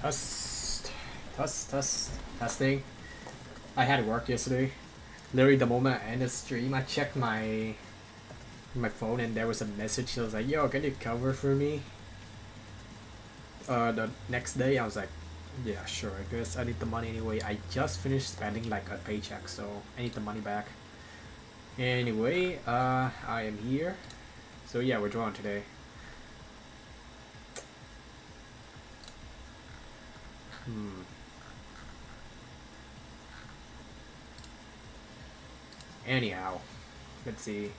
Test, testing. I had work yesterday. Literally the moment I ended the stream, I checked my phone and there was a message. I was like, "Yo, can you cover for me?" The next day, I was like, "Yeah, sure. I guess I need the money anyway. I just finished spending like a paycheck, so I need the money back." Anyway, I am here. So yeah, we're drawing today. Anyhow, let's see.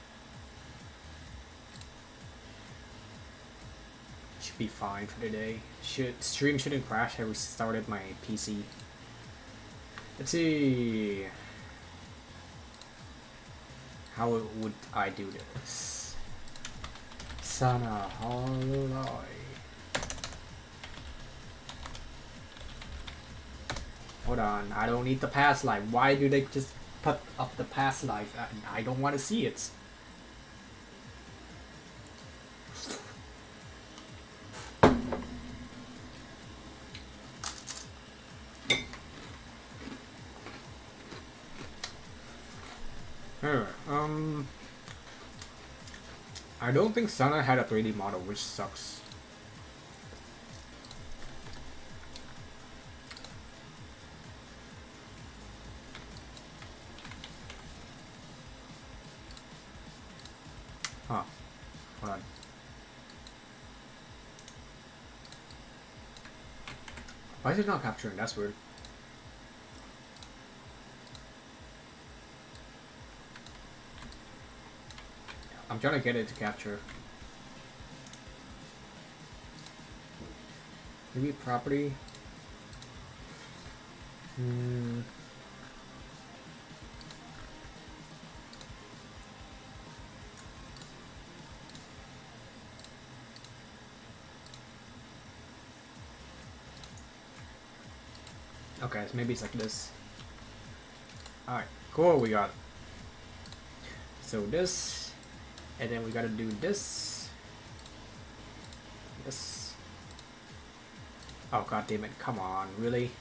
Should be fine for today. Stream shouldn't crash. I restarted my PC. Let's see. How would I do this? Sana Hololoi. Hold on, I don't need the past life. Why do they just put up the past life? I don't want to see it. I don't think Sana had a 3D model, which sucks. Huh. Hold on. Why is it not capturing? That's weird. I'm trying to get it to capture. Maybe property. Okay, so maybe it's like this. Alright, cool, we got it. So this, and then we gotta do this. This. Oh god damn it, come on, really?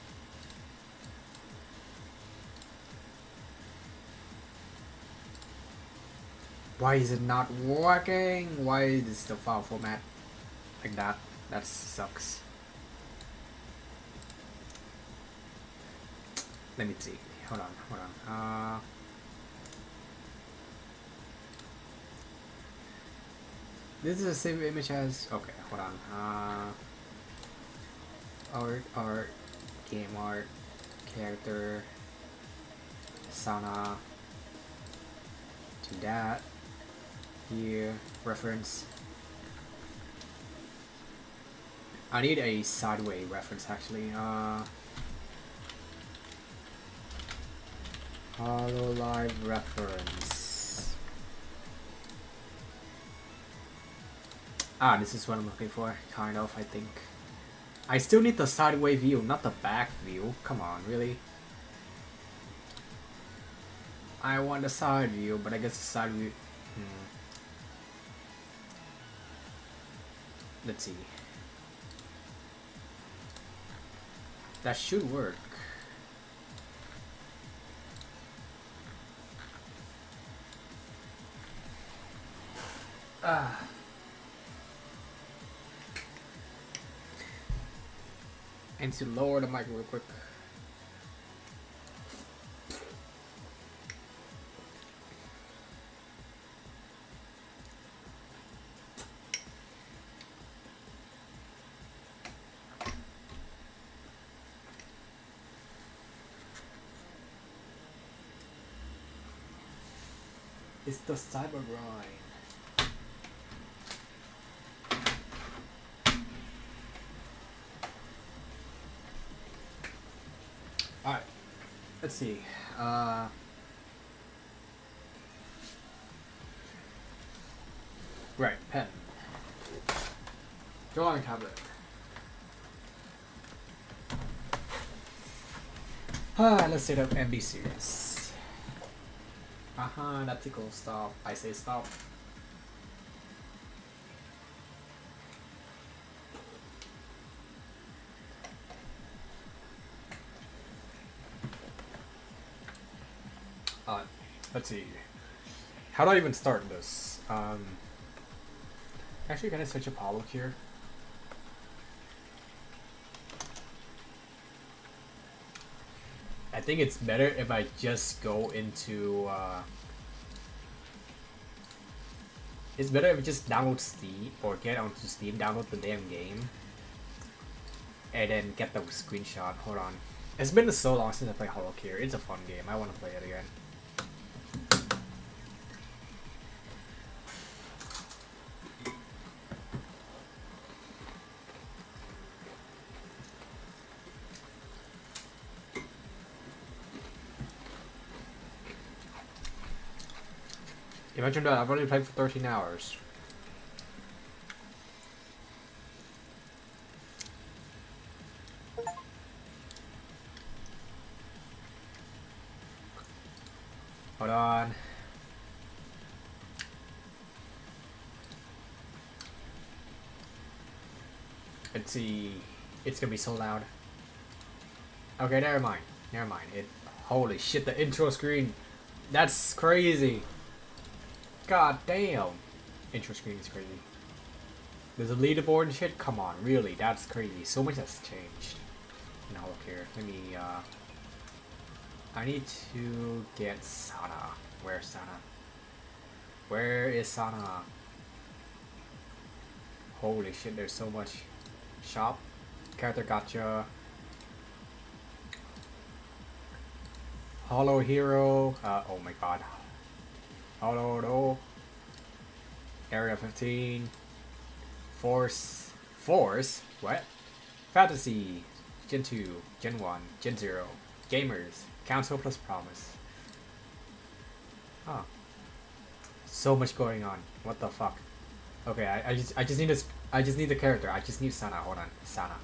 Why is it not working? Why is the file format like that? That sucks. Let me see. Hold on. This is the same image as. Okay, hold on. Art, game art, character, Sana. To that. Here, reference. I need a sideway reference actually. Hololive reference. This is what I'm looking for, kind of, I think. I still need the sideway view, not the back view. Come on, really? I want the side view, but I guess the side view... Let's see. That should work. And to lower the mic real quick. It's the cyber grind. Alright, let's see. Right, pen. Drawing tablet. Let's set up MB series. That's a cool. Stop. I say stop. Uh, let's see. How do I even start this? Actually, can I search Apollo here? I think it's better if I just go into. It's better if I just download Steam or get onto Steam, download the damn game, and then get the screenshot. Hold on. It's been so long since I played Hollow Gear. It's a fun game. I want to play it again. Imagine that, I've already played for 13 hours. Hold on. Let's see. It's gonna be so loud. Okay, never mind. Never mind. Holy shit, the intro screen. That's crazy. God damn. Intro screen is crazy. There's a leaderboard and shit? Come on, really? That's crazy. So much has changed. Now look here. Let me, I need to get Sana. Where's Sana? Where is Sana? Holy shit, there's so much. Shop. Character gotcha. Hollow Hero. Oh my god. Hollow no. Area 15. Force. Force? What? Fantasy. Gen 2. Gen 1. Gen 0. Gamers. Council plus promise. Oh. So much going on. What the fuck? Okay, I just need this. I just need the character. I just need Sana. Hold on. Sana.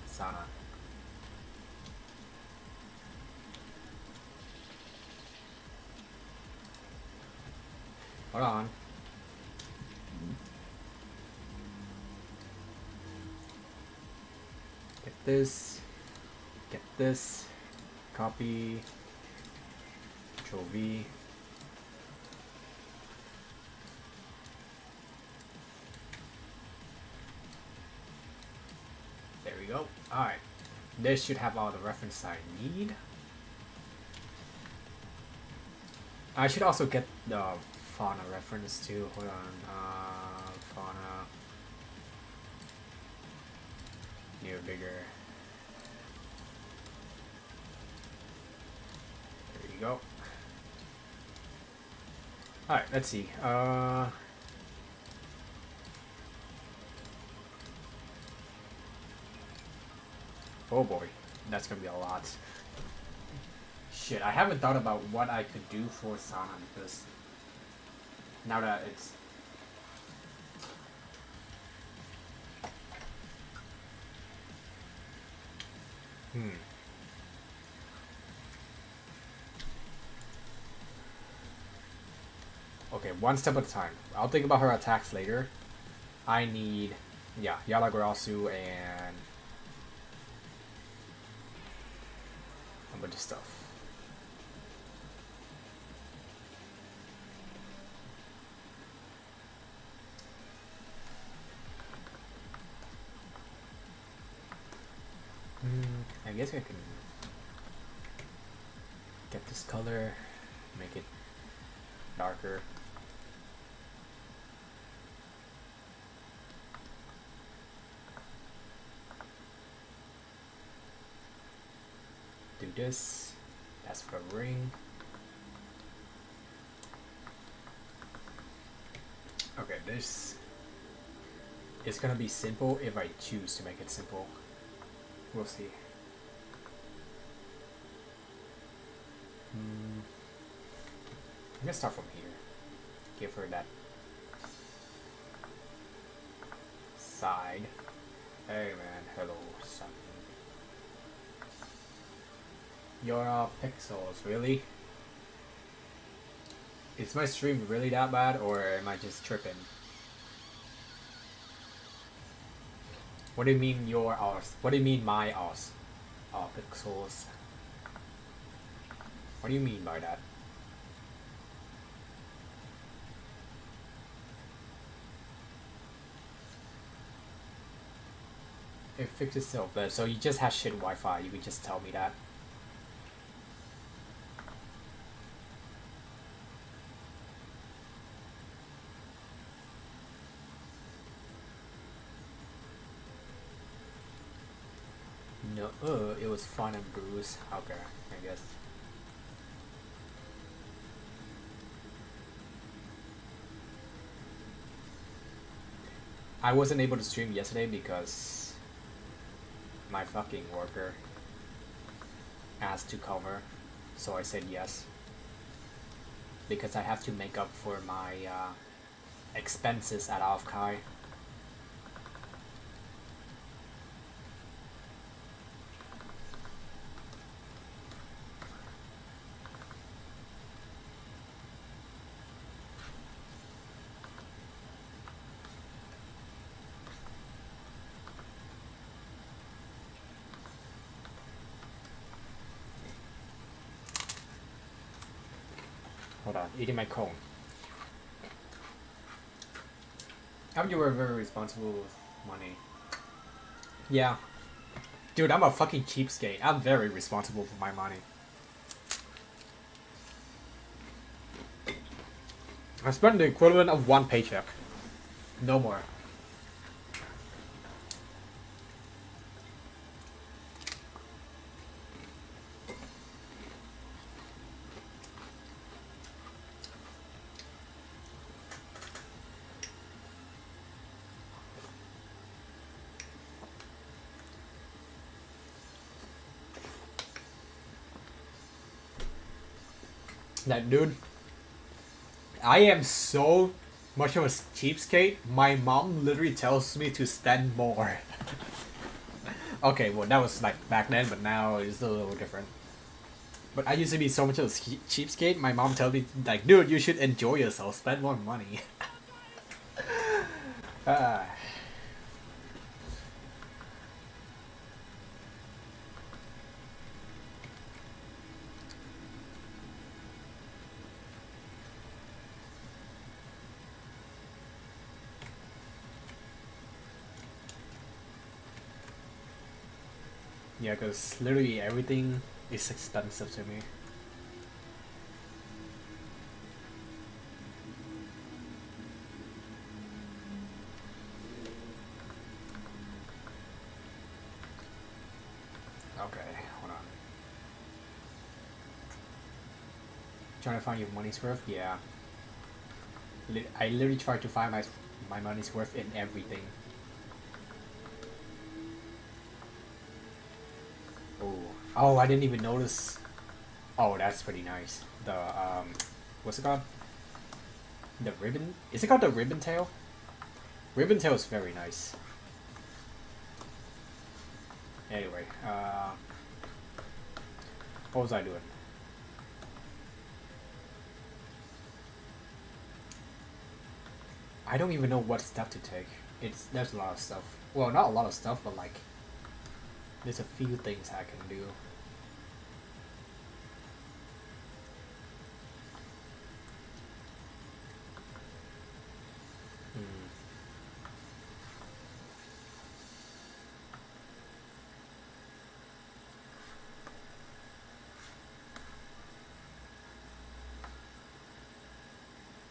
Hold on. Get this. Get this. Copy. Control V. There we go. Alright. This should have all the reference I need. I should also get the fauna reference too. Hold on. Fauna. New, bigger. There you go. Alright, let's see. Oh boy, that's gonna be a lot. Shit, I haven't thought about what I could do for Sana because now that it's... Okay, one step at a time. I'll think about her attacks later. I need, yeah, Yalagarasu and a bunch of stuff. I guess I can get this color, make it darker. Do this. That's for a ring. Okay, this is gonna be simple if I choose to make it simple. We'll see. I'm gonna start from here. Give her that side. Hey man, hello, son. Your pixels, really? Is my stream really that bad, or am I just tripping? What do you mean your ours? What do you mean my ours? Oh, pixels. What do you mean by that? It fixed itself, but so you just have shit Wi-Fi. You could just tell me that. No, it was fun and bruised. Okay, I guess. I wasn't able to stream yesterday because my fucking worker asked to cover, so I said yes. Because I have to make up for my expenses at Alfkai. Hold on, eating my cone. You were very responsible with money. Yeah. Dude, I'm a fucking cheapskate. I'm very responsible for my money. I spend the equivalent of one paycheck. No more. That dude, I am so much of a cheapskate. My mom literally tells me to spend more. Okay, well that was like back then, but now it's a little different. But I used to be so much of a cheapskate. My mom tells me like, dude, you should enjoy yourself, spend more money. uh, yeah, because literally everything is expensive to me. Okay, hold on. Trying to find your money's worth? Yeah. I literally try to find my money's worth in everything. Oh, I didn't even notice. Oh, that's pretty nice. The what's it called? The ribbon? Is it called the ribbon tail? Ribbon tail is very nice. Anyway, what was I doing? I don't even know what step to take. There's a lot of stuff. Well, not a lot of stuff, but like there's a few things I can do.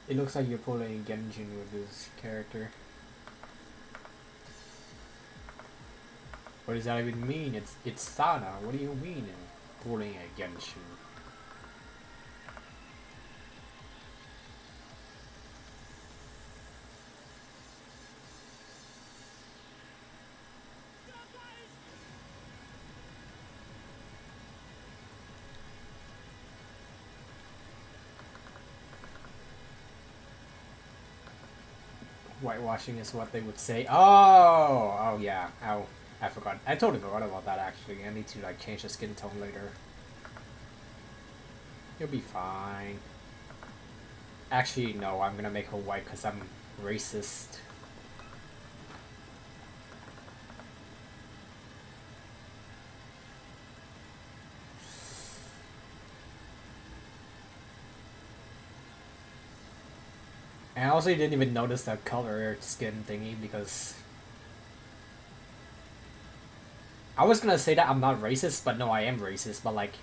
It looks like you're pulling Genjin with this character. What does that even mean? It's Sana. What do you mean pulling a Genshin? Whitewashing is what they would say. Oh yeah. Oh, I forgot. I totally forgot about that actually. I need to like change the skin tone later. You'll be fine. Actually, no. I'm gonna make her white because I'm racist. And I also didn't even notice that color skin thingy because I was gonna say that I'm not racist, but no, I am racist. But like,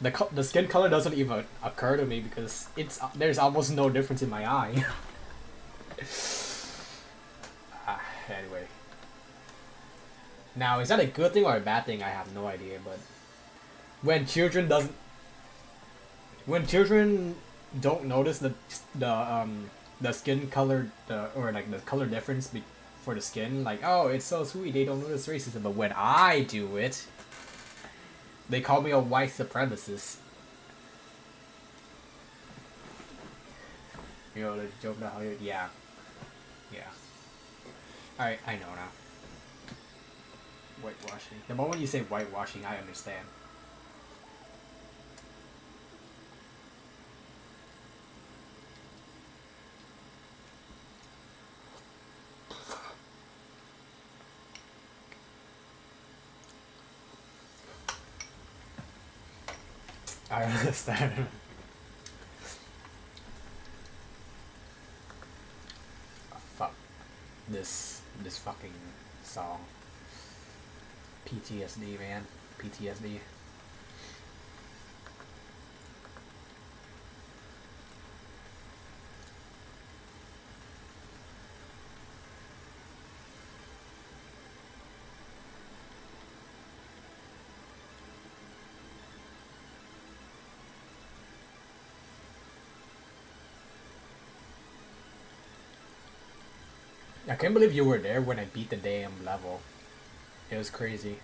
the skin color doesn't even occur to me because there's almost no difference in my eye. Anyway. Now, is that a good thing or a bad thing? I have no idea, but when children doesn't, when children don't notice the skin color or like the color difference for the skin, like, oh, it's so sweet, they don't notice racism. But when I do it, they call me a white supremacist. You know the joke about how yeah. I know now. Whitewashing. The moment you say whitewashing, I understand. I understand. Oh, fuck. This fucking song. PTSD, man. PTSD. I can't believe you were there when I beat the damn level. It was crazy.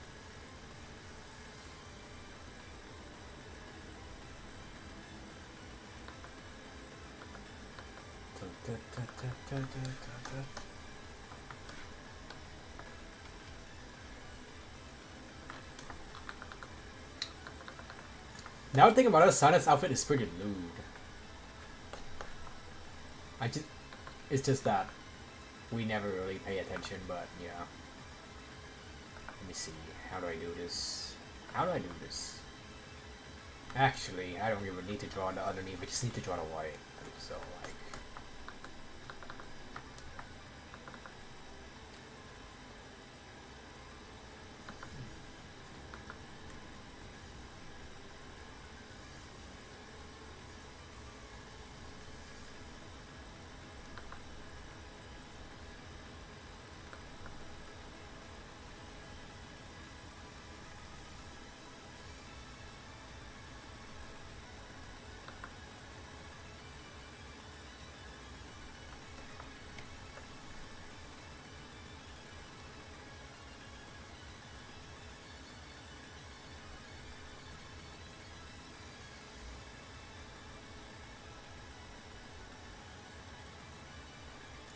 Now thinking about it, Sonia's outfit is pretty lewd. It's just that we never really pay attention, but yeah. Let me see. How do I do this? Actually, I don't even need to draw the underneath. I just need to draw the white. So, like...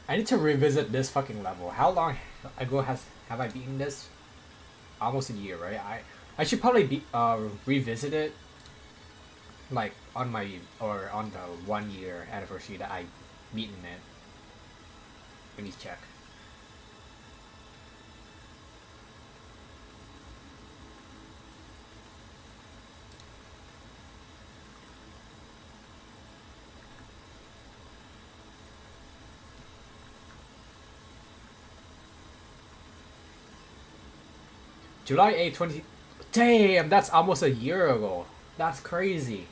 I need to revisit this fucking level. How long ago have I beaten this? Almost a year, right? I should probably revisit it, like on the 1 year anniversary that I beaten it. Let me check. July 8, 20... Damn, that's almost a year ago. That's crazy.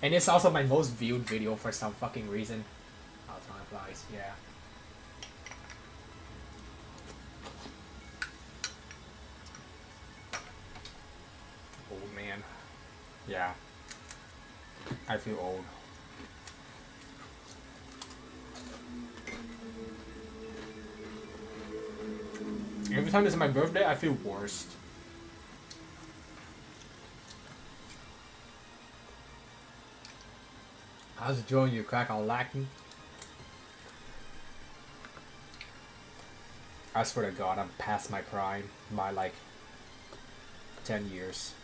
And it's also my most viewed video for some fucking reason. How time flies, yeah. Old man. Yeah. I feel old. Every time it's my birthday, I feel worst. How's it going, you crack all lacking? I swear to God, I'm past my prime by like 10 years.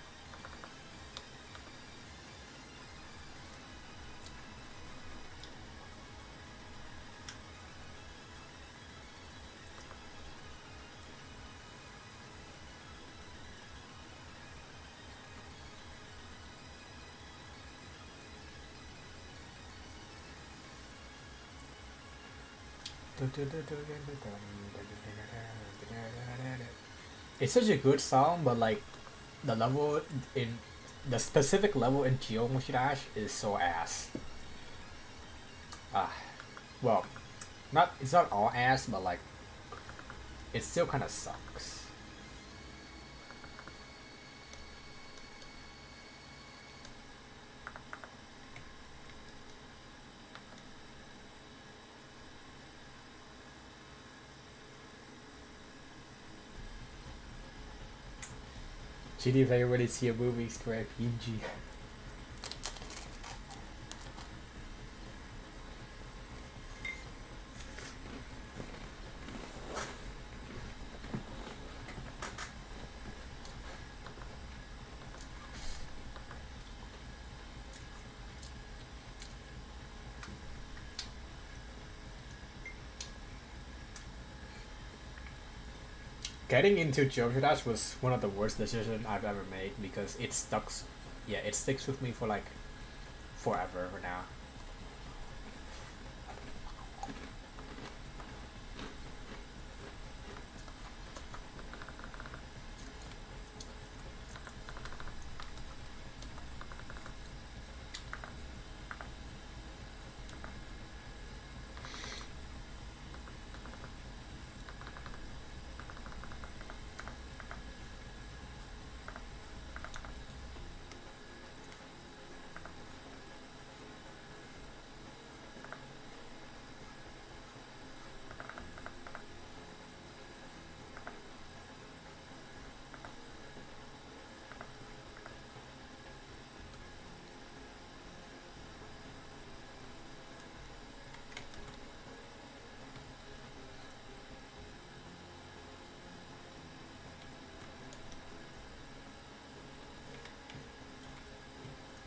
It's such a good song, but like the level in the specific level in Geometry Dash is so ass. Ah, well, not it's not all ass, but like it still kind of sucks. GD if I already see a movie, correct? PG. Getting into Geometry Dash was one of the worst decisions I've ever made because it stuck. Yeah, it sticks with me for like forever now.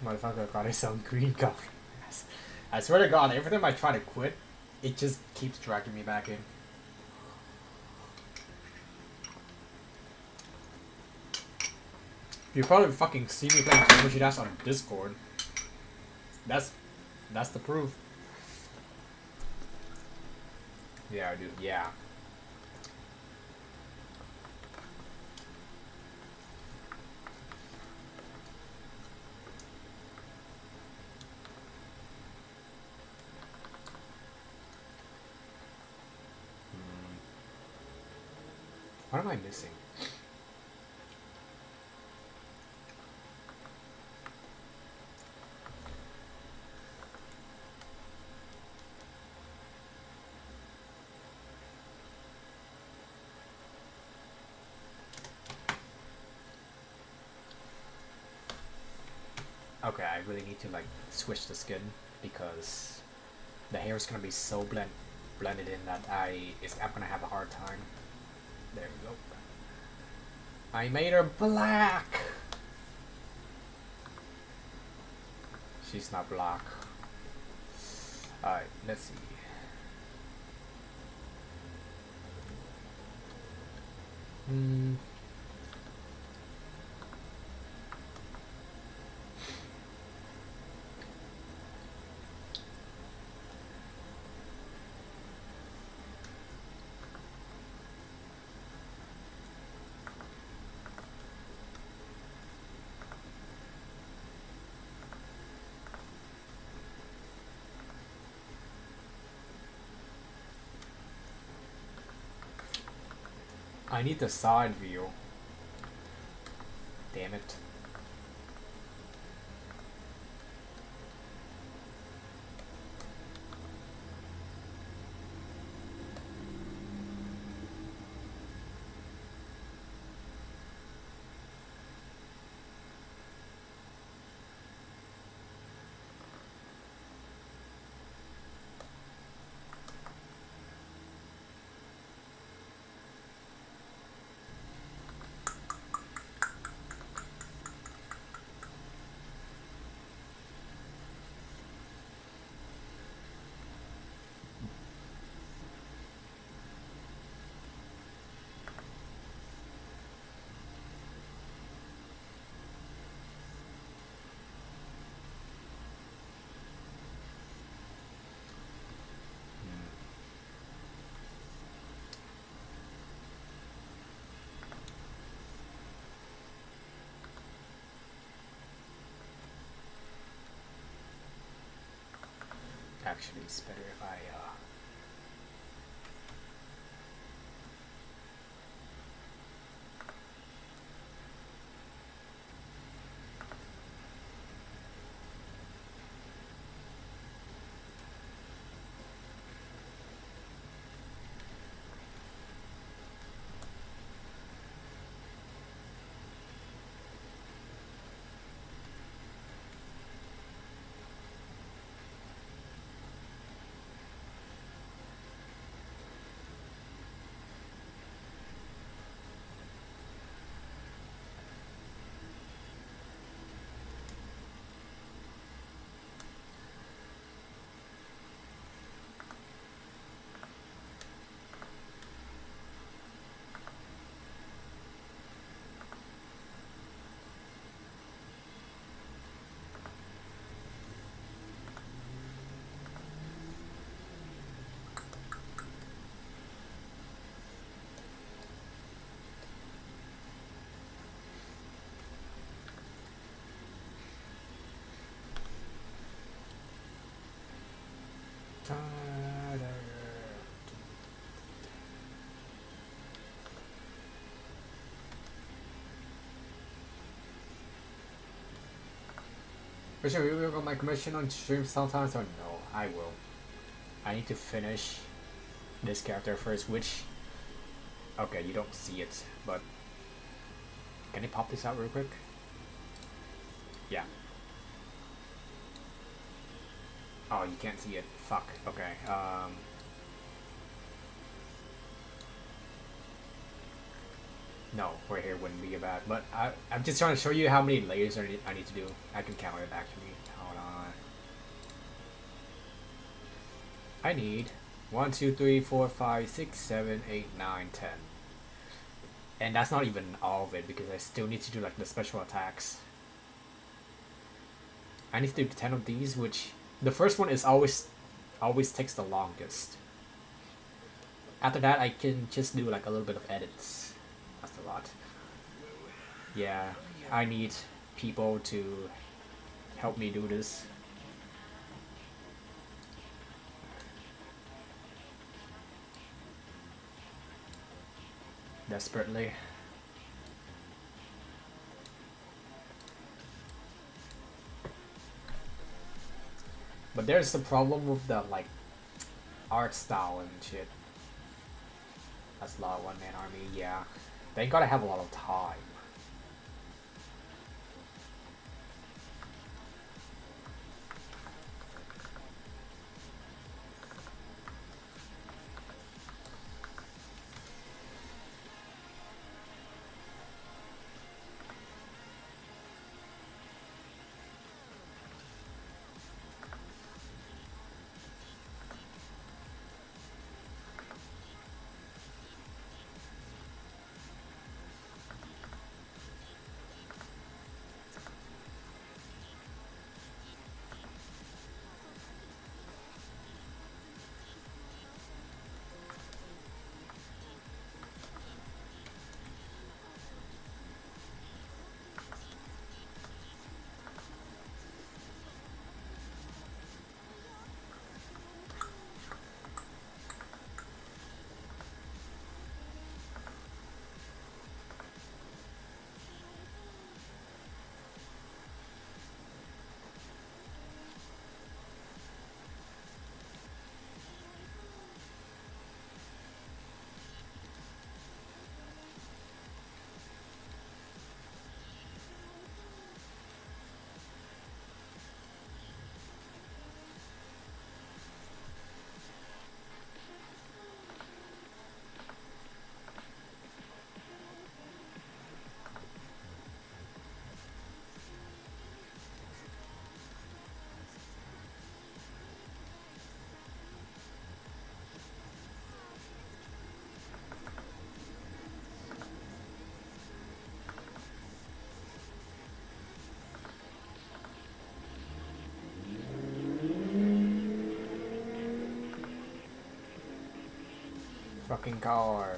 Motherfucker got his own green gun. I swear to God, every time I try to quit, it just keeps dragging me back in. You probably fucking see me playing Geometry Dash on Discord. That's the proof. Yeah, dude. Yeah. What am I missing? Okay, I really need to like switch the skin because the hair is gonna be so blended in that I'm gonna have a hard time. There we go. I made her black. She's not black. Alright, let's see. I need the side view. Damn it. actually it's better if I Should we work on my commission on stream sometimes or no? I will. I need to finish this character first, which... Okay, you don't see it, but... Can you pop this out real quick? Yeah. Oh, you can't see it. Fuck. Okay, No, right here wouldn't be bad, but I'm just trying to show you how many layers I need to do. I can count it actually. Hold on. I need 1, 2, 3, 4, 5, 6, 7, 8, 9, 10. And that's not even all of it because I still need to do like the special attacks. I need to do 10 of these, which the first one is always takes the longest. After that, I can just do like a little bit of edits. That's a lot. Yeah, I need people to help me do this. Desperately. But there's the problem with the like art style and shit. That's a lot of one-man army, yeah. They gotta have a lot of time. Fucking car.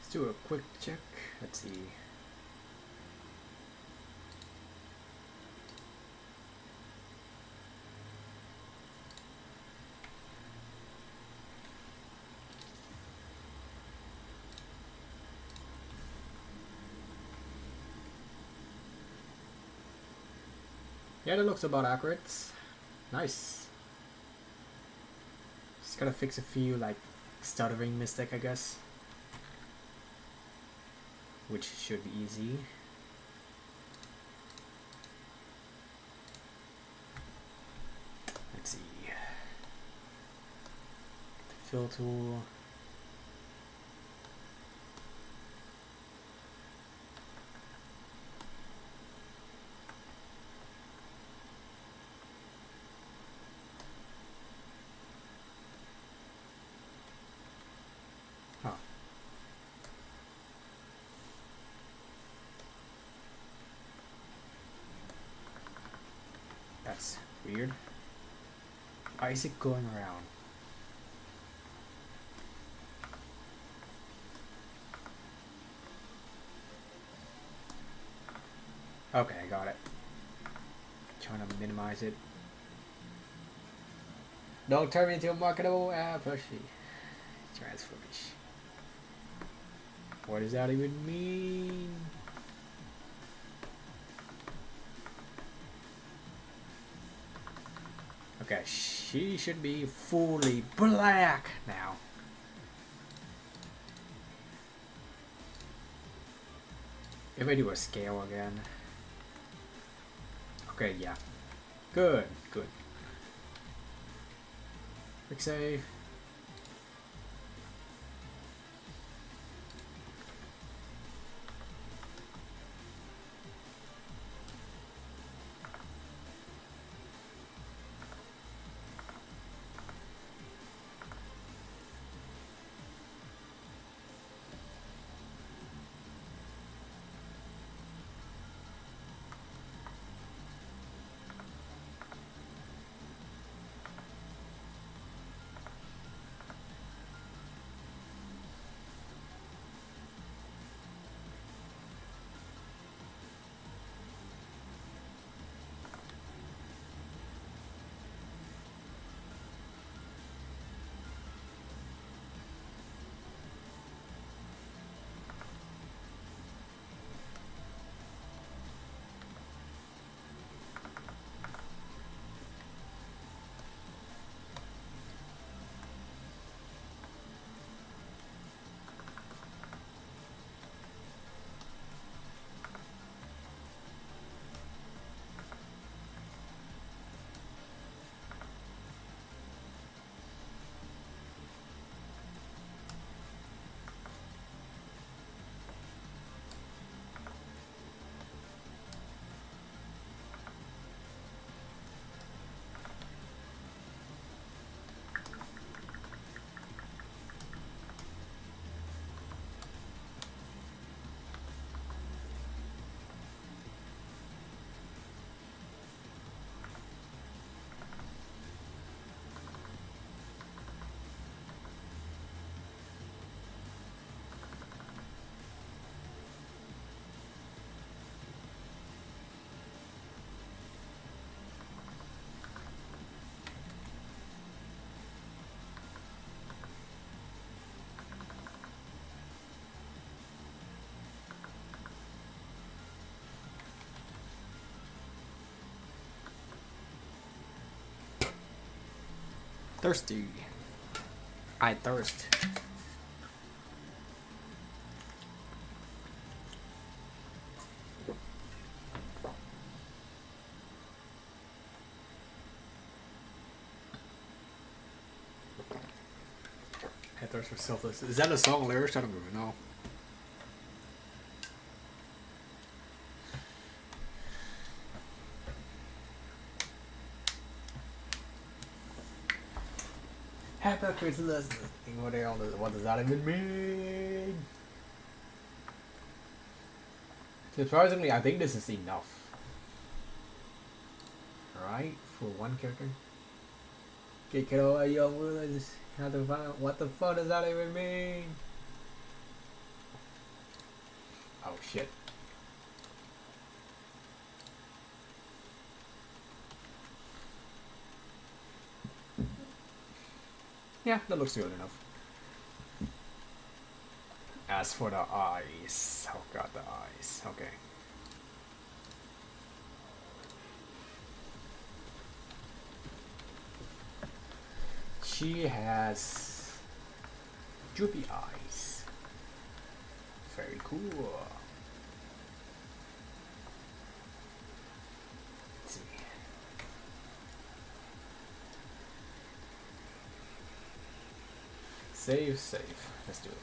Let's do a quick check. Let's see. Yeah, that looks about accurate. Nice. Just gotta fix a few like stuttering mistake, I guess, which should be easy. Let's see. The fill tool. Huh. That's weird. Why is it going around? Okay, I got it. Trying to minimize it. Don't turn me into a marketable pushy. Transformation. What does that even mean? Okay, she should be fully black now. If I do a scale again. Okay, yeah. Good, good. Quick save. Thirsty. I thirst. I thirst for selfless. Is that a song lyrics? I don't even know. Hypocriteless. What does that even mean? Surprisingly, I think this is enough. Right? For one character. Okay, kiddo, young realize how to find out what the fuck does that even mean? shit. Yeah, that looks good enough. As for the eyes, oh god, the eyes. Okay. She has droopy eyes. Very cool. Let's see. Save, save. Let's do it.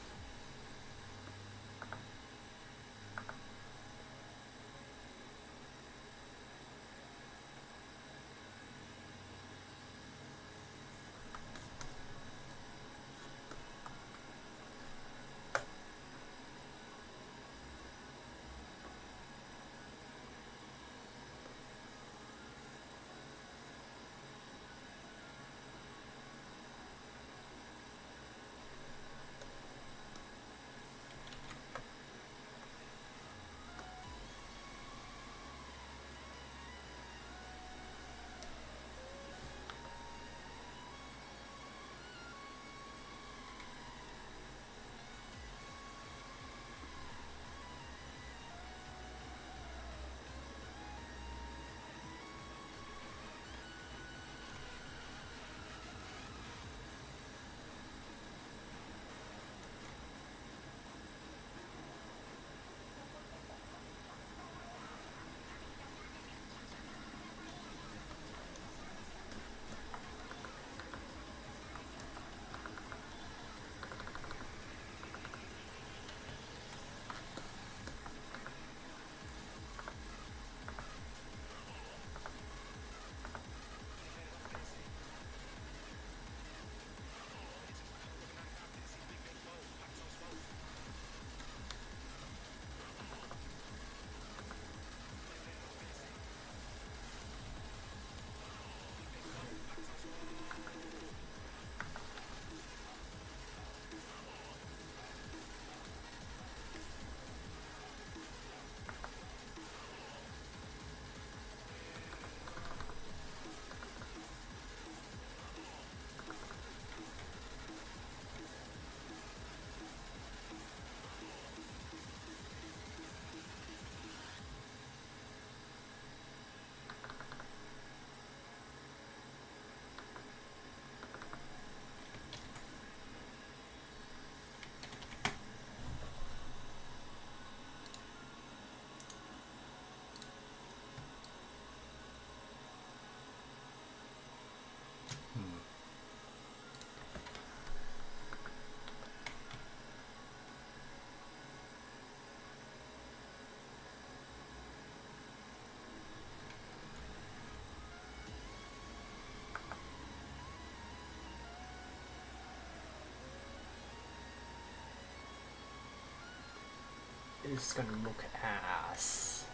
It's gonna look ass.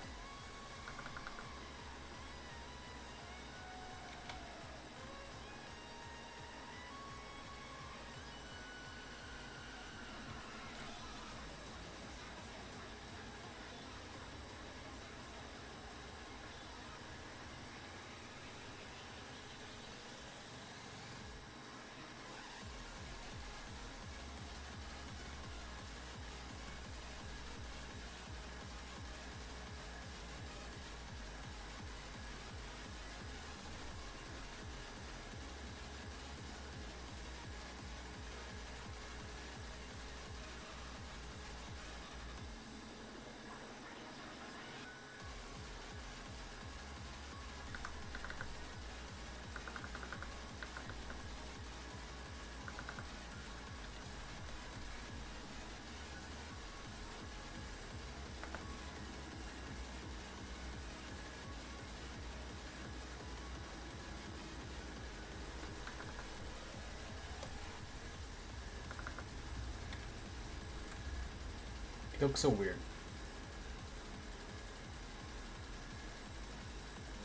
It looks so weird.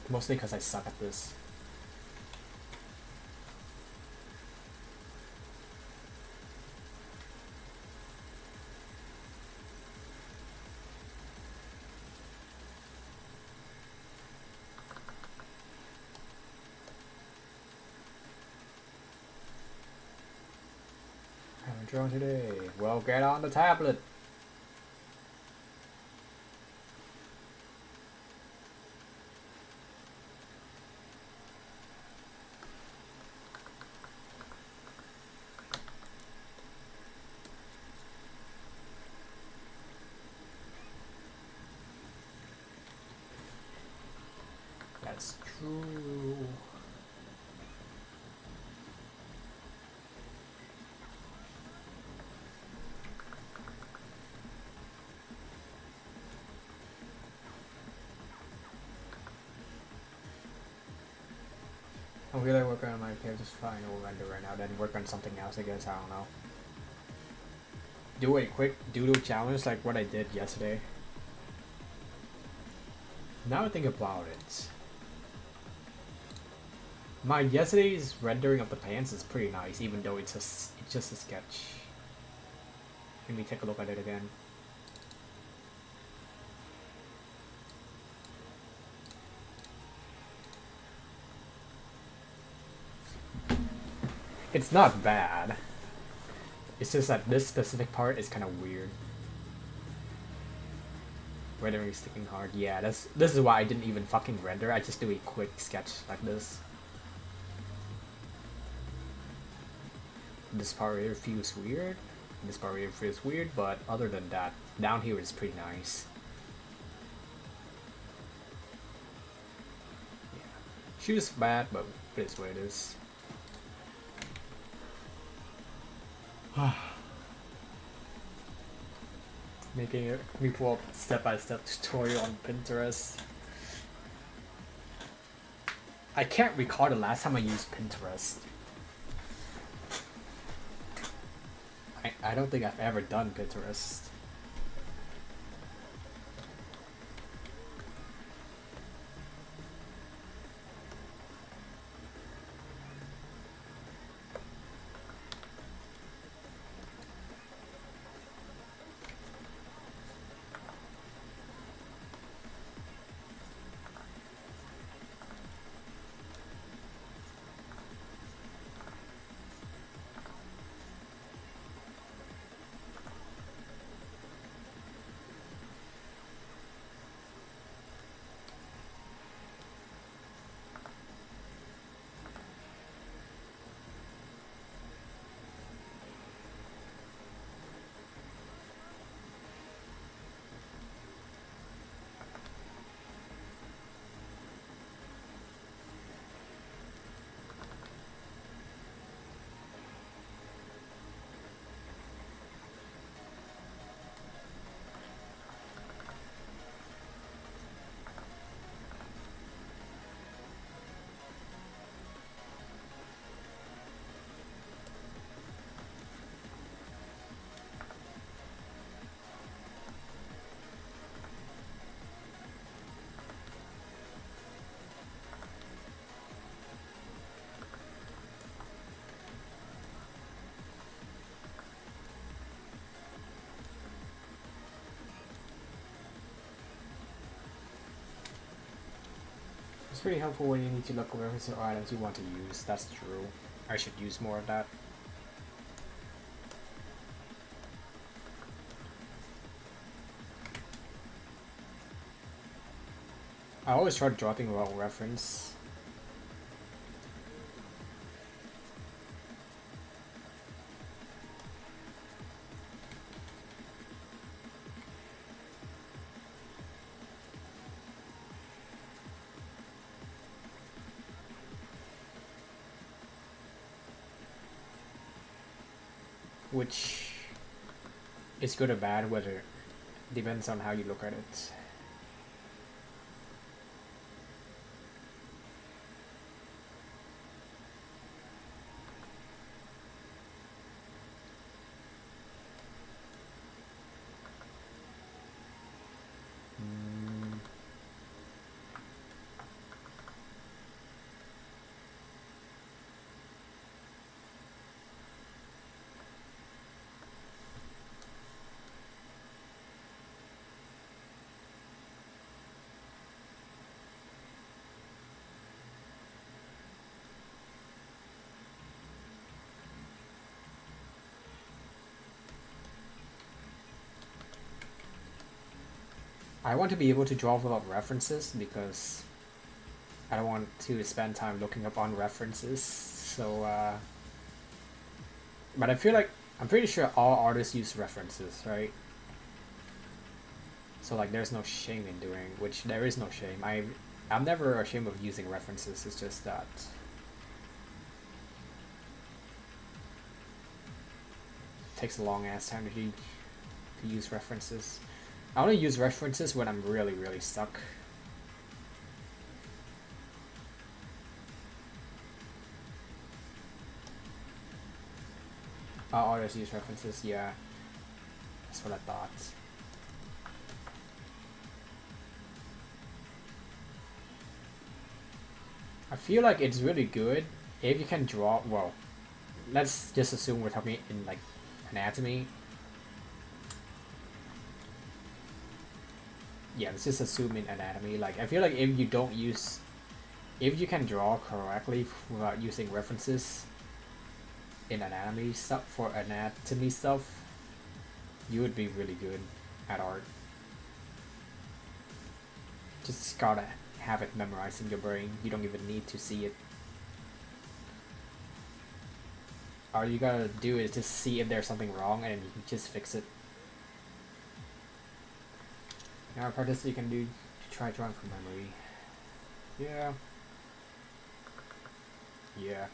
Mostly because I suck at this. drone today. Well, get on the tablet. That's true. I'm really working on my character's final render right now, then work on something else, I guess, I don't know. Do a quick doodle challenge like what I did yesterday. Now I think about it. My yesterday's rendering of the pants is pretty nice, even though it's just a sketch. Let me take a look at it again. It's not bad. It's just that this specific part is kind of weird. Rendering sticking hard. Yeah, this is why I didn't even fucking render. I just do a quick sketch like this. This part here feels weird. This part here feels weird, but other than that, down here is pretty nice. Yeah. Shoot is bad, but it is what it is. Making a pull up step-by-step tutorial on Pinterest. I can't recall the last time I used Pinterest. I don't think I've ever done Pinterest. It's pretty helpful when you need to look over references or items you want to use. That's true. I should use more of that. I always try dropping wrong reference. Which is good or bad, whether depends on how you look at it. I want to be able to draw without references because I don't want to spend time looking up on references. So, but I feel like I'm pretty sure all artists use references, right? So like, there's no shame in doing, which there is no shame. I'm never ashamed of using references. It's just that it takes a long ass time to use references. I only use references when I'm really, really stuck. All artists use references, yeah. That's what I thought. I feel like it's really good if you can draw. Well, let's just assume we're talking in like anatomy. Yeah, let's just assume in anatomy. Like, I feel like if you can draw correctly without using references in anatomy stuff, you would be really good at art. Just gotta have it memorized in your brain. You don't even need to see it. All you gotta do is just see if there's something wrong and then you can just fix it. Now, part this you can do to try drawing from memory. Yeah. Yeah.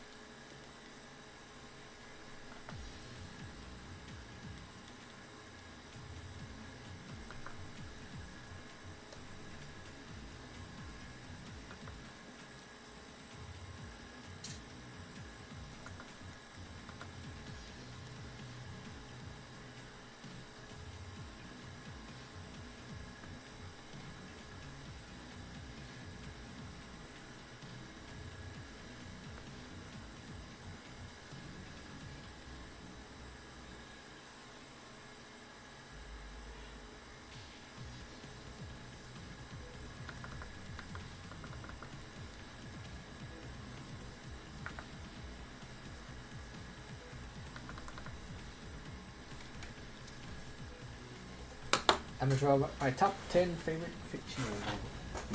I'm gonna draw my top 10 favorite fictional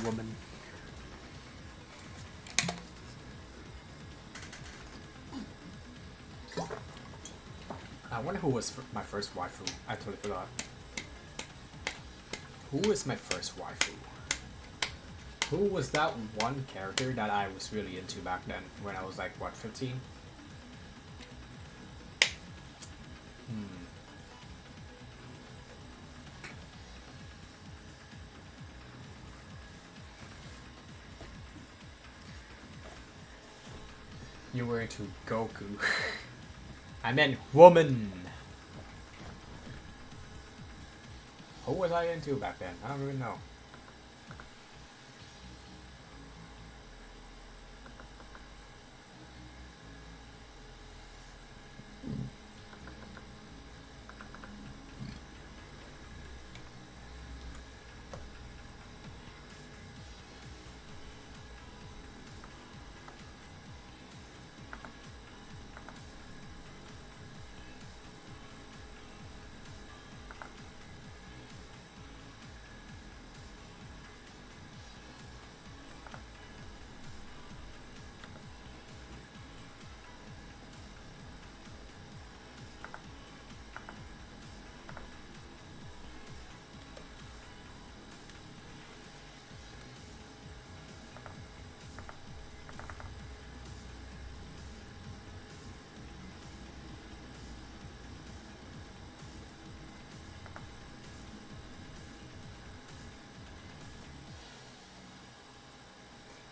woman. I wonder who was my first waifu. I totally forgot. Who was my first waifu? Who was that one character that I was really into back then when I was like, what, 15? You were into Goku. I meant woman. Who was I into back then? I don't even know.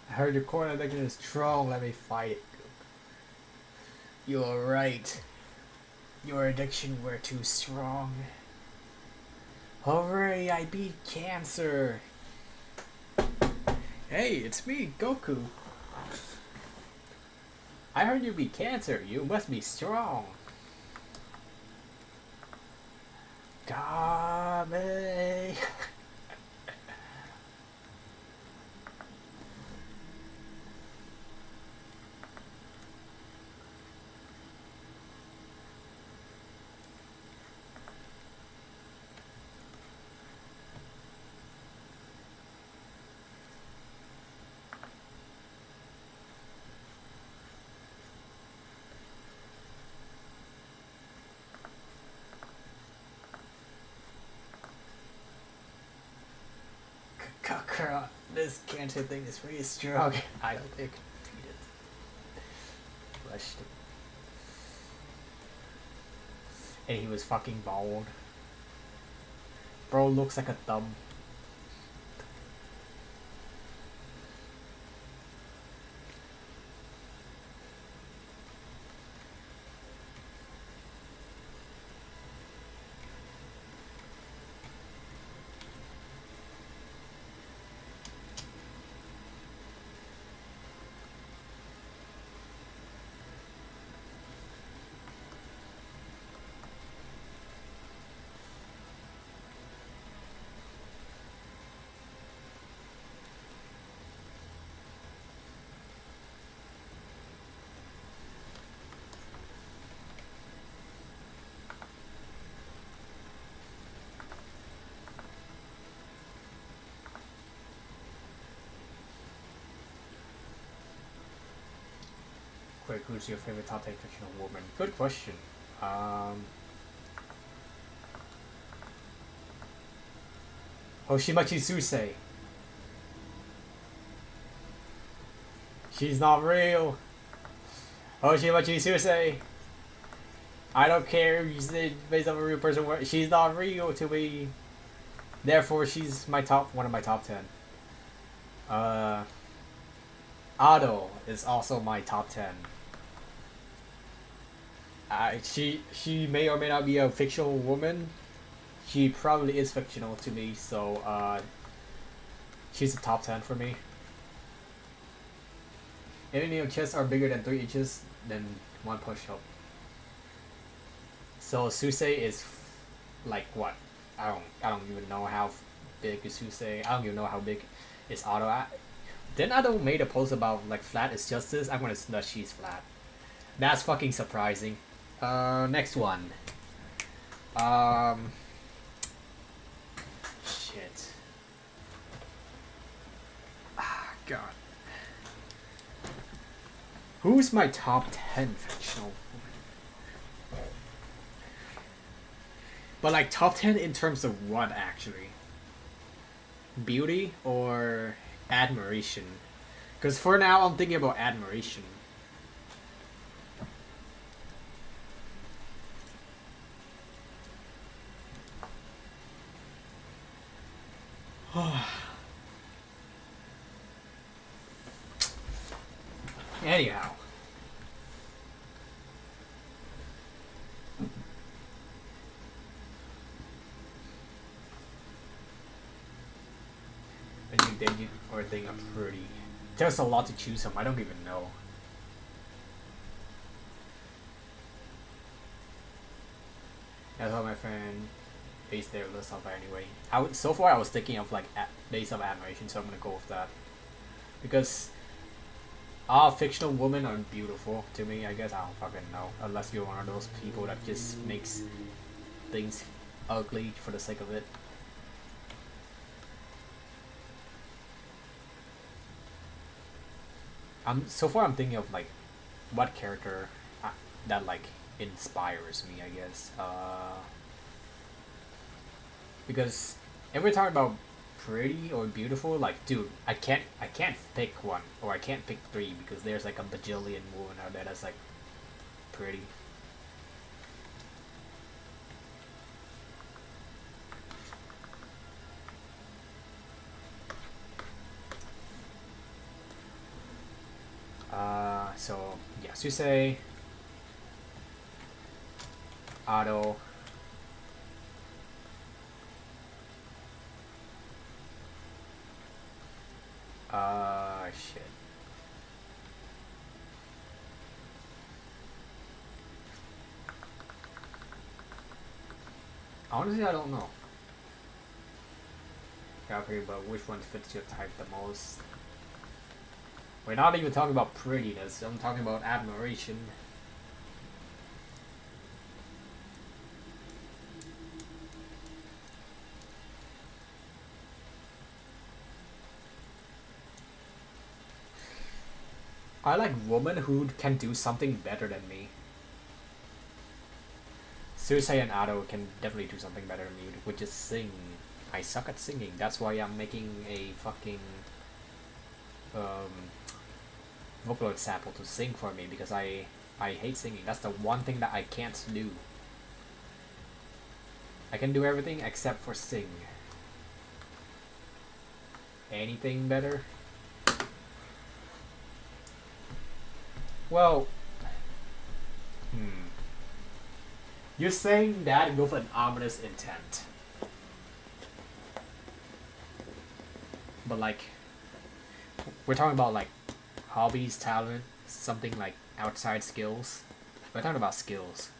I heard your core addiction is strong. Let me fight it. You're right. Your addiction were too strong. Hooray! I beat cancer. Hey, it's me, Goku. I heard you beat cancer. You must be strong. Kame. God, this cancer thing is pretty strong. I don't think I can beat it. Rushed him. And he was fucking bald. Bro looks like a thumb. Quick, who's your favorite top 10 fictional woman? Good question. Hoshimachi Susei. She's not real. Hoshimachi Susei. I don't care if you say based on a real person. She's not real to me. Therefore, she's one of my top 10. Ado is also my top 10. She may or may not be a fictional woman. She probably is fictional to me, so she's a top 10 for me. Any of chests are bigger than 3 inches, then 1 push-up. So Susei is like what? I don't even know how big is Susei. I don't even know how big is Ado. Then Ado made a post about like flat is justice. I'm gonna that she's flat. That's fucking surprising. Next one. Shit. Ah, God. Who's my top 10 fictional? But like top 10 in terms of what actually? Beauty or admiration? Because for now I'm thinking about admiration. Anyhow. I think they or think I'm pretty. There's a lot to choose from. I don't even know. That's how my friend based their list off anyway. So far I was thinking of like based of admiration, so I'm gonna go with that because all fictional women are beautiful to me. I guess I don't fucking know unless you're one of those people that just makes things ugly for the sake of it. So far I'm thinking of like what character that like inspires me, I guess. Because every time about pretty or beautiful, like dude, I can't pick one or I can't pick 3 because there's like a bajillion women out there that's like pretty. So yeah, Susei, Ado, shit. Honestly, I don't know. Okay, but which one fits your type the most? We're not even talking about prettiness, I'm talking about admiration. I like women who can do something better than me. Susei and Ado can definitely do something better than me, which is sing. I suck at singing. That's why I'm making a fucking Vocaloid sample to sing for me, because I hate singing. That's the one thing that I can't do. I can do everything except for sing. Anything better? Well, you're saying that with an ominous intent. But like, we're talking about like hobbies, talent, something like outside skills. We're talking about skills.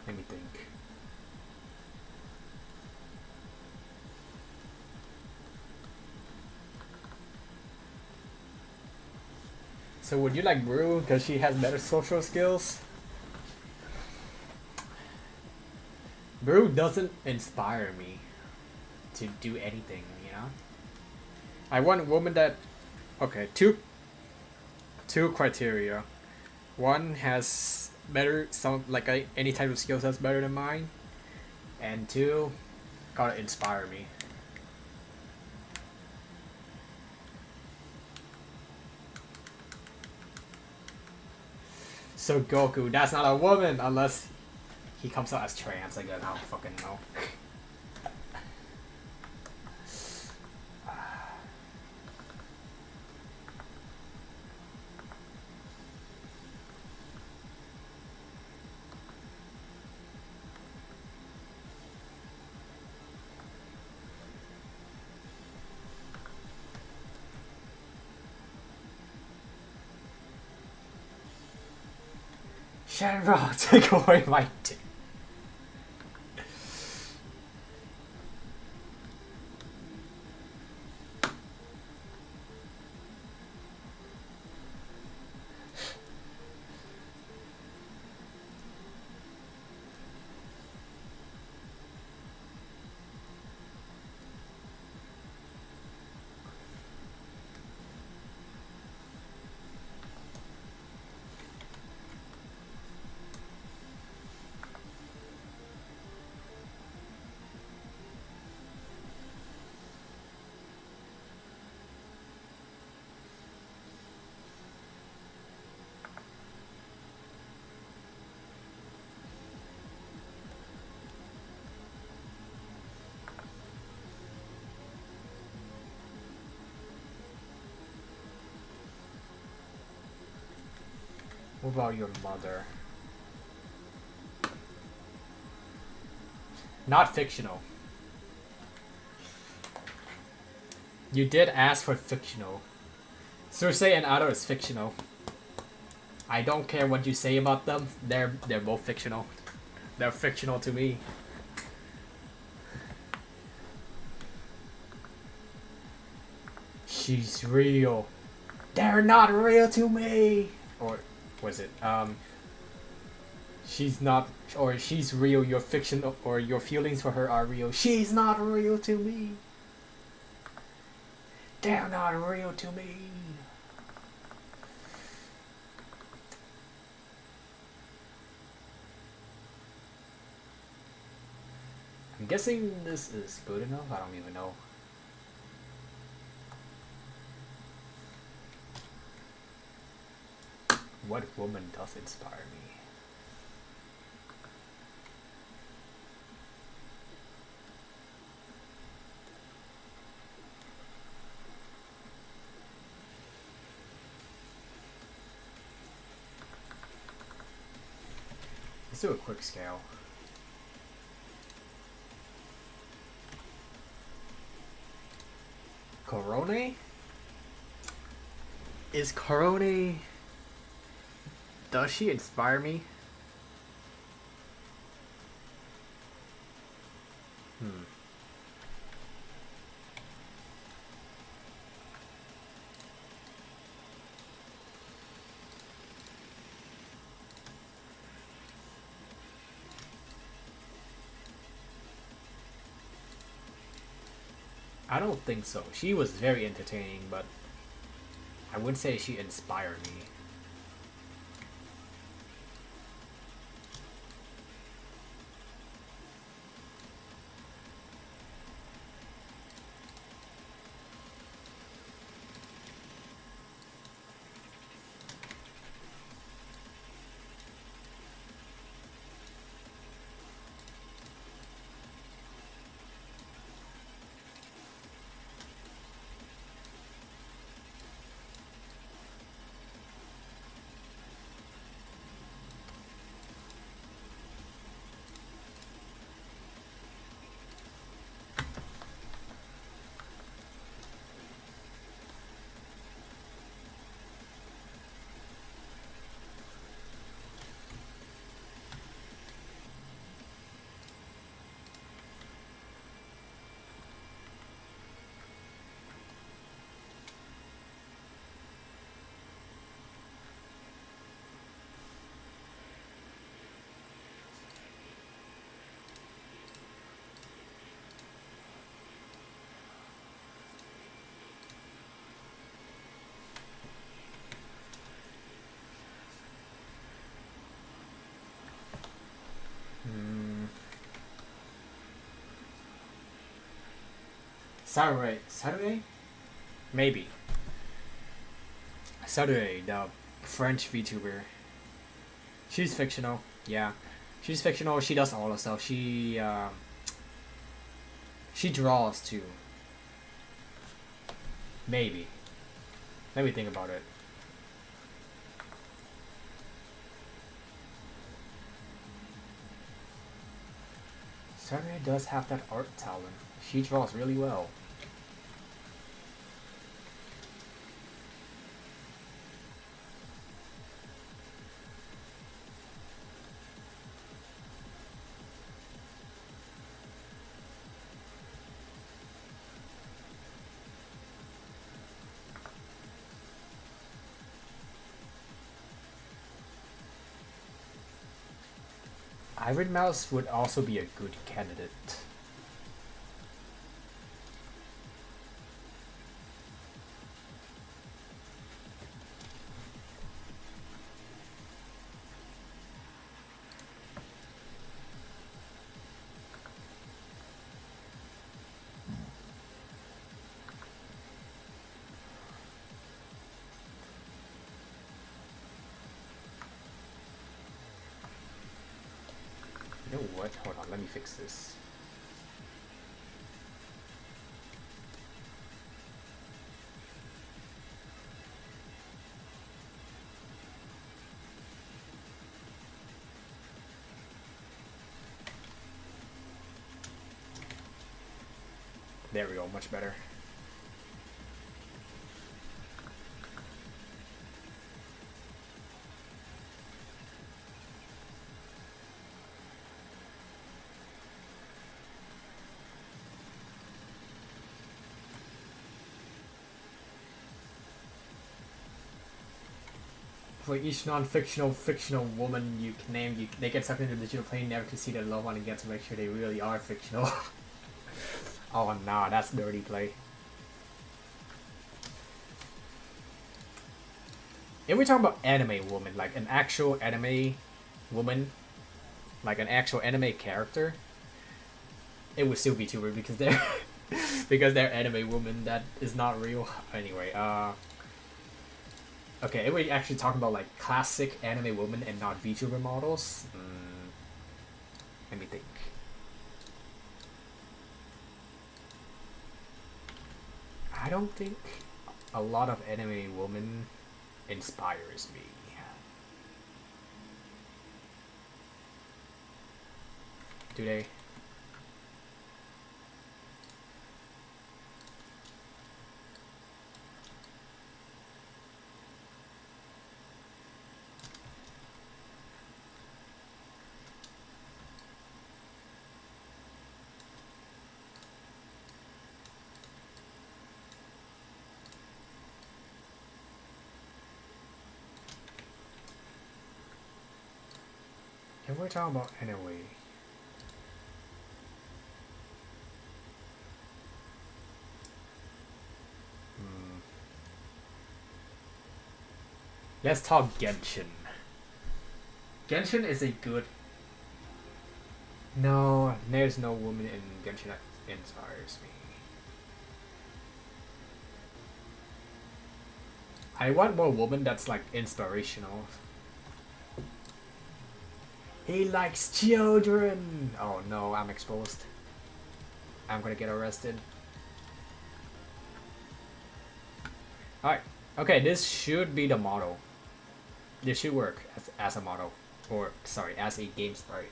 Let me think. So would you like Brew because she has better social skills? Brew doesn't inspire me to do anything, you know? I want a woman that... Okay, two criteria. One has better, any type of skill that's better than mine. And two, gotta inspire me. So Goku, that's not a woman unless he comes out as trans. I guess I don't fucking know. Shenron, take away my dick. What about your mother? Not fictional. You did ask for fictional. Cersei and Otto is fictional. I don't care what you say about them. They're both fictional. They're fictional to me. She's real. They're not real to me. Or was it she's not, or she's real, your fiction or your feelings for her are real. She's not real to me. They're not real to me. I'm guessing this is good enough. I don't even know. What woman does inspire me? Let's do a quick scale. Corone? Is Corone... Does she inspire me? Hmm. I don't think so. She was very entertaining, but I wouldn't say she inspired me. Hmm. Saturday? Maybe. Saturday, the French VTuber. She's fictional. Yeah, she's fictional. She does all the stuff. She draws too. Maybe. Let me think about it. Saturday does have that art talent. She draws really well. Iron Mouse would also be a good candidate. You know what? Hold on, let me fix this. There we go, much better. For each non-fictional, fictional woman you can name, they get sucked into the digital plane, never to see their loved one again to make sure they really are fictional. Oh nah, that's dirty play. If we're talking about anime woman, like an actual anime woman, like an actual anime character, it would still be VTuber because they're because they're anime woman that is not real. Anyway, okay, if we're actually talking about like classic anime woman and not VTuber models, let me think. I don't think a lot of anime woman inspires me. Do they? we're talking about anyway. Let's talk Genshin. Genshin is a good. No, there's no woman in Genshin that inspires me. I want more woman that's like inspirational. He likes children! Oh no, I'm exposed. I'm gonna get arrested. Alright. Okay, this should be the model. This should work as a model. Or, sorry, as a game sprite.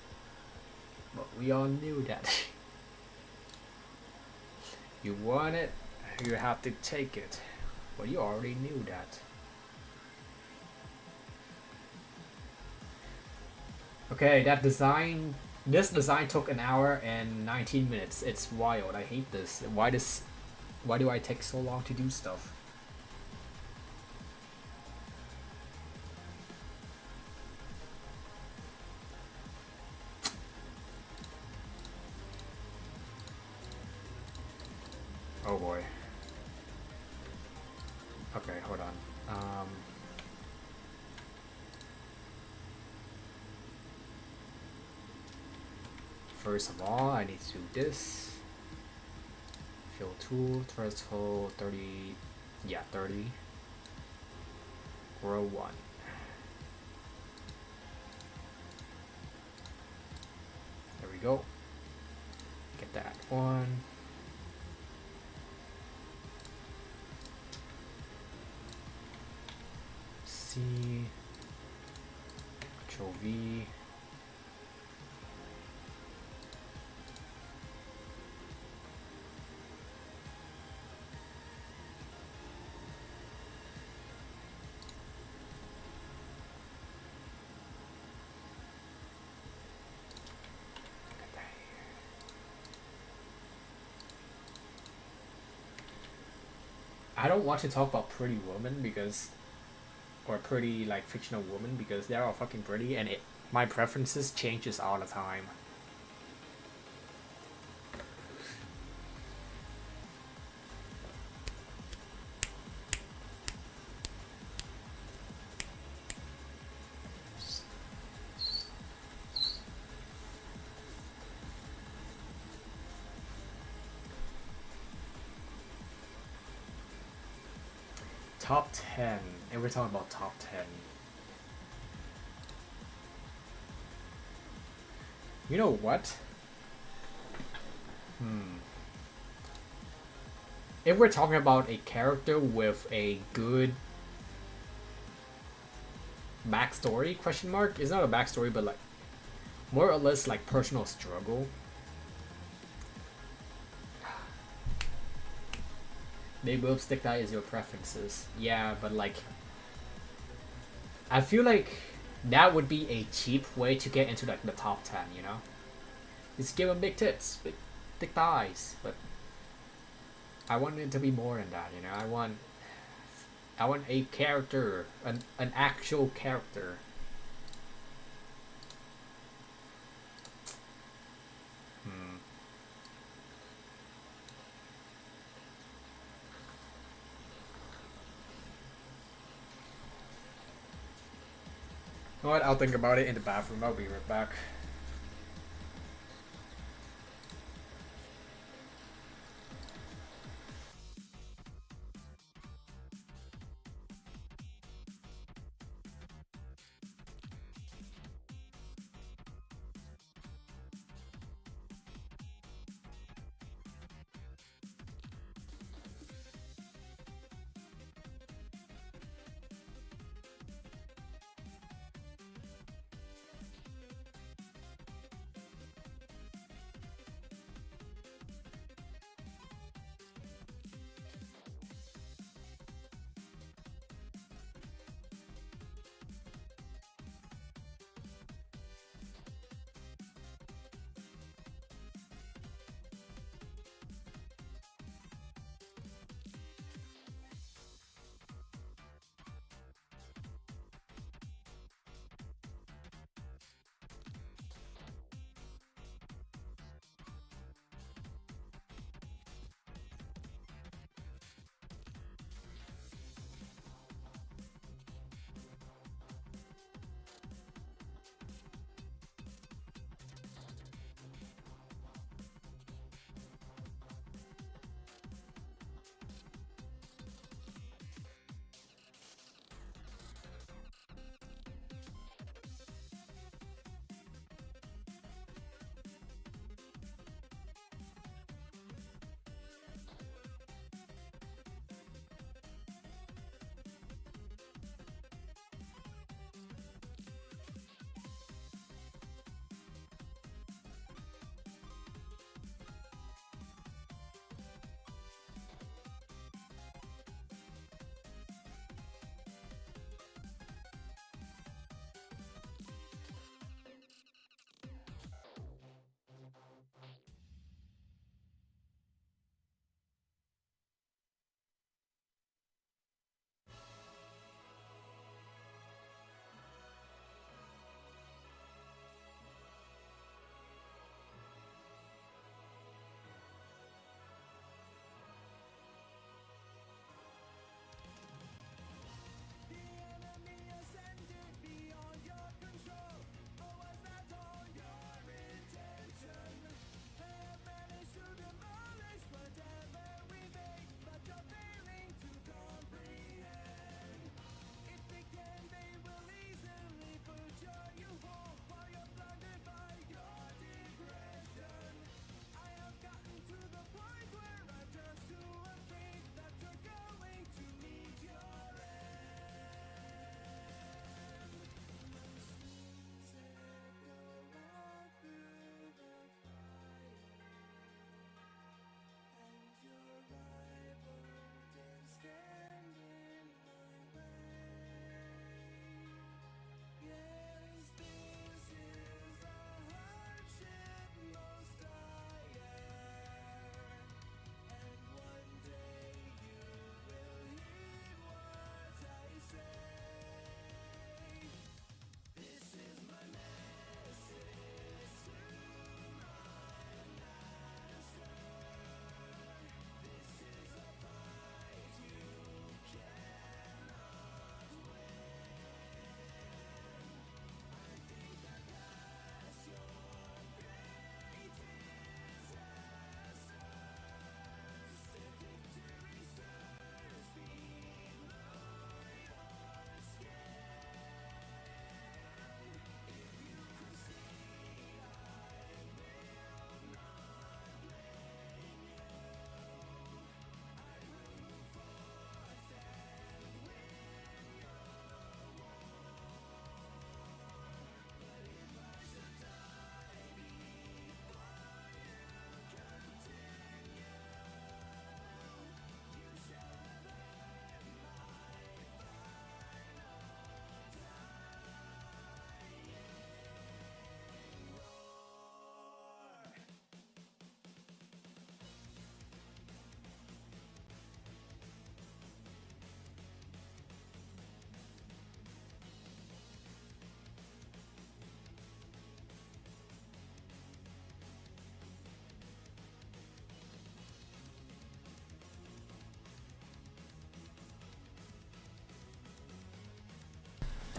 But we all knew that. You want it, you have to take it. But you already knew that. Okay, that design... This design took an hour and 19 minutes. It's wild. I hate this. Why do I take so long to do stuff? Oh boy. Okay, hold on. First of all, I need to do this. Fill tool, threshold 30. Yeah, 30. Grow 1. There we go. Get that one. C. Control V. I don't want to talk about pretty women because, or pretty like fictional women because they're all fucking pretty and my preferences changes all the time. Top 10, and we're talking about top 10. You know what? If we're talking about a character with a good backstory, question mark, it's not a backstory, but like more or less like personal struggle. Maybe stick that is your preferences. Yeah, but like I feel like that would be a cheap way to get into like the top 10, you know? Just give them big tits, big thick thighs, but I want it to be more than that, you know? I want a character, an actual character. You know what? I'll think about it in the bathroom. I'll be right back.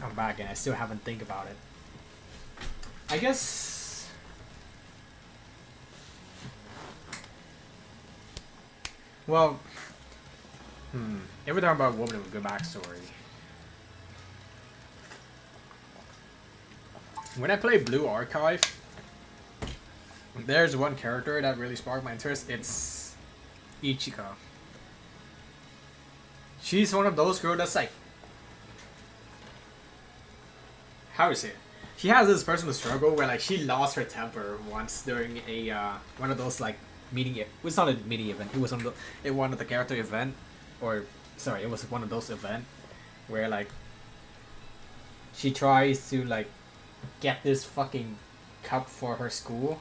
come back and I still haven't think about it. I guess. Well, if we're talking about a woman with a good backstory. When I play Blue Archive, there's one character that really sparked my interest. It's Ichika. She's one of those girls that's like, how is it? She has this personal struggle where like she lost her temper once during a one of those like meeting. It was not a meeting event. It was one of the character event, or sorry, it was one of those event where like she tries to like get this fucking cup for her school,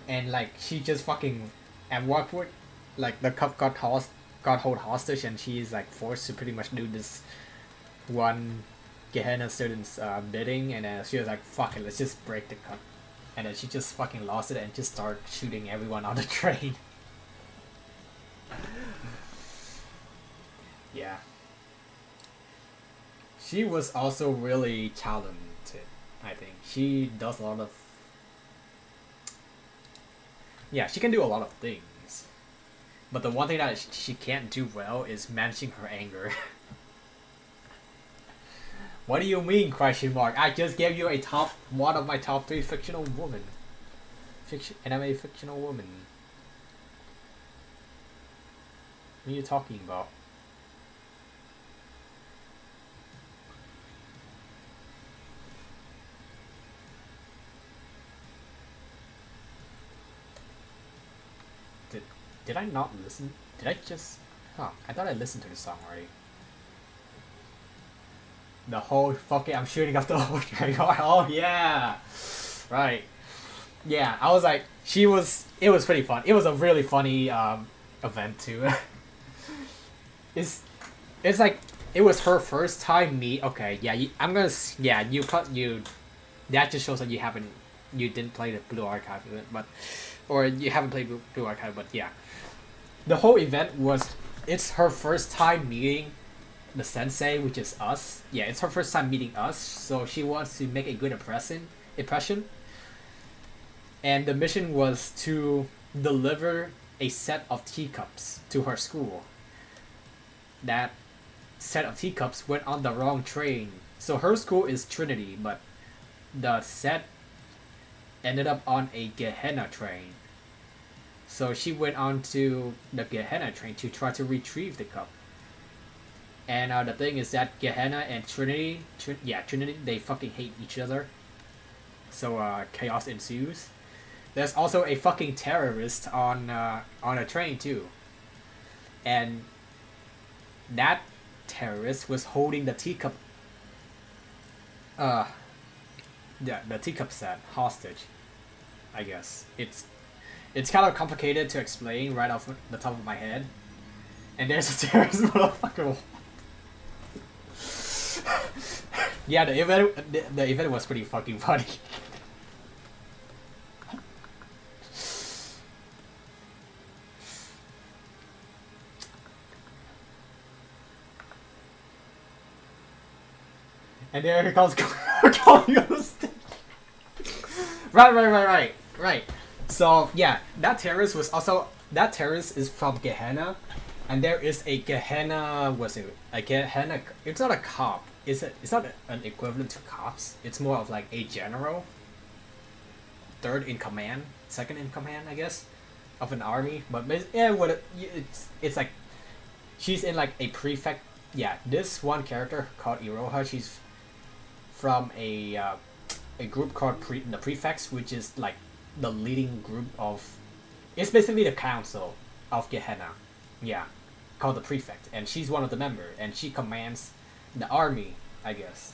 and like she just fucking at one point like the cup got hold hostage, and she's like forced to pretty much do this one Gehenna student's bidding, and then she was like, fuck it, let's just break the cup. And then she just fucking lost it and just started shooting everyone on the train. Yeah. She was also really talented, I think. She does a lot of... Yeah, she can do a lot of things. But the one thing that she can't do well is managing her anger. What do you mean, question mark? I just gave you one of my top 3 fictional women. Anime fictional woman. What are you talking about? Did I not listen? Did I just... Huh, I thought I listened to the song already. The whole fucking... I'm shooting up the whole train. Oh, yeah! Right. Yeah, I was like... It was pretty fun. It was a really funny event, too. It's like... It was her first time Okay, yeah, I'm gonna... Yeah, you... That just shows that you didn't play the Blue Archive event, but... Or you haven't played Blue Archive, but yeah. The whole event was... It's her first time meeting the sensei, which is us. Yeah, it's her first time meeting us, so she wants to make a good impression. And the mission was to deliver a set of teacups to her school. That set of teacups went on the wrong train. So her school is Trinity, but the set ended up on a Gehenna train. So she went on to the Gehenna train to try to retrieve the cup. And the thing is that Gehenna and Trinity, Trinity, they fucking hate each other. So chaos ensues. There's also a fucking terrorist on a train too. And that terrorist was holding the teacup the teacup set hostage, I guess. It's kind of complicated to explain right off the top of my head. And there's a terrorist motherfucker. Yeah, the event was pretty fucking funny. And there he comes calling on the stage. Right. So yeah, that terrorist is from Gehenna, and there is a Gehenna. What's it? A Gehenna. It's not a cop. It's not an equivalent to cops. It's more of like a general. Third in command, second in command, I guess, of an army. But yeah, it's like, she's in like a prefect. Yeah, this one character called Iroha. She's from a group called the Prefects, which is like the leading group of... It's basically the council of Gehenna. Yeah, called the Prefect. And she's one of the members, and she commands the army, I guess.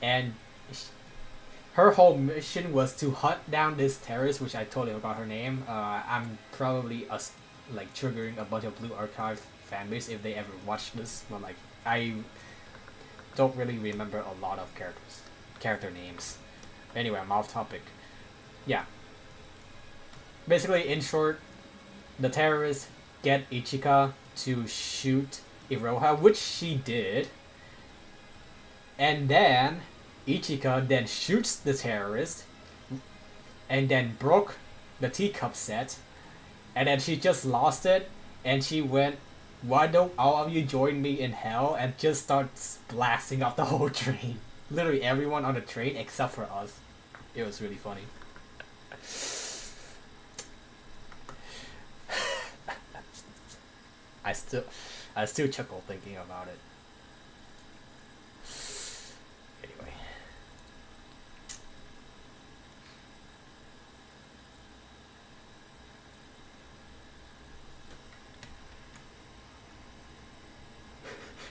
And her whole mission was to hunt down this terrorist, which I totally forgot her name. I'm probably like triggering a bunch of Blue Archive fanbase if they ever watch this, but like I don't really remember a lot of character names. Anyway, I'm off topic. Yeah. Basically, in short, the terrorists get Ichika to shoot Iroha, which she did. And then Ichika then shoots the terrorist and then broke the teacup set, and then she just lost it, and she went, "Why don't all of you join me in hell?" and just starts blasting up the whole train. Literally everyone on the train except for us. It was really funny. I still chuckle thinking about it. Anyway.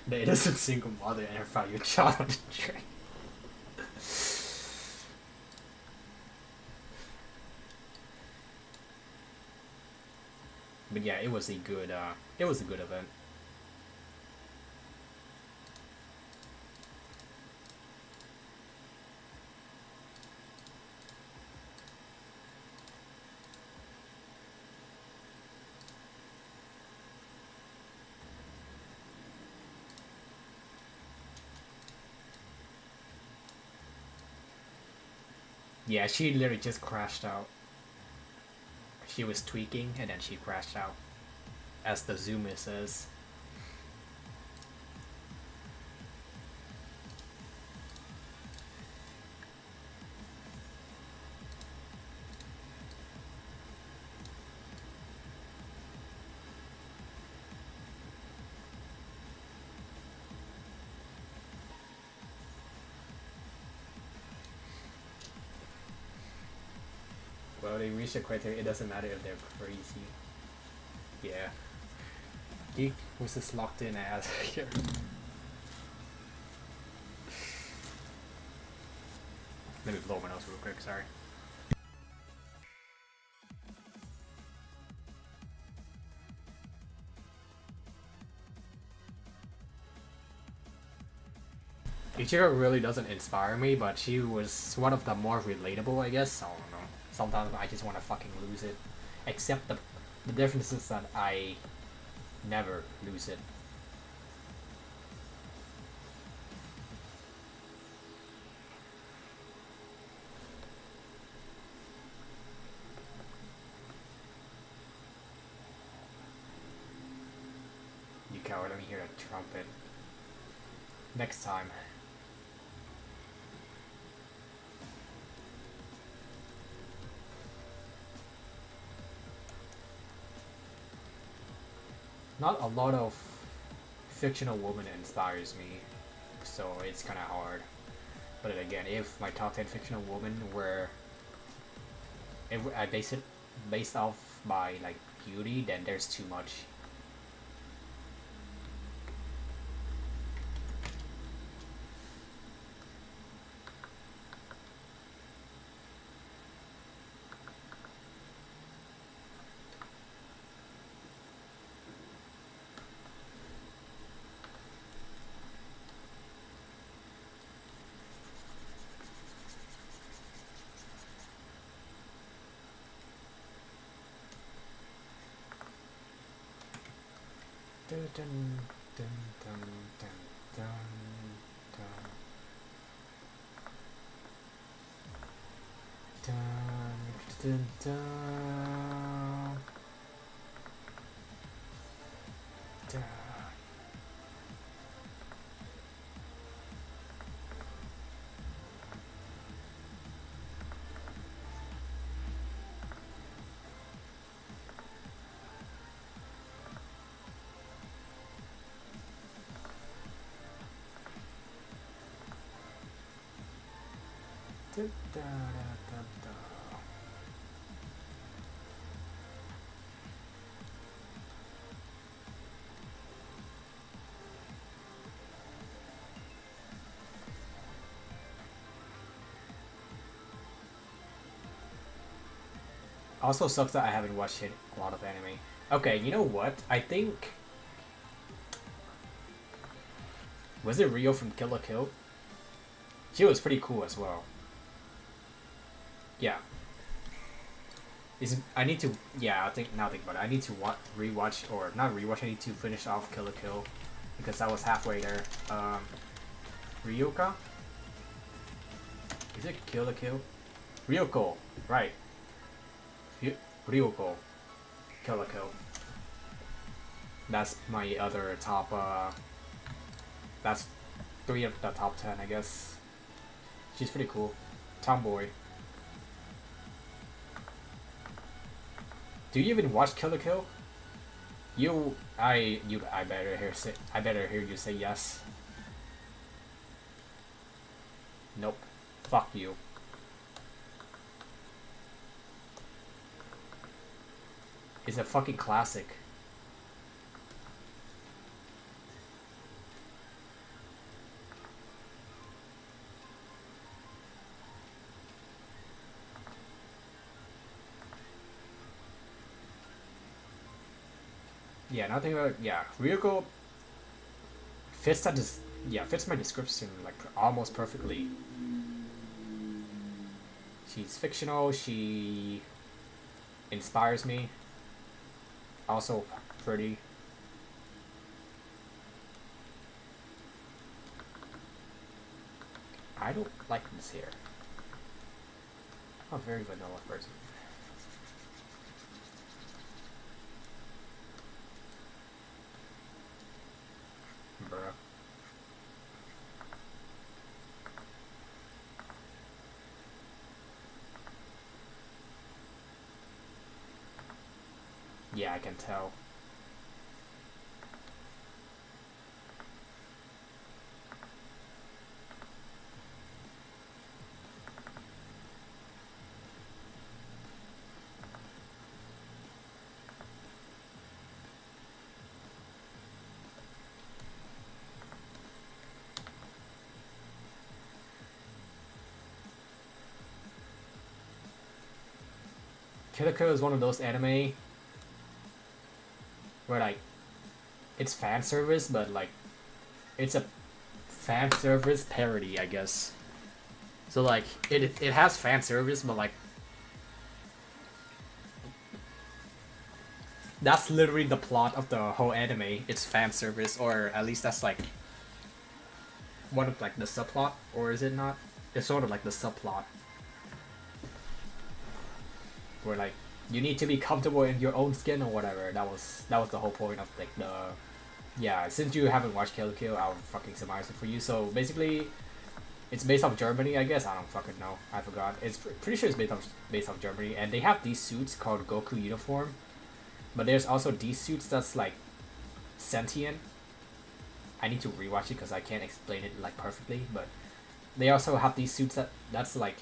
The innocent single mother and her 5-year child on the train. But yeah, it was a good event. Yeah, she literally just crashed out. She was tweaking and then she crashed out. As the Zoomer says. Well, they reached the criteria, it doesn't matter if they're crazy. Yeah. Geek was just locked in as here. Let me blow my nose real quick, sorry. Ichiro really doesn't inspire me, but she was one of the more relatable, I guess. I don't know. Sometimes I just want to fucking lose it. Except the difference is that I never lose it. You coward, let me hear a trumpet. Next time. Not a lot of fictional woman inspires me, so it's kind of hard. But again, if my top 10 fictional women were, if I base it based off by like beauty, then there's too much. Dun, dun, dun, dun, dun, dun, dun. Dun, dun, dun. Da, da, da, da. Also sucks that I haven't watched a lot of anime. Okay, you know what? I think... Was it Rio from Kill la Kill? She was pretty cool as well. Yeah. I need to... Yeah, I think about it. I need to rewatch, or not rewatch, I need to finish off Kill la Kill. Because I was halfway there. Ryoka? Is it Kill the Kill? Ryoko, right. Ryoko. Kill the Kill. That's my other top, that's 3 of the top 10, I guess. She's pretty cool. Tomboy. Do you even watch Kill the Kill? I better hear you say yes. Nope. Fuck you. It's a fucking classic. Yeah, nothing about Ryuko fits that fits my description like almost perfectly. She's fictional, she inspires me. Also pretty. I don't like this hair. I'm a very vanilla person. Bruh. Yeah, I can tell. Kill Kill is one of those anime where like it's fan service, but like it's a fan service parody, I guess. So like it has fan service, but like that's literally the plot of the whole anime. It's fan service, or at least that's like one of like the subplot, or is it not? It's sort of like the subplot where like you need to be comfortable in your own skin or whatever. That was the whole point of like the Since you haven't watched Kill la Kill, I'll fucking summarize it for you. So basically, it's based off Germany, I guess. I don't fucking know. I forgot. It's pretty sure it's based off Germany, and they have these suits called Goku uniform. But there's also these suits that's like sentient. I need to rewatch it because I can't explain it like perfectly. But they also have these suits that's like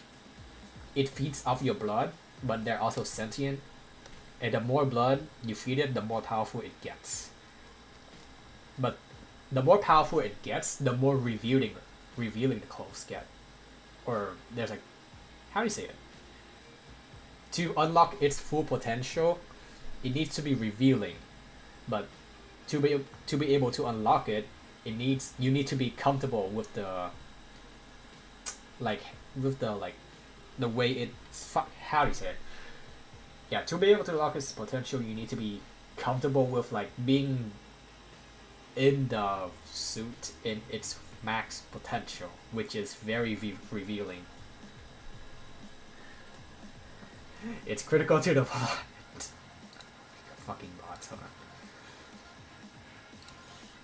it feeds off your blood, but they're also sentient. And the more blood you feed it, the more powerful it gets. But the more powerful it gets, the more revealing the clothes get. Or there's like, how do you say it? To unlock its full potential, it needs to be revealing. But to be able to unlock it, you need to be comfortable with the the way it's how do you say it? Yeah, to be able to unlock its potential, you need to be comfortable with like being in the suit in its max potential, which is very revealing. It's critical to the plot. Fucking bots, huh?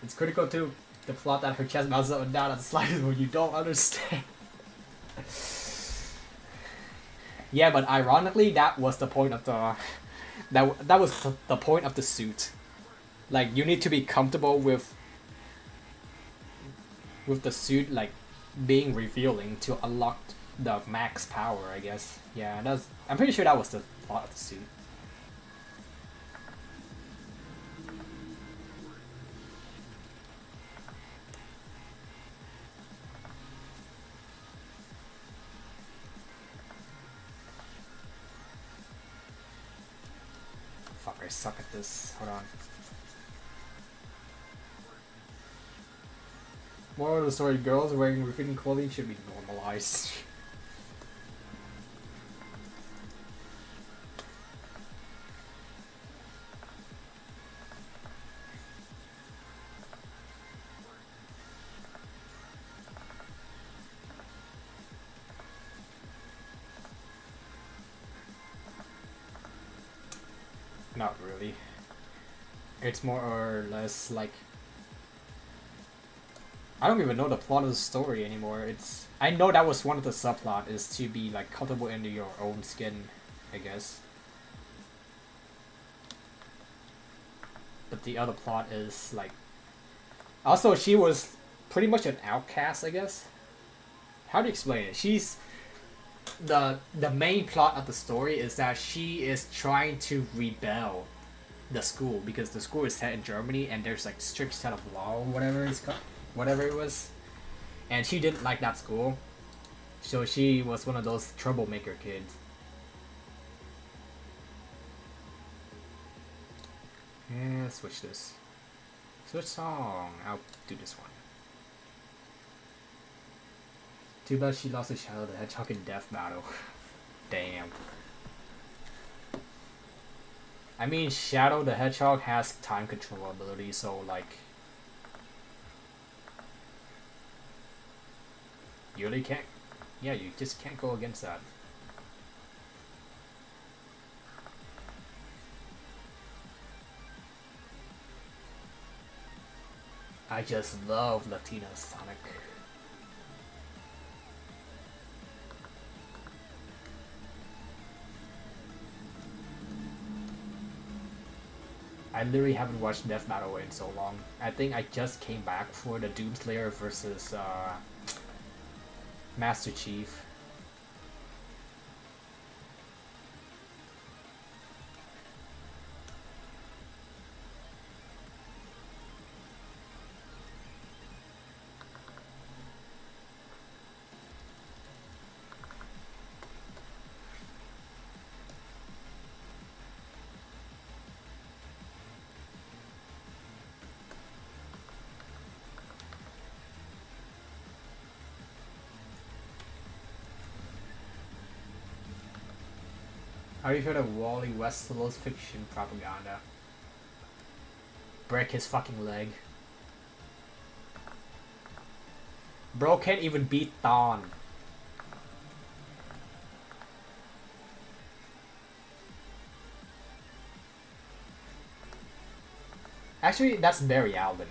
It's critical to the plot that her chest bounces up and down at the slightest when you don't understand. Yeah, but ironically, that was the point of the that was the point of the suit. Like, you need to be comfortable with the suit like being revealing to unlock the max power, I guess. Yeah, I'm pretty sure that was the plot of the suit. Fuck, I suck at this. Hold on. Moral of the story, girls wearing revealing clothing should be normalized. Not really. It's more or less like I don't even know the plot of the story anymore. I know that was one of the subplot is to be like comfortable into your own skin, I guess. But the other plot is like also she was pretty much an outcast, I guess. How do you explain it? She's the main plot of the story is that she is trying to rebel the school because the school is set in Germany and there's like strict set of law or whatever it's called, whatever it was, and she didn't like that school, so she was one of those troublemaker kids. Yeah, switch this. Switch song. I'll do this one. Too bad she lost to Shadow the Hedgehog in Death Battle. Damn. I mean, Shadow the Hedgehog has time control ability, so like... You really can't... Yeah, you just can't go against that. I just love Latina Sonic. I literally haven't watched Death Battle in so long. I think I just came back for the Doomslayer versus Master Chief. Have you heard of Wally Westall's fiction propaganda? Break his fucking leg. Bro can't even beat Dawn. Actually, that's Barry Allen.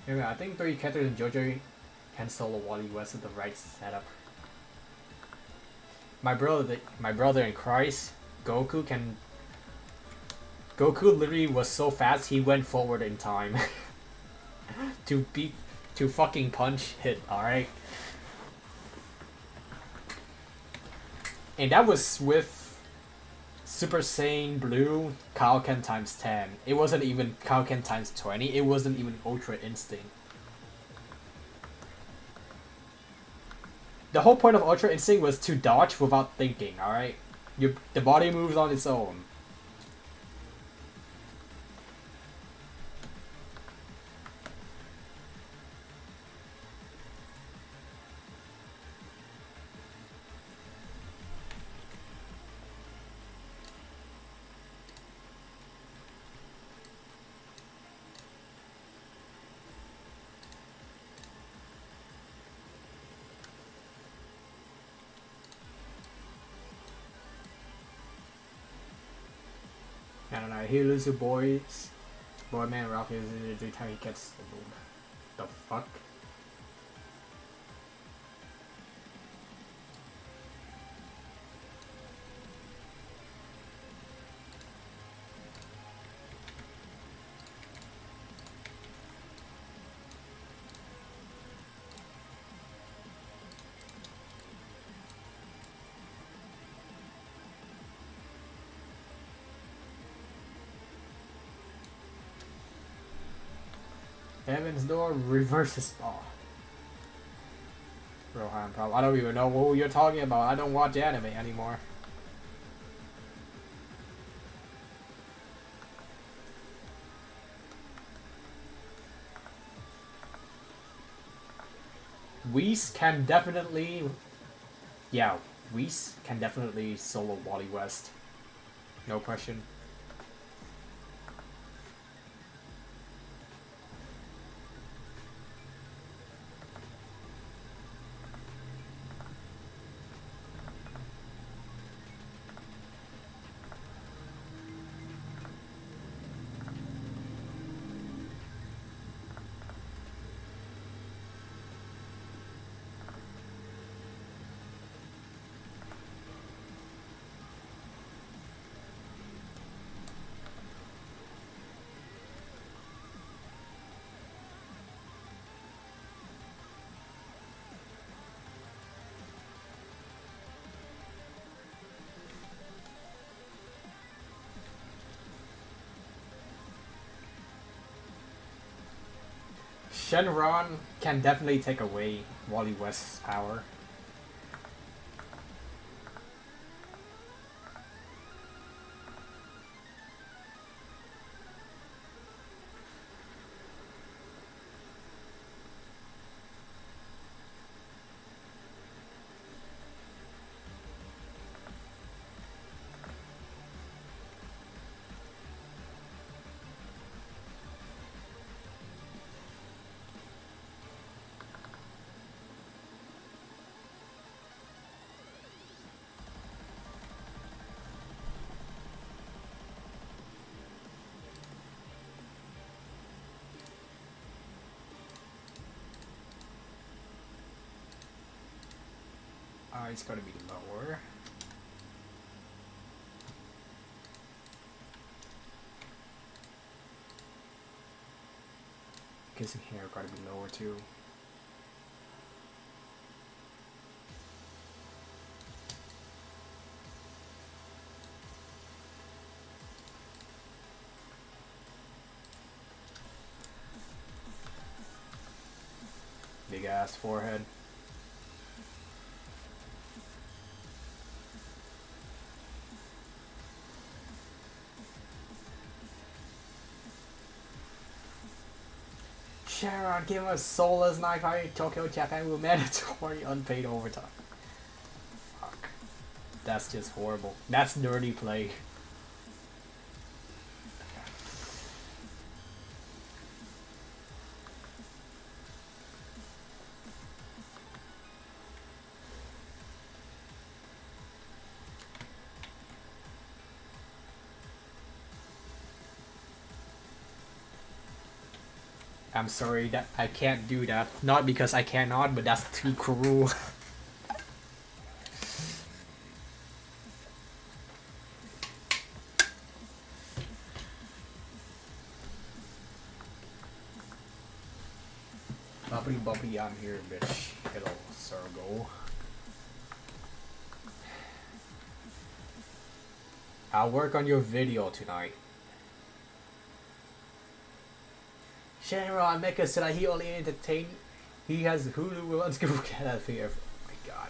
Anyway, I think 3 characters in JoJo can solo Wally West with the right setup. My brother in Christ, Goku can... Goku literally was so fast he went forward in time. to fucking punch hit, alright? And that was with Super Saiyan Blue Kaioken times 10. It wasn't even Kaioken times 20. It wasn't even Ultra Instinct. The whole point of Ultra Instinct was to dodge without thinking, alright? The body moves on its own. I don't know, he loses boy man Ralph is every time he gets the fuck? Heaven's Door reverses. Oh. Rohan problem. I don't even know who you're talking about. I don't watch anime anymore. Whis can definitely Yeah, Whis can definitely solo Wally West. No question. Shenron can definitely take away Wally West's power. It's gotta be lower. Kissing hair gotta be lower too. Big ass forehead. Sharon, give us Soulless Night Fight Tokyo Japan with mandatory unpaid overtime. Fuck. That's just horrible. That's dirty play. I'm sorry that I can't do that. Not because I cannot, but that's too cruel. Bubbly bubbly, I'm here, bitch. Hello, Sergo. I'll work on your video tonight. Shenron Mecha said that he only entertained. He has Hulu. Let's go get that thing. Oh my god.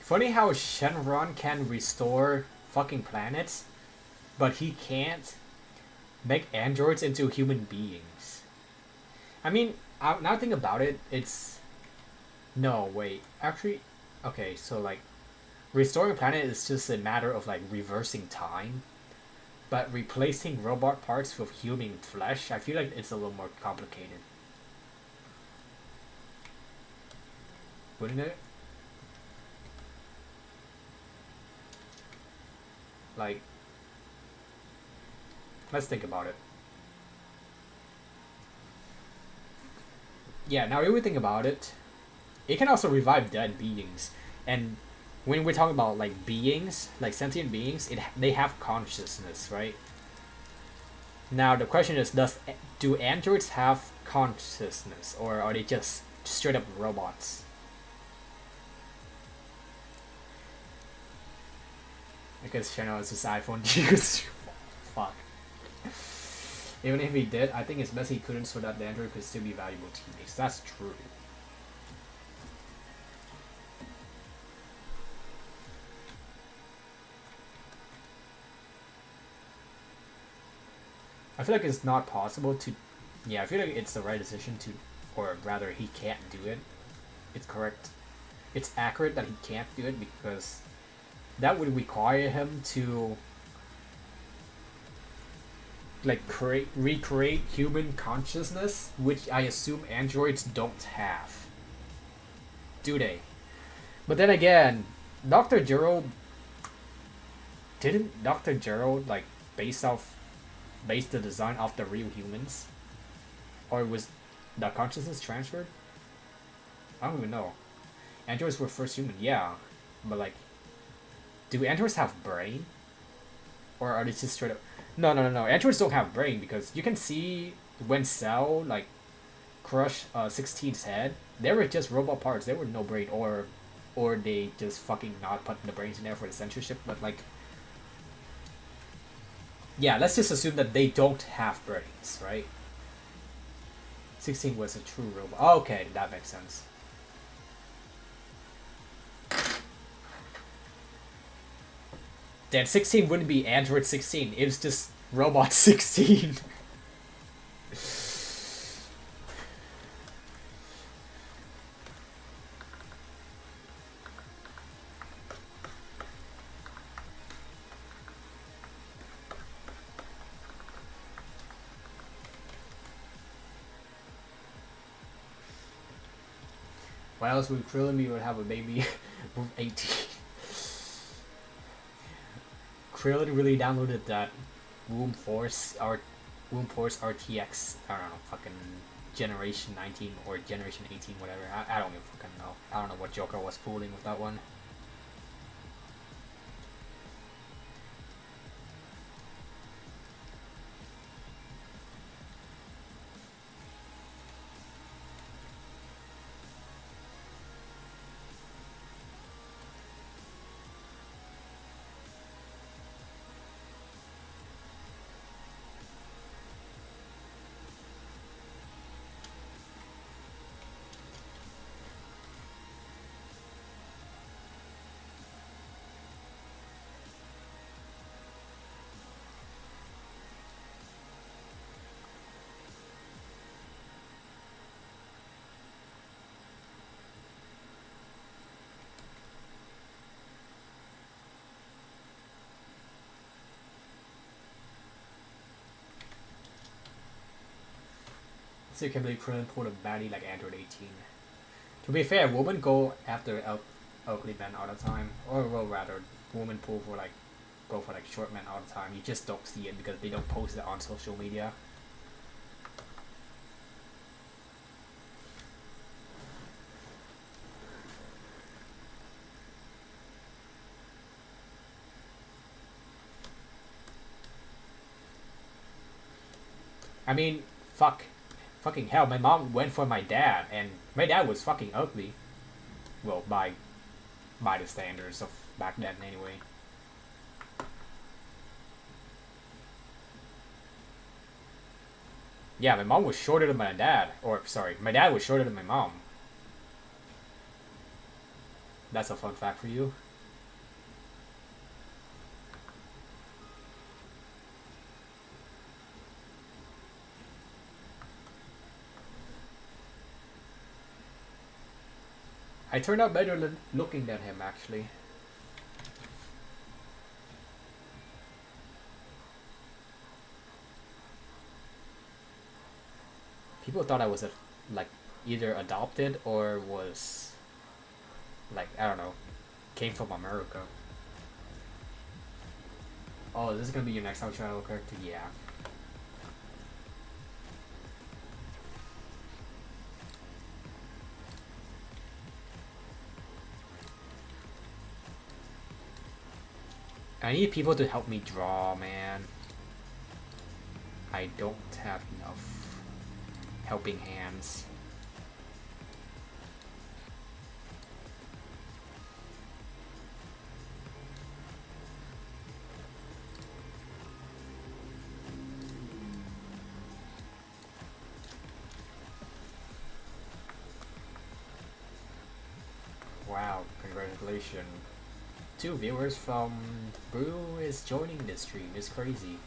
Funny how Shenron can restore fucking planets, but he can't Make androids into human beings. I mean, now think about it, it's... No, wait. Actually, okay, so like, restoring a planet is just a matter of like reversing time. But replacing robot parts with human flesh, I feel like it's a little more complicated. Wouldn't it? Like, let's think about it. Yeah, now if we think about it, it can also revive dead beings. And when we're talking about like beings, like sentient beings, they have consciousness, right? Now the question is, do androids have consciousness, or are they just straight up robots? Because Channel is his iPhone use. Fuck. Even if he did, I think it's best he couldn't, so that the android could still be valuable teammates. That's true. I feel like it's not possible to... Yeah, I feel like it's the right decision to... Or rather, he can't do it. It's correct. It's accurate that he can't do it because that would require him to... like recreate human consciousness, which I assume androids don't have. Do they? But then again, Dr. Gerald... Didn't Dr. Gerald like base the design off the real humans? Or was the consciousness transferred? I don't even know. Androids were first human, yeah. But like, do androids have brain? Or are they just straight up... No. Androids don't have brain because you can see when Cell like crushed 16's head, they were just robot parts. They were no brain, or they just fucking not putting the brains in there for the censorship. But like, yeah, let's just assume that they don't have brains, right? 16 was a true robot. Okay, that makes sense. Then 16 wouldn't be Android 16. It was just Robot 16. Why else would Krillin would have a baby with 18? Krillin really downloaded that Womb Force RTX, I don't know, fucking Generation 19 or Generation 18, whatever. I don't even fucking know. I don't know what Joker was fooling with that one. So you can believe Krillin pulled a baddie like Android 18. To be fair, women go after ugly men all the time, or well, rather, women pull for like go for like short men all the time. You just don't see it because they don't post it on social media. I mean, fucking hell, my mom went for my dad, and my dad was fucking ugly. Well, by the standards of back then, anyway. Yeah, my mom was shorter than my dad. Or, sorry, my dad was shorter than my mom. That's a fun fact for you. I turned out better looking than him, actually. People thought I was like either adopted or was like, I don't know, came from America. Oh, this is gonna be your next outro character? Yeah. I need people to help me draw, man. I don't have enough helping hands. Wow, congratulations. 2 viewers from Brew is joining this stream. It's crazy.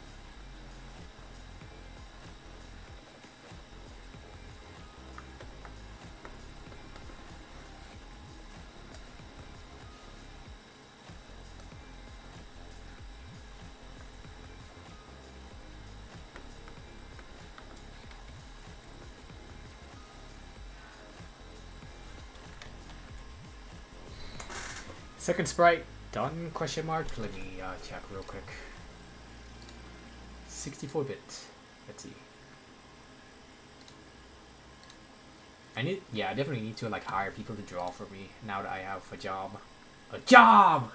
Second sprite done? Question mark. Let me check real quick. 64-bit. Let's see. I definitely need to like hire people to draw for me now that I have a job. A job!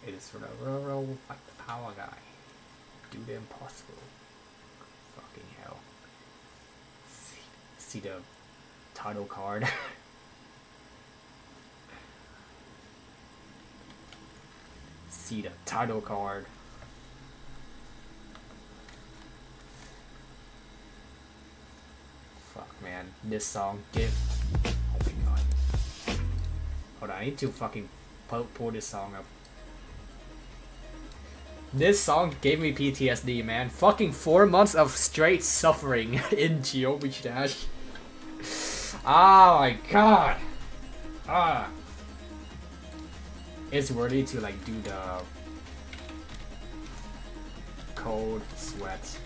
It is for the rural fight the power guy. Do the impossible. Fucking hell. See the title card. See the title card. Fuck, man. This song give. Oh my god. Hold on, I need to fucking pull this song up. This song gave me PTSD, man. Fucking 4 months of straight suffering in Geometry Dash. Oh my god. Ah. It's worthy to like do the cold sweat.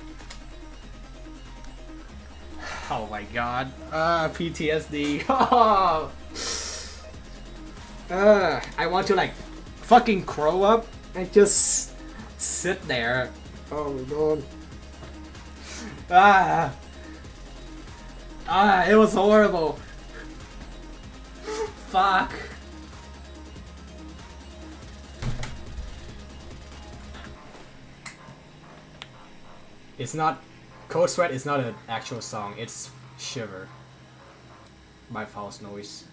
Oh my god. PTSD. I want to like fucking grow up and just sit there. Oh my god. It was horrible. Fuck. It's not... Cold Sweat is not an actual song, it's Shiver by False Noise.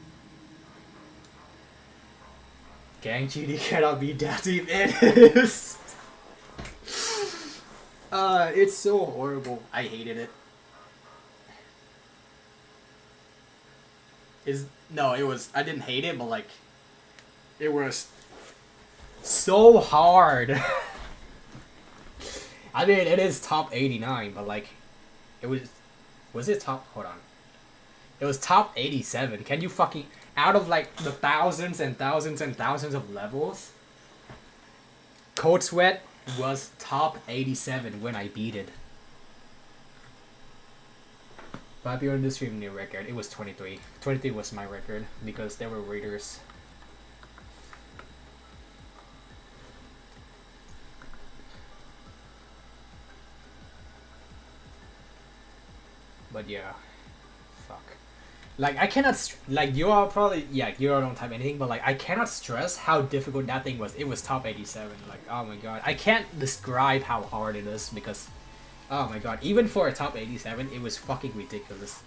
Gang GD cannot be that deep. It is! It's so horrible. I hated it. I didn't hate it, but like... It was... so hard! I mean, it is top 89, but like, it was it top, hold on. It was top 87. Can you fucking, out of like the thousands and thousands and thousands of levels, Cold Sweat was top 87 when I beat it. 5 people in the stream new record, it was 23. 23 was my record, because there were raiders. But yeah, fuck. Like I cannot like you all probably you all don't type anything, but like I cannot stress how difficult that thing was. It was top 87. Like oh my god, I can't describe how hard it is because, oh my god, even for a top 87, it was fucking ridiculous.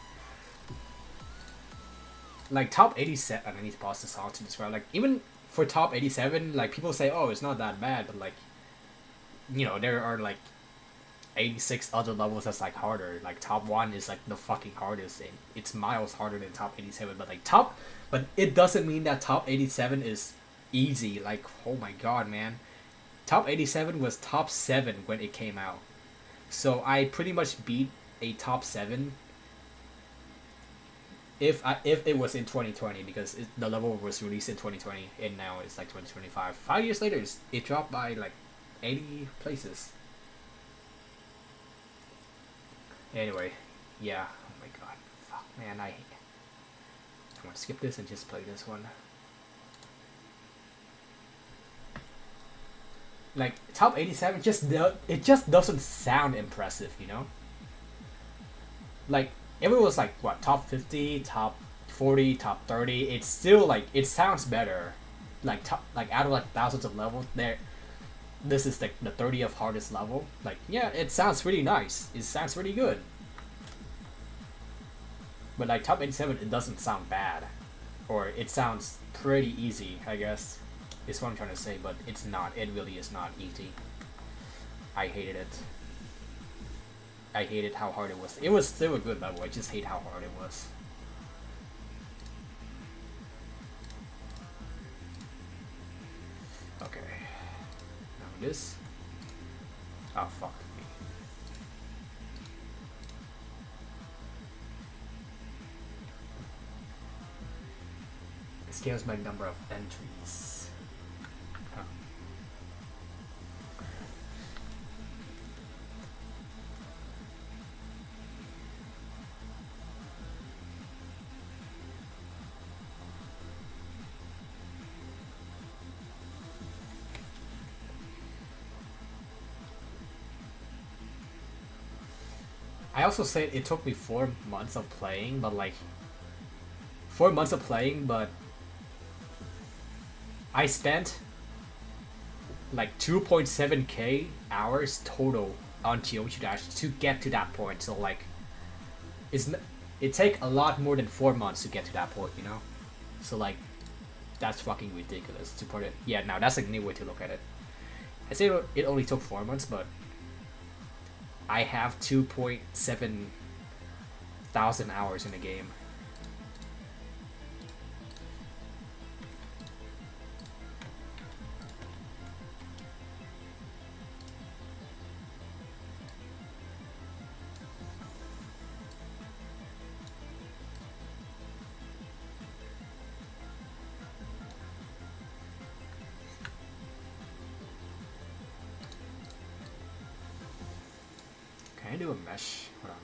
Like top 87, I need to pause the song to describe. Like even for top 87, like people say, oh, it's not that bad, but like, you know, there are like 86 other levels that's like harder. Like top 1 is like the fucking hardest and it's miles harder than top 87, but like but it doesn't mean that top 87 is easy. Like oh my god, man, top 87 was top 7 when it came out, so I pretty much beat a top 7 if it was in 2020, because the level was released in 2020 and now it's like 2025. 5 years later, it dropped by like 80 places. Anyway, yeah. Oh my god, fuck, man, I want to skip this and just play this one. Like top 87, it just doesn't sound impressive, you know. Like if it was like what, top 50, top 40, top 30, it's still like, it sounds better. Like like out of like thousands of levels there, this is like the 30th hardest level. Like, yeah, it sounds pretty nice. It sounds pretty good. But like top 87, it doesn't sound bad, or it sounds pretty easy, I guess. Is what I'm trying to say, but it's not. It really is not easy. I hated it. I hated how hard it was. It was still a good level. I just hate how hard it was. Okay. Now this. Oh fuck me. It scales my number of entries. Huh. I also said it took me 4 months of playing, but like 4 months of playing, but I spent like 2.7k hours total on Geometry Dash to get to that point. So like, it take a lot more than 4 months to get to that point, you know. So like, that's fucking ridiculous to put it. Yeah, now that's a new way to look at it. I say it only took 4 months, but I have 2.7 thousand hours in the game. Can I do a mesh? Hold on.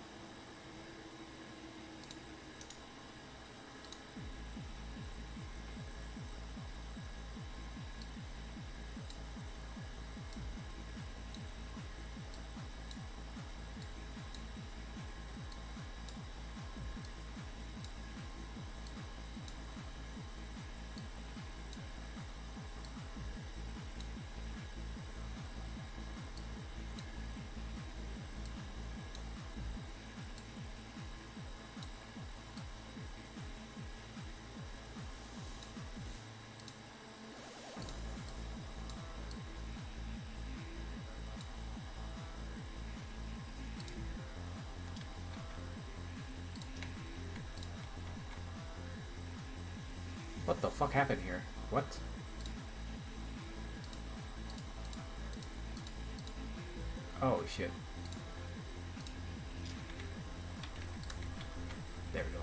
What the fuck happened here? What? Oh shit. There we go.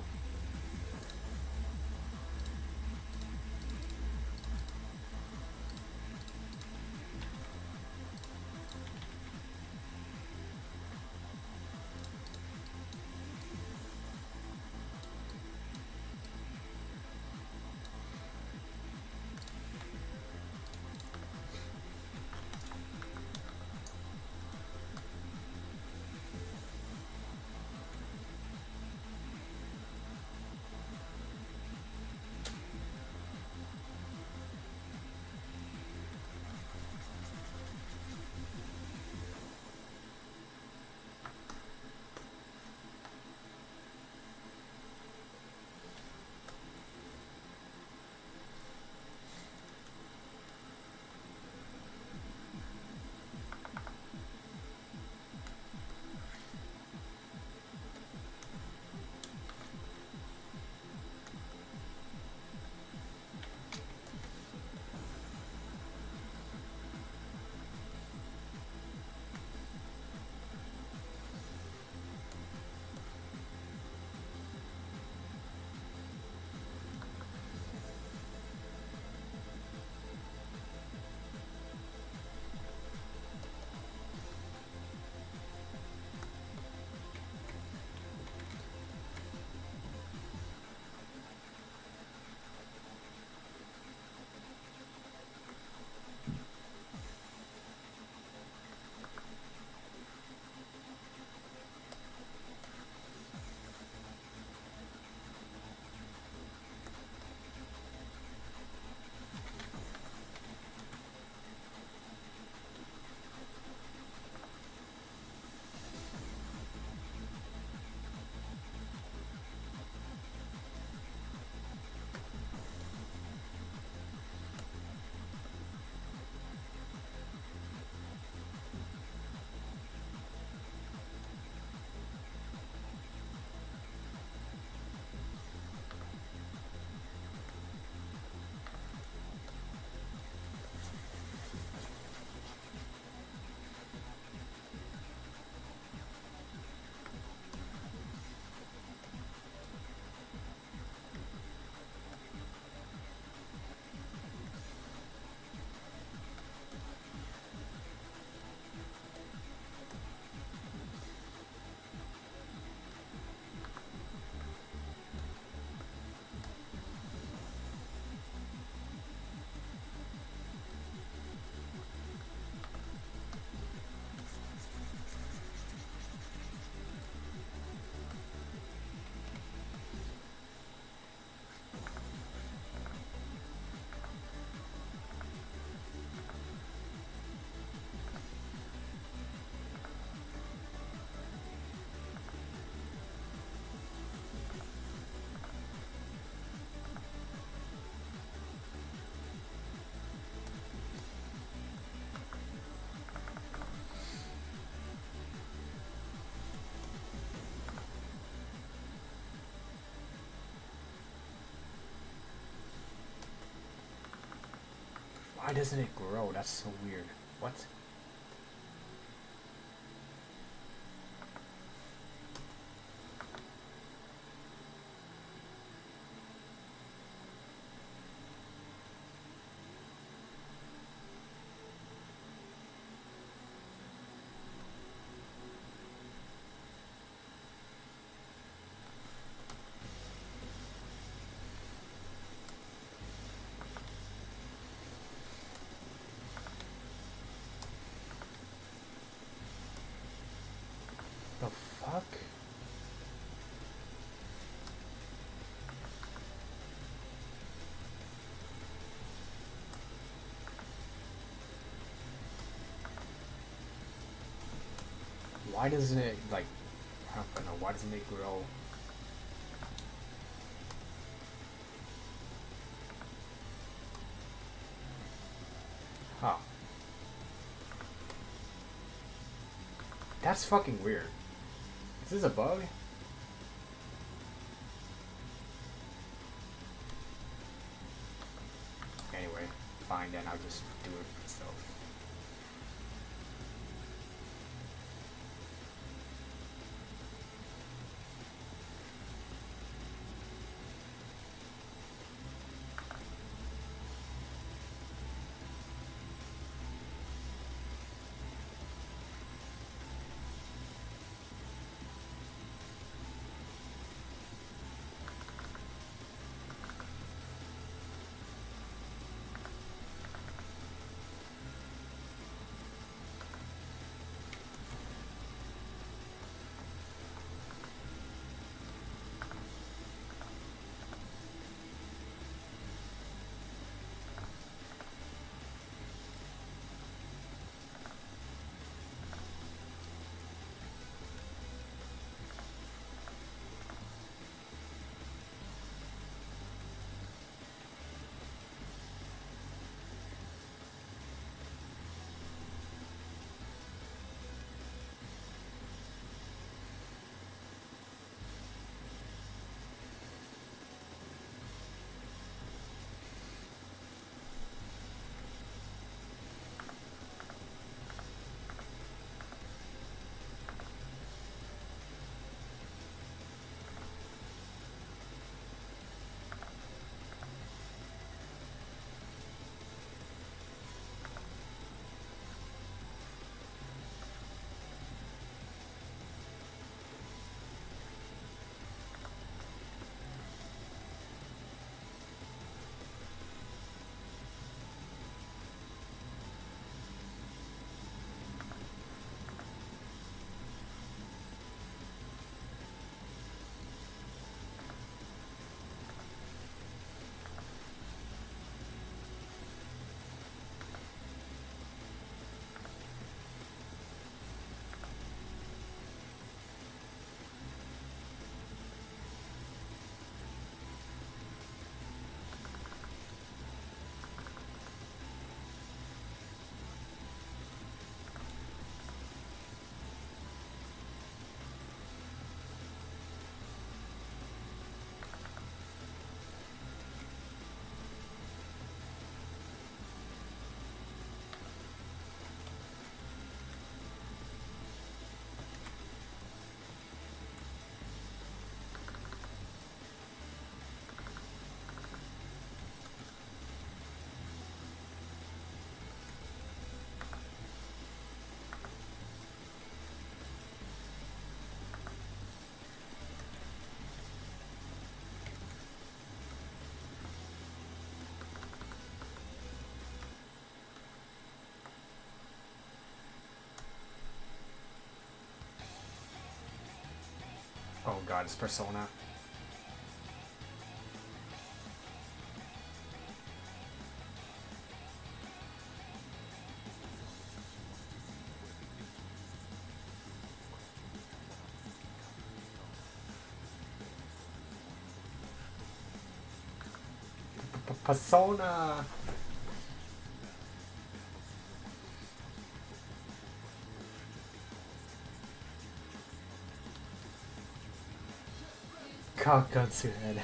Why doesn't it grow? That's so weird. What? The fuck? Why doesn't it, like, I don't know, why doesn't it grow? Huh. That's fucking weird. Is this a bug? Anyway, fine then, I'll just do it myself. Oh god, it's Persona. Persona! God, guns to your head.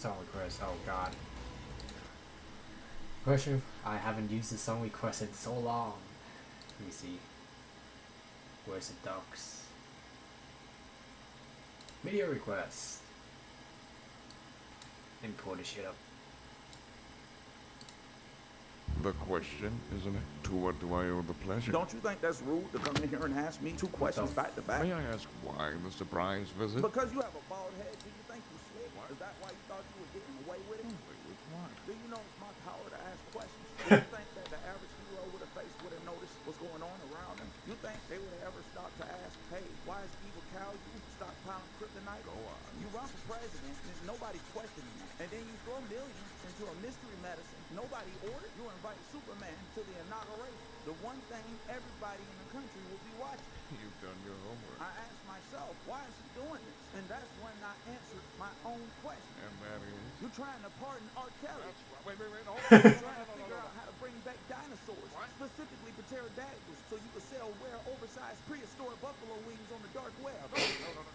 Song request. Oh god. Question. I haven't used the song request in so long. Let me see. Where's the docs? Video request. And pull this shit up. The question, isn't it? To what do I owe the pleasure? Don't you think that's rude to come in here and ask me 2 questions back to back? May I ask why the surprise visit? Because you have a bald head, do you think you slick? Is that why you thought you were getting away with it? Wait, with what? Do you know it's my power to ask questions? Do you think that the average hero with a face would have noticed what's going on around him? You think they would have ever stopped to ask, hey, why is evil cow you stockpiling kryptonite? Go on. You run for president, and there's nobody questioning you. And then you throw millions into a mystery medicine nobody ordered. You invite Superman to the inauguration. The one thing everybody in the country will be watching. You've done your homework. I asked myself, why is he doing this? And that's when I answered my own question. And that is? You're trying to pardon R. Kelly. Wait, hold on. You're trying to figure out how to bring back dinosaurs. What? Specifically pterodactyls, so you could sell rare, oversized, prehistoric buffalo wings on the dark web. No.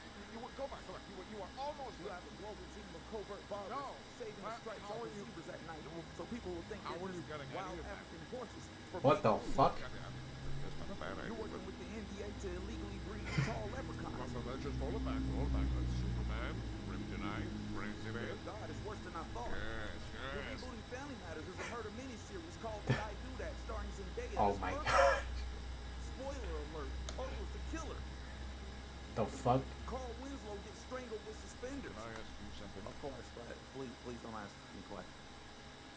Go back. You were almost You have a global team of covert barbers No. saving the stripes How off are the you- zebras at night, so people will think How they're are you just getting wild any of that? African horses. for What the being fuck? That's not a bad idea. You're working with the NDA to illegally breed tall leprechauns. Well, let's just hold it back. That's Superman, Kryptonite, President. God, it's worse than I thought. Yes. We're rebooting Family Matters as a murder miniseries called Did I Do That? Starring Zendaya. Oh as my Urkel. god. Spoiler alert. Urkel's the killer. The fuck? Carl Winslow gets strangled with suspenders. Can I ask you something? Of course, but please don't ask me questions.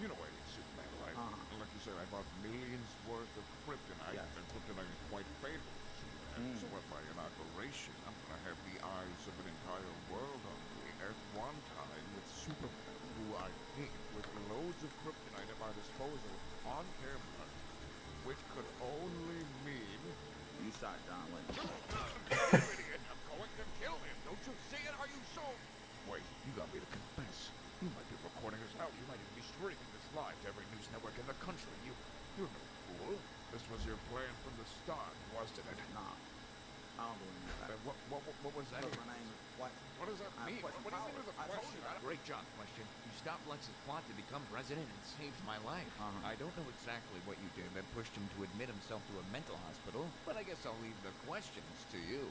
You know I hate Superman, right? Uh-huh. Like you said, I bought millions worth of kryptonite, Yes. and kryptonite is quite fatal to Superman. So at my inauguration, I'm gonna have the eyes of an entire world on me at one time with Superman, who I hate, with loads of kryptonite at my disposal on camera, which could only mean... You shot John Wayne. Idiot, I'm going to kill him. Don't you see it? Are you so... Wait, you got me to confess. You might be recording us out. You might even be streaming this live to every news network in the country. You're no fool. This was your plan from the start, wasn't it? Nah. I don't believe that. What was that? Look, my name is what? What does that I have mean? question What do you mean powers. with a I told question? you that. Great job, question. You stopped Lex's plot to become president and saved my life. I don't know exactly what you did that pushed him to admit himself to a mental hospital, but I guess I'll leave the questions to you.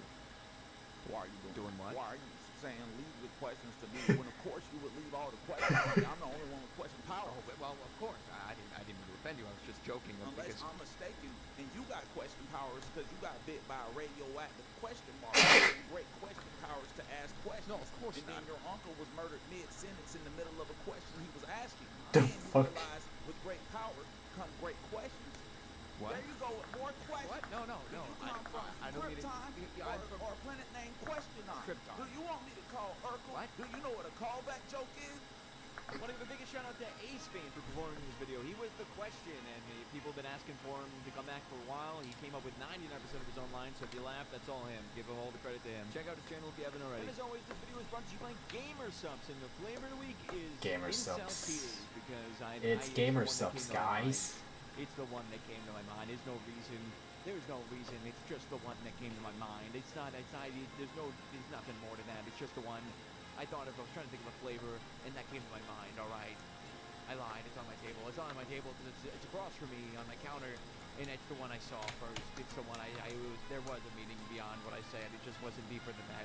Why are you Doing what? Why are you saying leave the questions to me when of course you would leave all the questions to me? I'm the only one with question power. Oh, well, of course. I didn't mean to offend you. I was just joking. Unless Because I'm mistaken and you got question powers because you got bit by a radioactive question mark. You have great question powers to ask questions. No, of course And then not. your uncle was murdered mid-sentence in the middle of a question he was asking. The Then you fuck? realize with great power come great questions. What? There you go with more questions. What? No. You come from I don't mean to... Krypton Yeah, I'm from... or a planet named Questionon. Krypton. Do you want me to call Urkel? What? Do you know what a callback joke is? I want to give a biggest shout out to Ace Fan for performing in this video. He was the question, and people have been asking for him to come back for a while. He came up with 99% of his own lines, so if you laugh, that's all him. Give him all the credit to him. Check out his channel if you haven't already. And as always, this video is brought to you by Gamer Subs, and the flavor of the week is Gamer Incel Subs. Tears, because It's Gamer Subs, guys. It's the one that came to my mind. There's no reason. It's just the one that came to my mind. There's nothing more to that. It's just the one I thought of. I was trying to think of a flavor, and that came to my mind. All right. I lied. It's on my table. It's on my table because it's across from me on my counter, and it's the one I saw first. It's the one there was a meaning beyond what I said. It just wasn't deeper than that.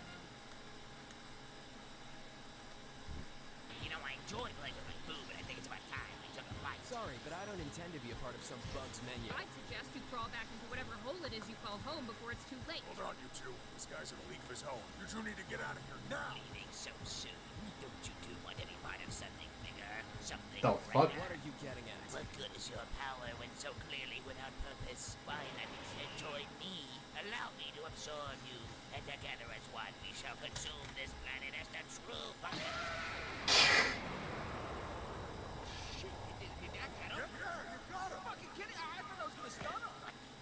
You know, I enjoy playing with my food, but I think it's about time I took a bite. Sorry, but I don't intend to be a part of some bug's menu. I'd suggest you crawl back into whatever hole it is you call home before it's too late. Hold on, you two. This guy's in a league of his own. You two need to get out of here now. Leaving so soon. Don't you two want to be part of something bigger? Something The fuck? greater? What are you getting at? What good is your power when so clearly without purpose? Why not instead join me? Allow me to absorb you, and together as one we shall consume this planet as the true fire. Shit, did that get him? Yeah, you got him. Fucking kidding? I thought I was gonna stun him.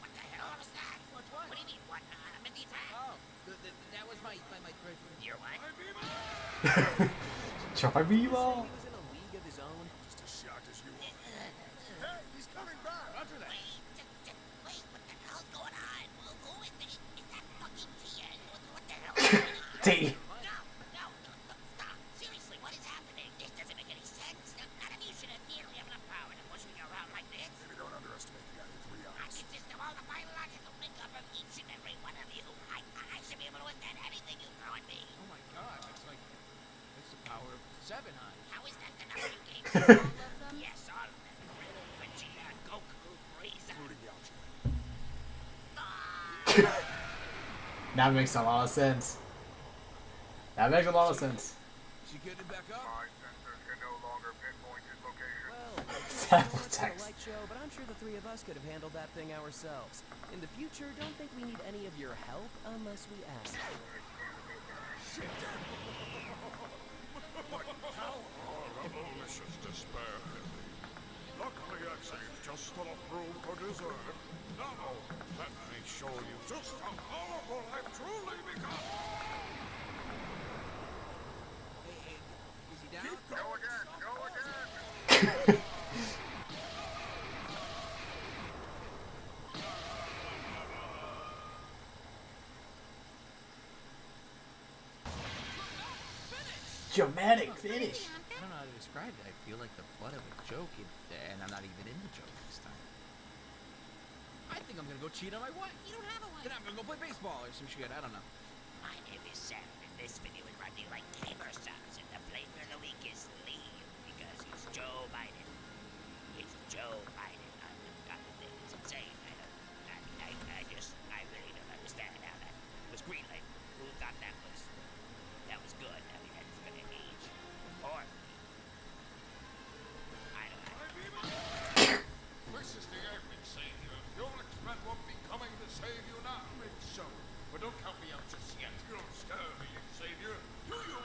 What the hell was that? What do you mean, what? I'm in the attack. Oh, that was my You're what? Try me He more. was in a league of his own. Just as shocked as you are. Hey, he's coming back. Wait, wait, what the hell's going on? Who is this? Is that fucking Tia? What the hell? T. No, stop. Seriously, what is happening? This doesn't make 7 highs. How is that the number you gave me? All of them? Yes, all of them. Krillin, Vegeta, Goku, Frieza. Including Yamcha. That makes a lot of sense. That makes a lot of sense. She getting back up? My sensors can no longer pinpoint his location. Well, Sample it's a text. light show, but I'm sure the three of us could have handled that thing ourselves. In the future, don't think we need any of your help unless we ask. A malicious despair. Luckily, I saved just enough room for dessert. Now, let me show you just how powerful I've truly become. Hey, is he down? Go again! Go again! Dramatic finish. I don't know how to describe it. I feel like the butt of a joke, and I'm not even in the joke this time. I think I'm gonna go cheat on my wife. You don't have a wife. Then I'm gonna go play baseball or some shit. I don't know. My name is Sam, and this video is brought to you by Gamer Subs, and the flavor of the week is leave, because it's Joe Biden. It's Joe Biden. It's insane. I really don't understand how that was greenlit. Who thought that was good? I mean, that's gonna age horribly. I don't know. This is the epic savior. You'll expect what becoming to save you now. It's so. But don't count me out just yet. You don't scare me, savior. Do you?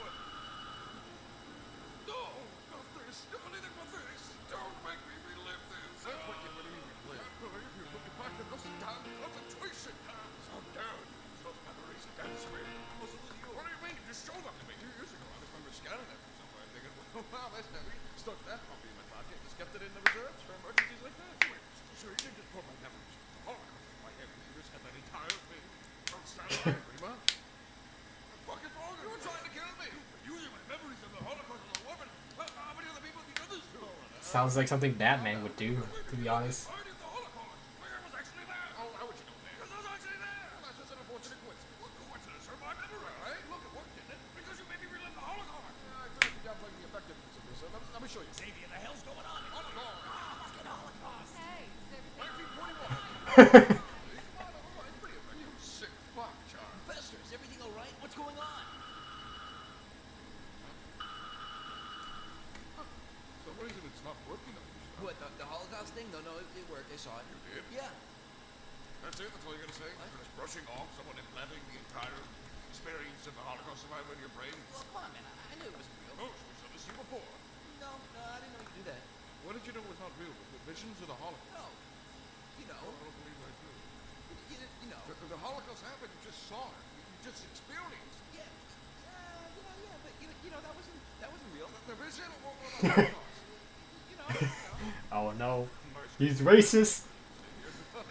No, not this. Anything but this. Don't make me relive this. That's what you believe in. I believe you put me back in those damn concentration camps. How dare you use those memories against me? What do you mean? You just showed them to me 2 years ago. I just remember scanning them from somewhere and thinking, wow, that's heavy. Stuck that puppy in my pocket. Just kept it in the reserves for emergencies like that. Wait, so you didn't just put my memories in the Holocaust in my head. You just had that entire thing. Don't stand there, pretty much. What the fuck is wrong? You were trying to kill me. Using my memories of the Holocaust as a weapon. How many other people have you done this to? Sounds like something Batman would do, to be honest. Party of the Holocaust. Where I was actually there. Oh, how would you know that? Because I was actually there. Well, that's just an unfortunate coincidence. What coincidence? Or my memory, right? Look, it worked, didn't it? Because you made me relive the Holocaust. Yeah, I feel like you're downplaying the effectiveness of this. Let me show you. Xavier, the hell's going on? Holocaust. Fucking Holocaust. Hey, is everything 1941. It's pretty effective. You sick fuck, Charles. Professor, is everything all right? What's going on? So what is it? It's not working on you. What, the Holocaust thing? No, it worked. I saw it. You did? Yeah. That's it? That's all you're gonna say? Just brushing off someone implanting the entire experience of the Holocaust survivor in your brain? Well, come on, man. I knew it was real. Oh, so we said this to you before. No, I didn't know you could do that. What did you know was not real? The visions of the Holocaust? No. You know. I don't believe I do. You know. The Holocaust happened. You just saw it. You just experienced it. Yeah. But you know that wasn't real. The vision or the Holocaust? You know. Oh no. He's racist. Well,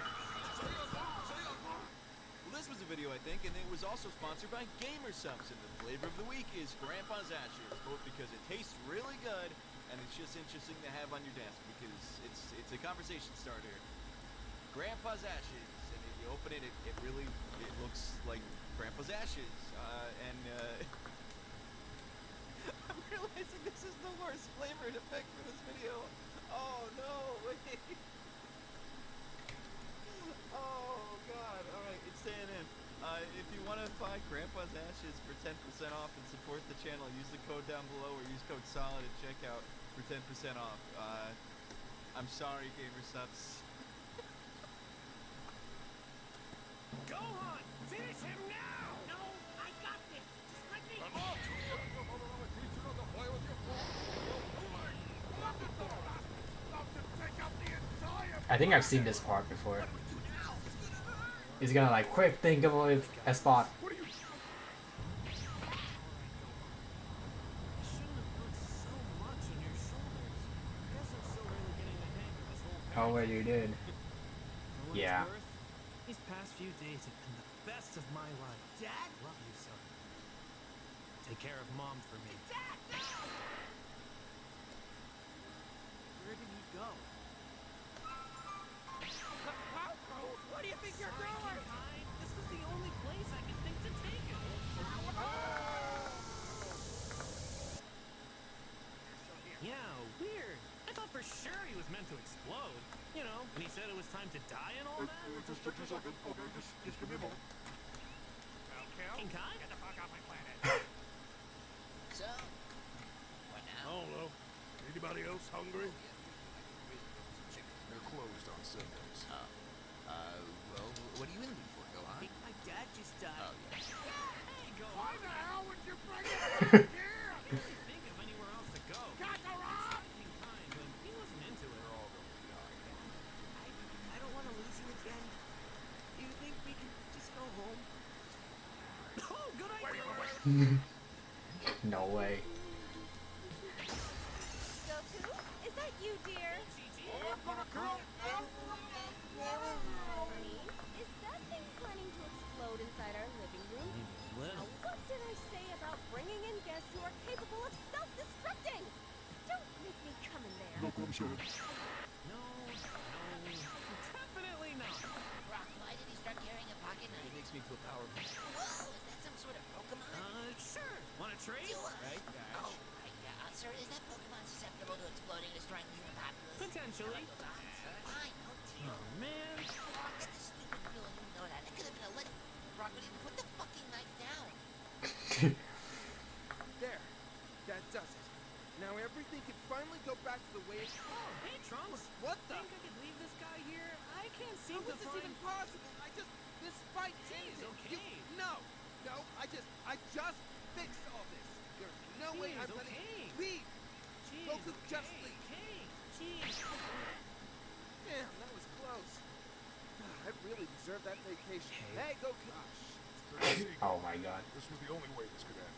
this was a video, I think, and it was also sponsored by Gamer Subs, and the flavor of the week is Grandpa's Ashes, both because it tastes really good and it's just interesting to have on your desk because it's a conversation starter. Grandpa's Ashes, and if you open it, it looks like Grandpa's Ashes, I'm realizing this is the worst flavor to pick for this video. Oh no, wait. Oh god, alright, it's staying in. If you want to buy Grandpa's Ashes for 10% off and support the channel, use the code down below or use code SOLID at checkout for 10% off. I'm sorry, Gamer Subs. Gohan, finish him now! No, I got this. Just let me. Enough! I teach you not to play with your phone. I think I've seen this part before. He's gonna like quick think of a spot. Oh, well, you did. Yeah. These past few days have been the best of my life. Dad? Love you, son. Take care of Mom for me. Dad, no! Where did he go? What do you think you're doing? This was the only place I could think to take him. meant to explode. You know, when he said it was time to die and all that. Just a second. Okay, just give me a moment. King Kai? Get the fuck off my planet. So, what now? Oh, no. Anybody else hungry? They're closed on Sundays. Well, what are you in the mood for, Gohan? My dad just died. Oh, yeah. Hey, go Why on. the hell would you bring it back here? I can't really think of anywhere else to go. Kakarot! King Kai, but he wasn't into it. They're all going to die. I don't want to lose you again. Do you think we can just go home? Oh, good idea. No way. Goku, is that you, dear? Honey, is that thing planning to explode inside our living room? Now, what did I say about bringing in guests who are capable of self-destructing? Don't make me come in there. Look, I'm sorry. No, definitely not. Brock, why did he start carrying a pocket It knife? makes me feel powerful. Whoa, is that some sort of Pokemon? Sure. Want to trade? Do it. Right? Oh, yeah. Sir, is that Pokemon susceptible to exploding, destroying human populace? Potentially. Fine, no deal. Oh, man. Brock, get the stupid feeling you know that. It could have been a lit. Brock, would even put the fucking knife down. There. That does it. Now everything can finally go back to the way it was. Oh, hey, Trunks. What the? Think I could leave this guy here? I can't How seem to is this find... even possible? This fight Hey, changed it's it. okay. No, I just fixed all this. There's no way Jeez, I'm gonna okay. leave. Jeez, Goku, just okay, leave. okay. Jeez. Damn, that was close. I really deserve that vacation. Hey, Goku. Oh my god. This was the only way this could end.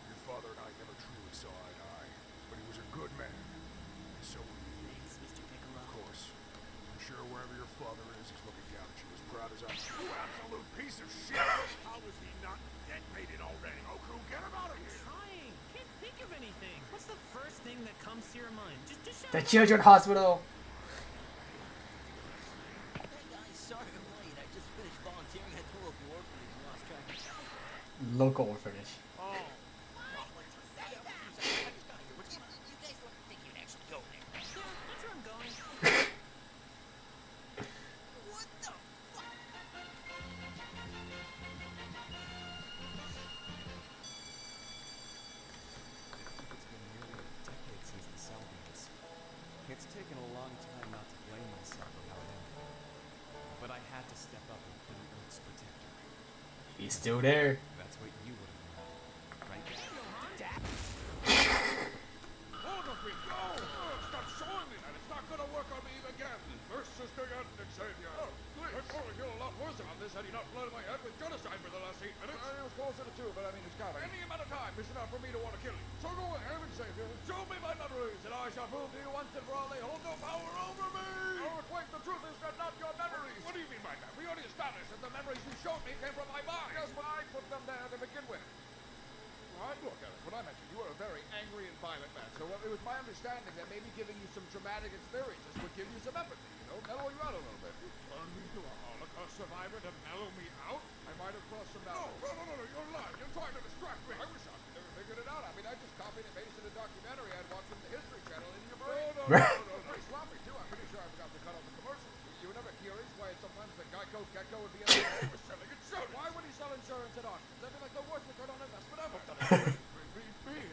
Your father and I never truly saw eye to eye, but he was a good man. And so were you. Thanks, Mr. Piccolo. Of course. I'm sure wherever your father is, he's looking down at you as proud as I am. You absolute piece of shit! How is he not detonated already? Goku, get him out of here! Trying. Can't think of anything. What's the first thing that comes to your mind? Just shout The it. Children's Hospital. Hey guys, sorry I'm late. I just finished volunteering at the local orphanage and lost track of time. Local orphanage. Oh. Why would you say that? You guys don't think you'd actually go there. Yeah, that's where I'm going. What the fuck? It's been nearly a decade since the cell games. It's taken a long time not to blame myself for how it ended. But I had to step up and be Earth's protector. He's still there. That's what you would have done, right? Hold of me, go! Stop showing me that! It's not gonna work on me again! First Sister and Xavier. Oh, please! I'd probably feel a lot worse about this had he not flooded my head with genocide for the last 8 minutes. It was closer to 2, but I mean, it's coming. Any amount of time is enough for me to want to kill you. So go ahead, Xavier. Show me my memories, and I shall prove to you once and for all they hold no power over me! Oh, wait, the truth is they're not your memories! What do you mean by that? We already established that the memories you showed me came from my mind! Yes, but I put them there to begin with. Right, look, Eric, what I mentioned, you were a very angry and violent man, so it was my understanding that maybe giving you some traumatic experiences would give you some empathy, you know, mellow you out a little bit. You turned me into a Holocaust survivor to mellow me out? I might have crossed some boundaries. No, you're lying. You're trying to distract me. I wish I could never figured it out. I mean, I just copied and pasted a documentary I'd watched from the History Channel into your brain. No. Very sloppy, too. I'm pretty sure I forgot to cut off the commercials. You were never curious why sometimes the Geico Gecko would be he was selling insurance. Why would he sell insurance at auctions? That'd be like the worst return on investment ever.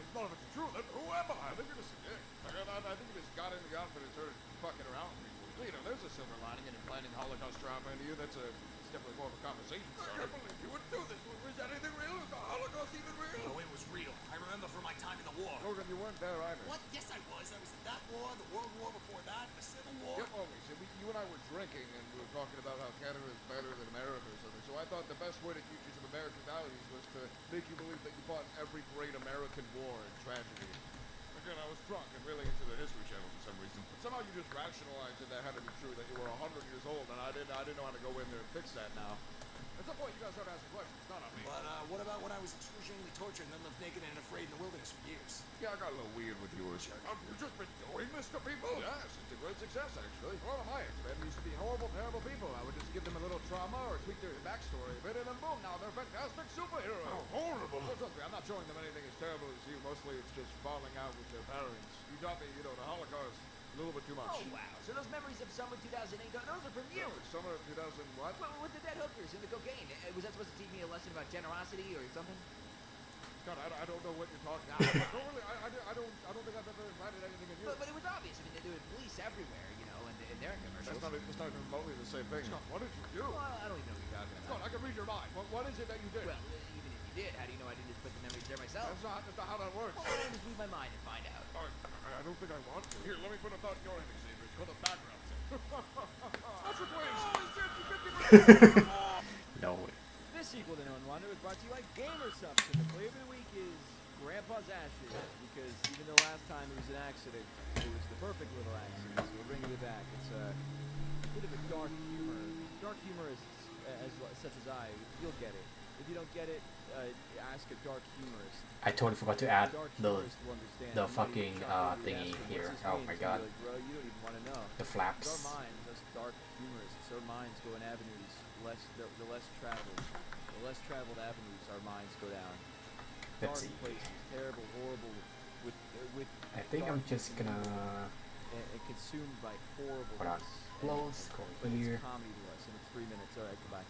None of it's true. Then who am I? I think you're just a dick. I think you just got in the outfit and started fucking around with people. You know, there's a silver lining in implanting Holocaust trauma into you. It's definitely more of a conversation starter. I can't believe you would do this. Was anything real? Was the Holocaust even real? Oh, it was real. I remember from my time in the war. Logan, you weren't there either. What? Yes, I was. I was in that war, the World War before that, the Civil War. Yep, always. You and I were drinking, and we were talking about how Canada is better than America or something. So I thought the best way to teach you some American values was to make you believe that you fought in every great American war and tragedy. Again, I was drunk and really into the History Channel for some reason. But somehow you just rationalized that that had to be true, that you were 100 years old, and I didn't know how to go in there and fix that now. At some point, you gotta start asking questions. Not on me. But what about when I was excruciatingly tortured and then lived naked and afraid in the wilderness for years? Yeah, I got a little weird with yours. You've just been doing this to people? Yes, it's a great success, actually. One of my ex-men used to be horrible, terrible people. I would just give them a little trauma or tweak their backstory a bit, and then boom, now they're fantastic superheroes. Oh, horrible. Well, trust me, I'm not showing them anything as terrible as you. Mostly it's just falling out with their parents. You taught me, the Holocaust little bit too much. Oh, wow. So those memories of summer 2008, those are from you. Summer of 2000 what? Well, with the dead hookers and the cocaine. Was that supposed to teach me a lesson about generosity or something? God, I don't know what you're talking about. No, really, I don't think I've ever invited anything in you. But it was obvious. I mean, there were police everywhere, you know, and they're in commercials. That's not even remotely the same thing. Scott, what did you do? Well, I don't even know what you're talking about. Scott, I can read your mind. What is it that you did? Well, even if you did, how do you know I didn't just put the memories there myself? That's not how that works. Well, I'll just read my mind and find out. All right, I don't think I want to. Here, let me put a thought in your head, Xavier. It's called a background check. That's what waves. No. This sequel to No One Wonder is brought to you by Gamer Substance. The flavor of the week is Grandpa's Ashes, because even though last time it was an accident, it was the perfect little accident, so we're bringing it back. It's a bit of a dark humor. Dark humorists, such as I, you'll get it. If you don't get it, ask a dark humorist. I totally forgot to add Dark the humorist will understand. the You might fucking even shock you, thingy ask him, here. "What's his Oh name?" my He's gonna god. be like, bro, you don't even want to know. The Our flaps. minds, us dark humorists, our minds go in avenues the less traveled avenues our minds go down. Dark Let's see. places, terrible, horrible, with I think I'm dark just humor gonna and consumed by horrible. hold on. Close, go But here. it's comedy to us, and it's 3 minutes. All right, goodbye.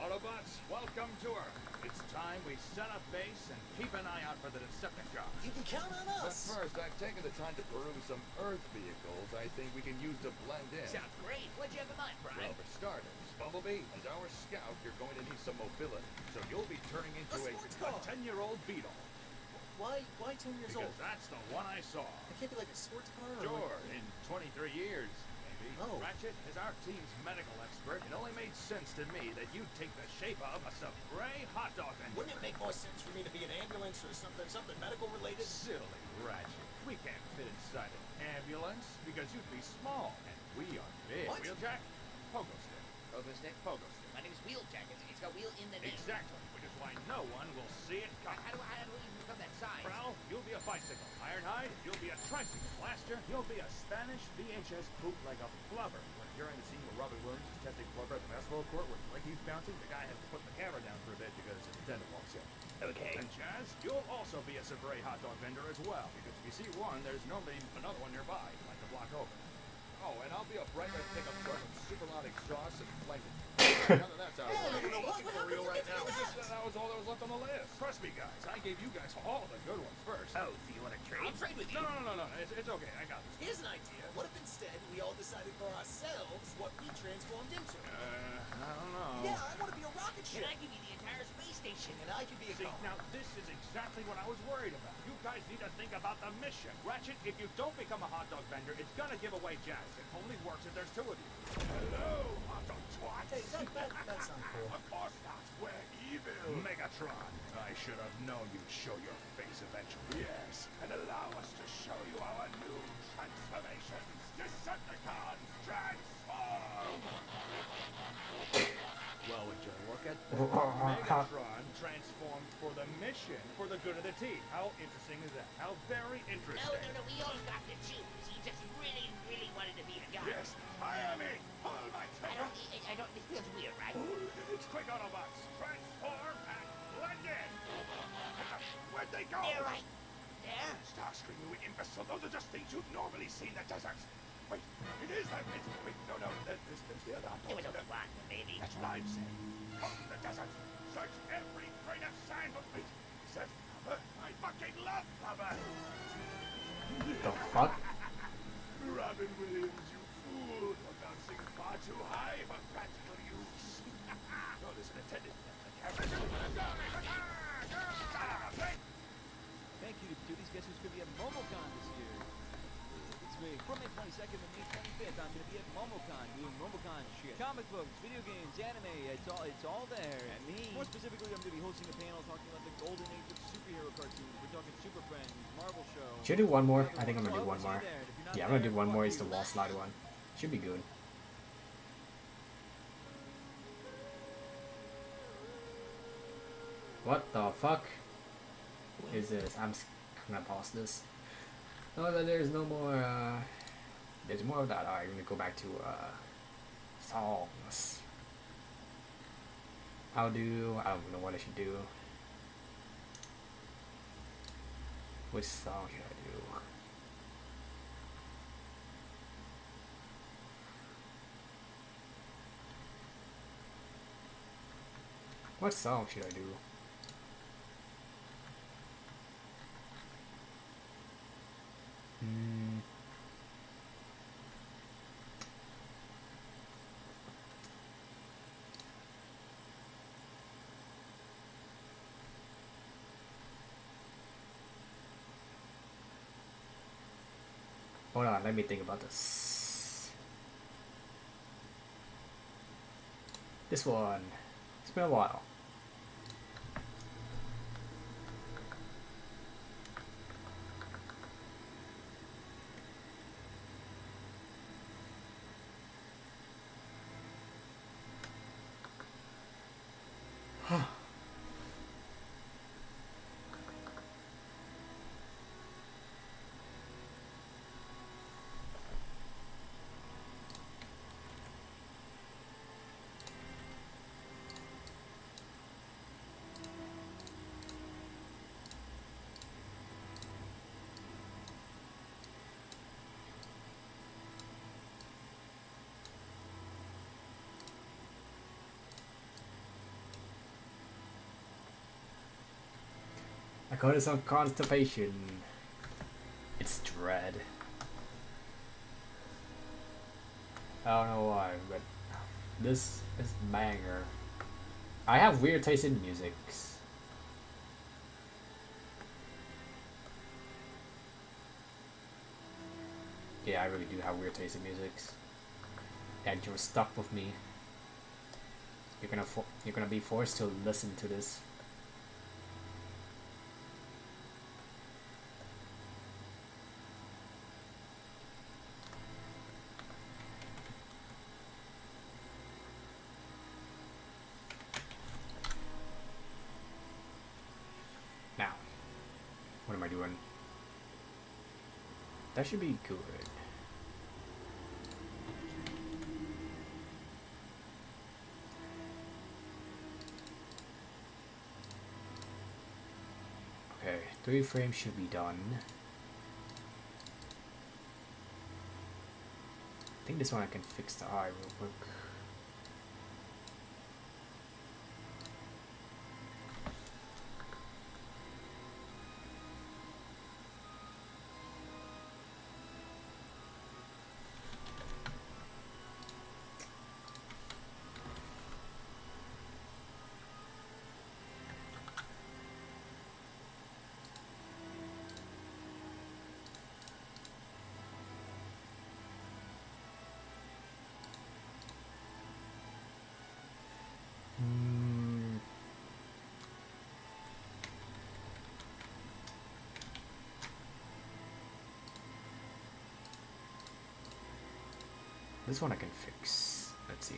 Autobots, welcome to Earth. It's time we set up base and keep an eye out for the Decepticons. You can count on But us. first, I've taken the time to peruse some Earth vehicles I think we can use to blend in. Sounds great. What'd you have in mind, Well, Brian? for starters, Bumblebee, as our scout, you're going to need some mobility. So you'll be turning into A sports car. 10-year-old Beetle. Why 10 years Because old? that's the one I saw. It can't be like a sports car or Sure, in 23 years, maybe. Oh. Ratchet is our team's medical expert. It only made sense to me that you'd take the shape of a Sabre hot dog engine. Wouldn't it make more sense for me to be an ambulance or something medical related? Silly Ratchet. We can't fit inside an ambulance because you'd be small and we are big. What? Wheeljack? Pogo stick. Pogo stick? Pogo stick. My name's Wheeljack. It's got wheel in the name. Exactly, which is why no one will see it coming. How do I even become that size? Prowl, you'll be a bicycle. Ironhide, you'll be a tricycle. Blaster, you'll be a Spanish VHS bootlegger flubber. When during the scene where Robin Williams is testing flubber at the basketball court where like he's bouncing, the guy has to put the camera down for a bit because his attendant walks in. Okay. And Jazz, you'll also be a Sabre hot dog vendor as well, because if you see one, there's normally another one nearby, like the block over. Oh, and I'll be a bright red pickup truck with super loud exhaust and flanking. Now that that's out of the way. You know what? For real right now. That was all that was left on the list. Trust me, guys. I gave you guys all the good ones first. Oh, so you want to trade? I'll trade with you. No. It's okay. I got this. Here's an idea. What if instead we all decided for ourselves what we transformed into? I don't know. Yeah, I want to be a rocket Can ship. I give you the entire space station? And I can be a See, car. now this is exactly what I was worried about. You guys need to think about the mission. Ratchet, if you don't become a hot dog vendor, it's gonna give away Jazz. It only works if there's two of you. Hello, hot dog twats. Hey, that sounds cool. Of course not. We're evil. Megatron, I should have known you'd show your face eventually. Yes, and allow us to show you our new transformations. Decepticons transform! Well, would you look at that? Megatron transformed for the mission, for the good of the team. How interesting is that? How very interesting. No, we all got to choose. You just really wanted to be a guy. Yes, I am it. Hold my trigger. I don't, this feels weird, right? It's quick Autobots. Transform and blend in. Where'd they go? They're right there. Starscream, you imbecile. Those are just things you'd normally see in the desert. Wait, it is that. Wait, no. There's the other There was only one, maybe. That's what I'm saying. Come to the desert. Search every grain of sand. But wait, he said, Flubber. I fucking love Flubber. The fuck? Robin Williams, you fool. You're bouncing far too high for practical use. No, there's an attendant. The camera's Thank you to these guys who's going to be at MomoCon this year. It's me. From May 22nd to May 25th, I'm going to be at MomoCon doing MomoCon shit. Comic books, video games, anime, it's all there. And me. More specifically, I'm going to be hosting a panel talking about the golden age of superhero cartoons. We're talking Super Friends, Marvel Show. Should I do one more? I think I'm gonna do So I one hope to see more. you there. If you're not Yeah, I'm gonna there, do one more. fuck It's the you. wall slide one. Should be good. What the fuck is this? I'm gonna pause this. No, there's no more. There's more of that. Alright, I'm gonna go back to songs. I don't know what I should do. Which song should I do? What song should I do? Hold on, let me think about this. This one. It's been a while. I call this on constipation. It's dread. I don't know why, but this is banger. I have weird taste in music. Yeah, I really do have weird taste in music. And you're stuck with me. You're gonna be forced to listen to this. Now, what am I doing? That should be good. Okay, 3 frames should be done. I think this one I can fix the eye real quick. This one I can fix. Let's see.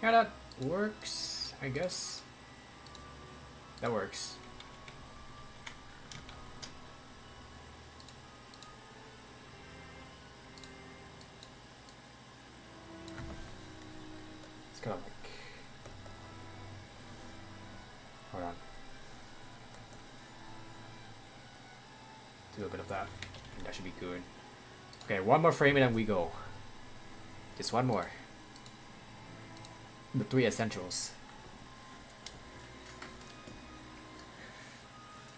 Yeah, that works, I guess. That works. It's kind of like... Hold on. Do a bit of that. And that should be good. Okay, one more frame and then we go. Just one more. The 3 essentials.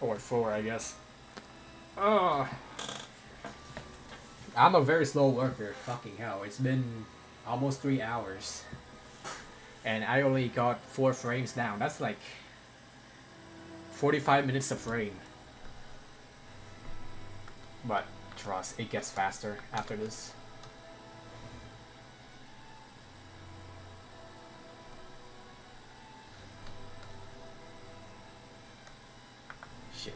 Or 4, I guess. Oh, I'm a very slow worker. Fucking hell. It's been almost 3 hours. And I only got 4 frames down. That's like 45 minutes a frame. But trust, it gets faster after this. Shit.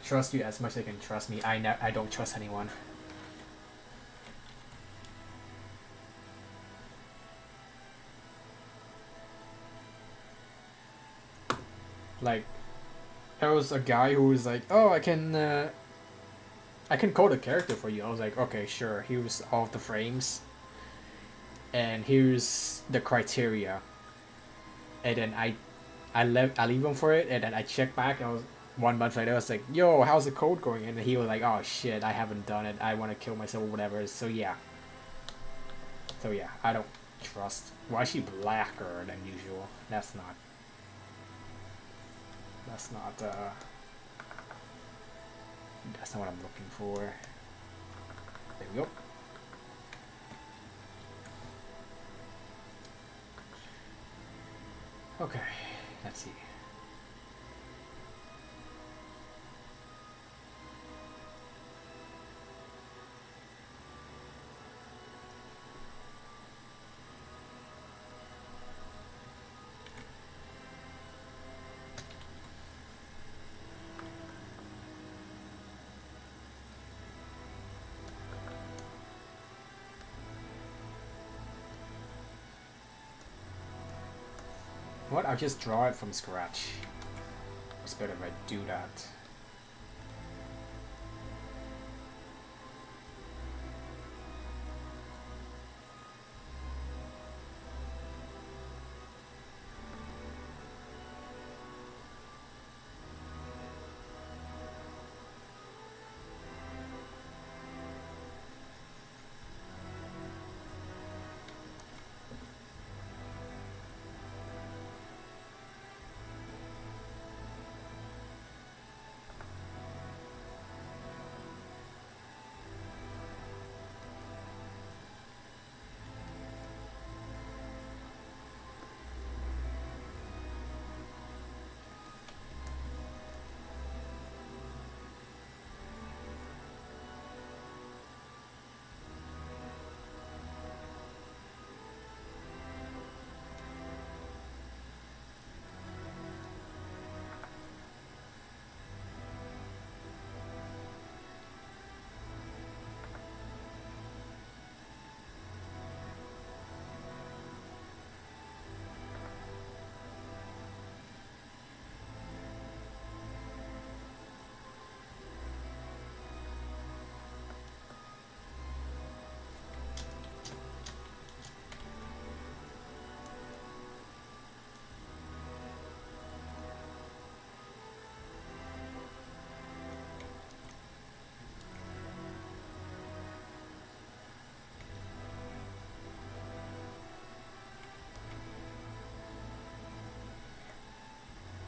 trust you as much as they can trust me. I don't trust anyone. Like, there was a guy who was like, "Oh, I can code a character for you." I was like, "Okay, sure." Here's all of the frames, and here's the criteria. And then I leave him for it, and then I check back. And I was 1 month later. I was like, "Yo, how's the code going?" And he was like, "Oh shit, I haven't done it. I want to kill myself or whatever." So yeah. I don't trust. Why is she blacker than usual? That's not. That's not. That's not what I'm looking for. There we go. Okay, let's see. What? I'll just draw it from scratch. It's better if I do that.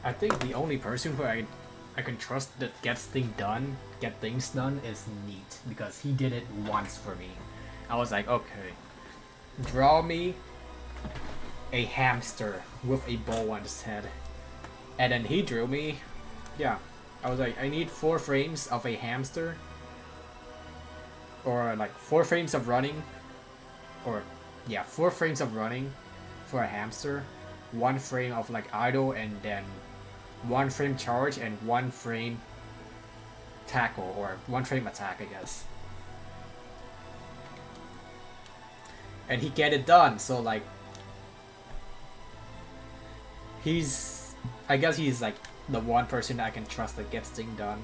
I think the only person who I can trust that get things done is Neat, because he did it once for me. I was like, okay, draw me a hamster with a bow on its head. And then he drew me, yeah. I was like, I need 4 frames of a hamster, or like 4 frames of running, or yeah, 4 frames of running for a hamster, 1 frame of like idle, and then 1 frame charge and 1 frame tackle, or 1 frame attack, I guess. And he get it done, so like I guess he's like the one person I can trust that gets things done.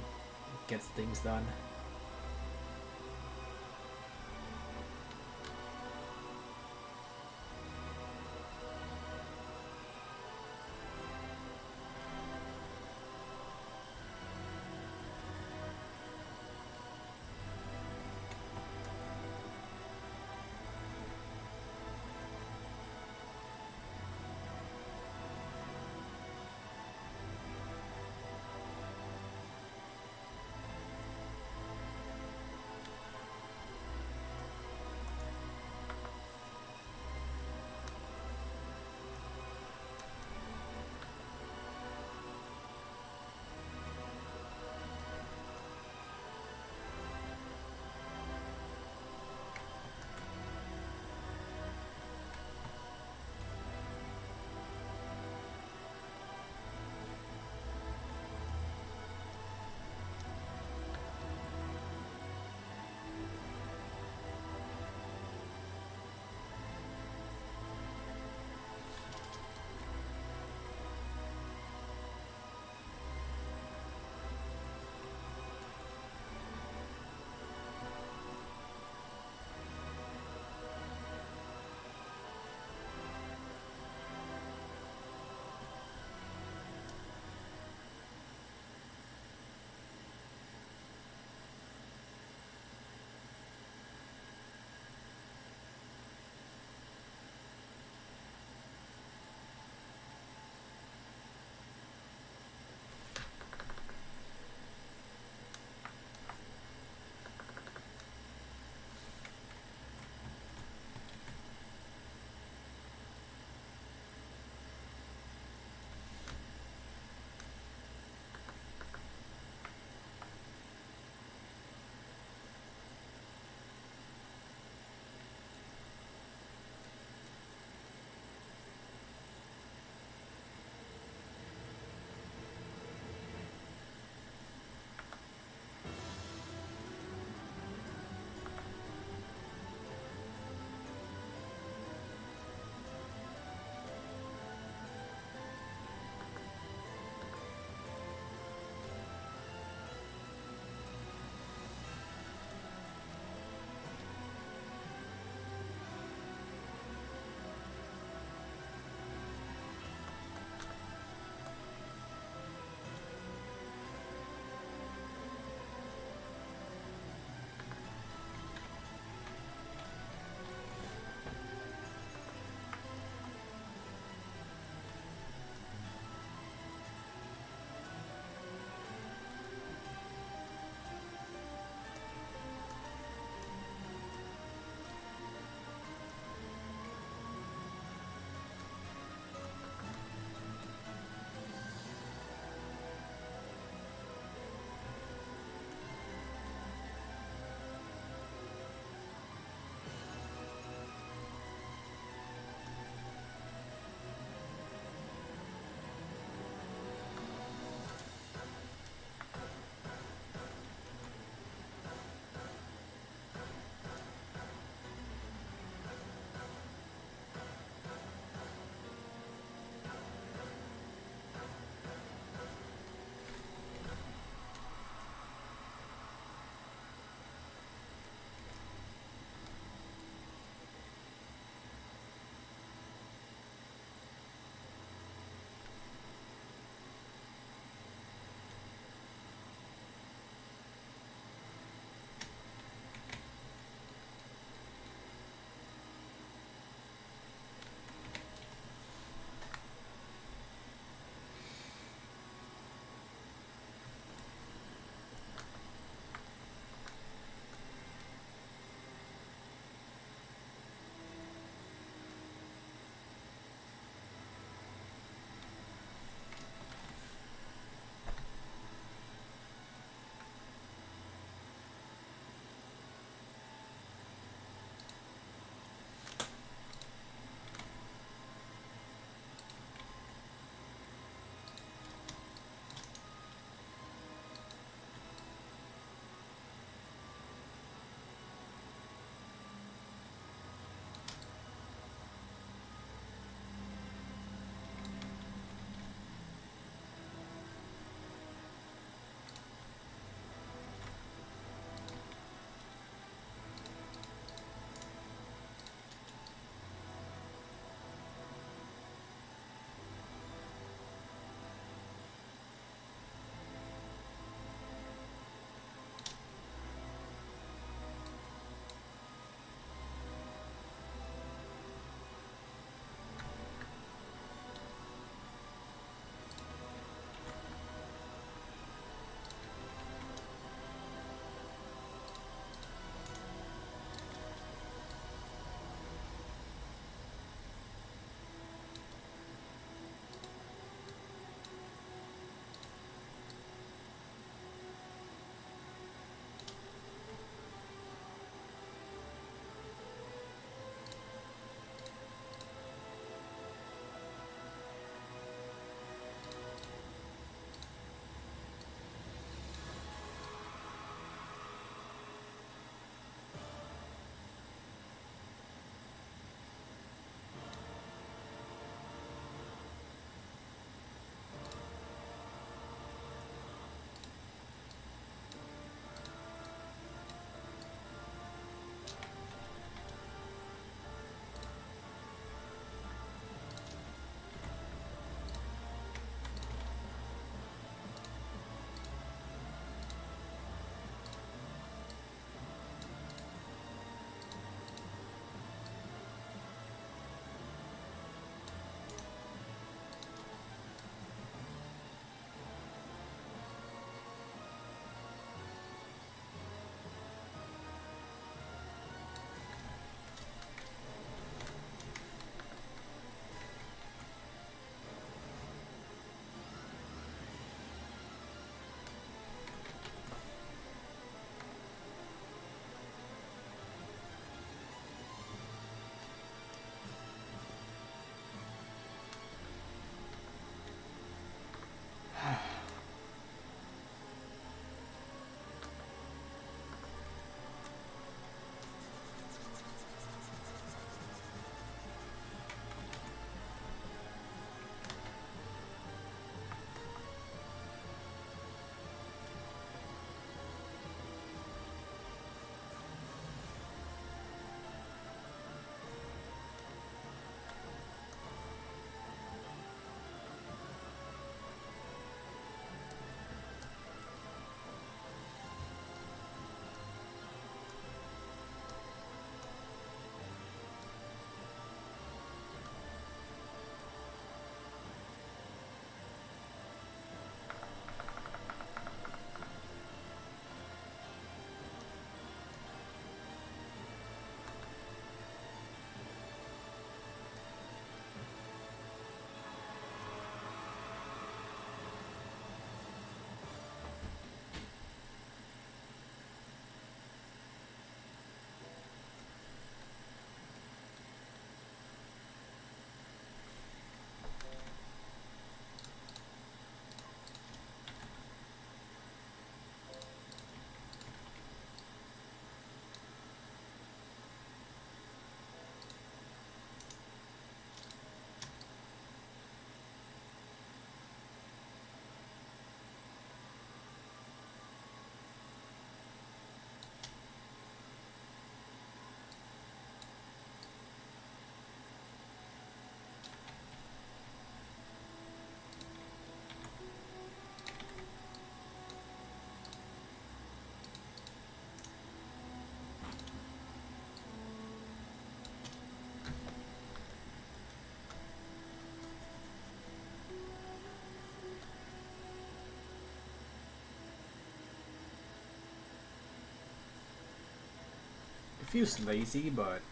feels lazy, but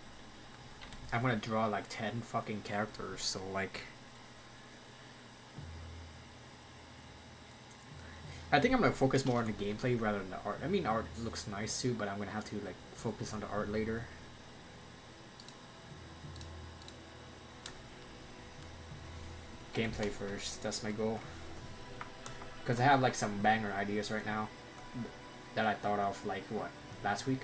I'm gonna draw like 10 fucking characters, so like I think I'm gonna focus more on the gameplay rather than the art. I mean, art looks nice too, but I'm gonna have to like focus on the art later. Gameplay first, that's my goal. Because I have like some banger ideas right now that I thought of like what, last week?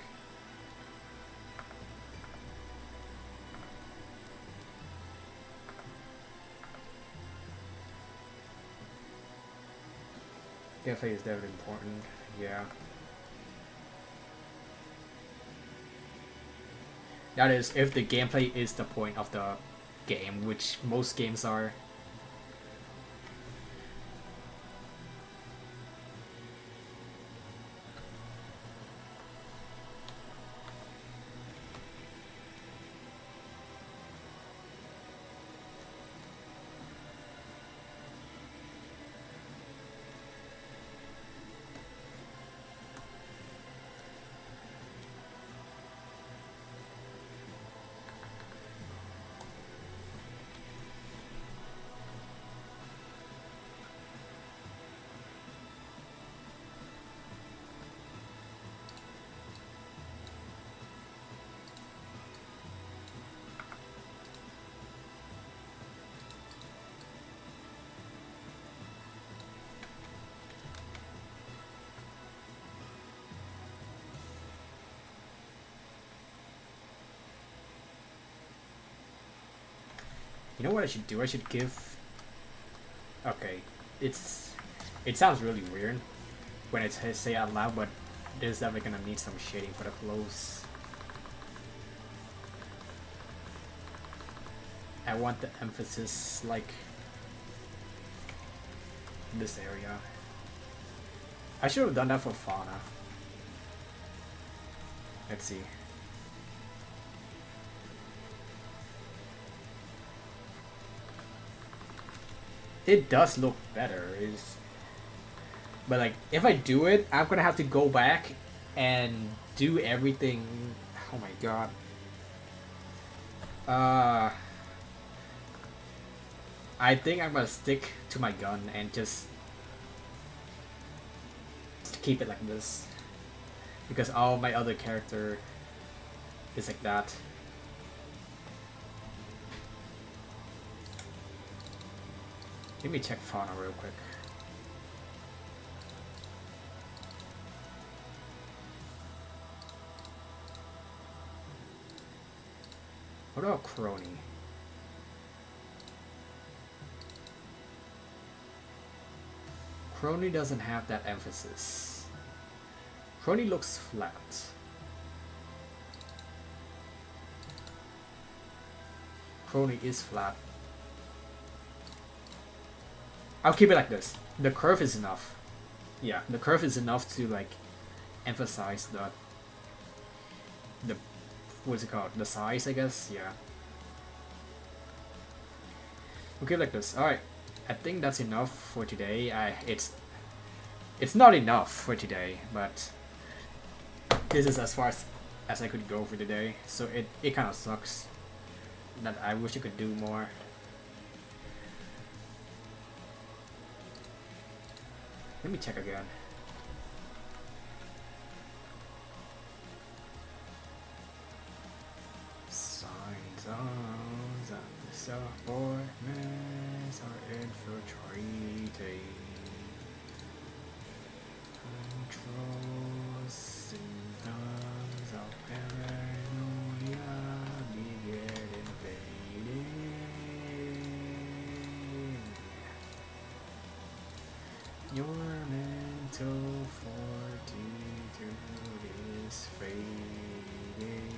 Gameplay is definitely important, yeah. That is, if the gameplay is the point of the game, which most games are. You know what I should do? I should give. Okay, it sounds really weird when it's say out loud, but there's definitely gonna need some shading for the clothes. I want the emphasis like this area. I should have done that for fauna. Let's see. It does look better, but like if I do it, I'm gonna have to go back and do everything. Oh my god. I think I'm gonna stick to my gun and just keep it like this, because all my other character is like that. Let me check fauna real quick. What about crony? Crony doesn't have that emphasis. Crony looks flat. Crony is flat. I'll keep it like this. The curve is enough. Yeah, the curve is enough to like emphasize the what's it called? The size, I guess. Yeah. Okay, like this. All right. I think that's enough for today. It's not enough for today, but this is as far as I could go for today. So it kind of sucks that I wish I could do more. Let me check again. Signs of the subordinates are infiltrating. Control symptoms of paranoia begin invading. Your mental fortitude is fading.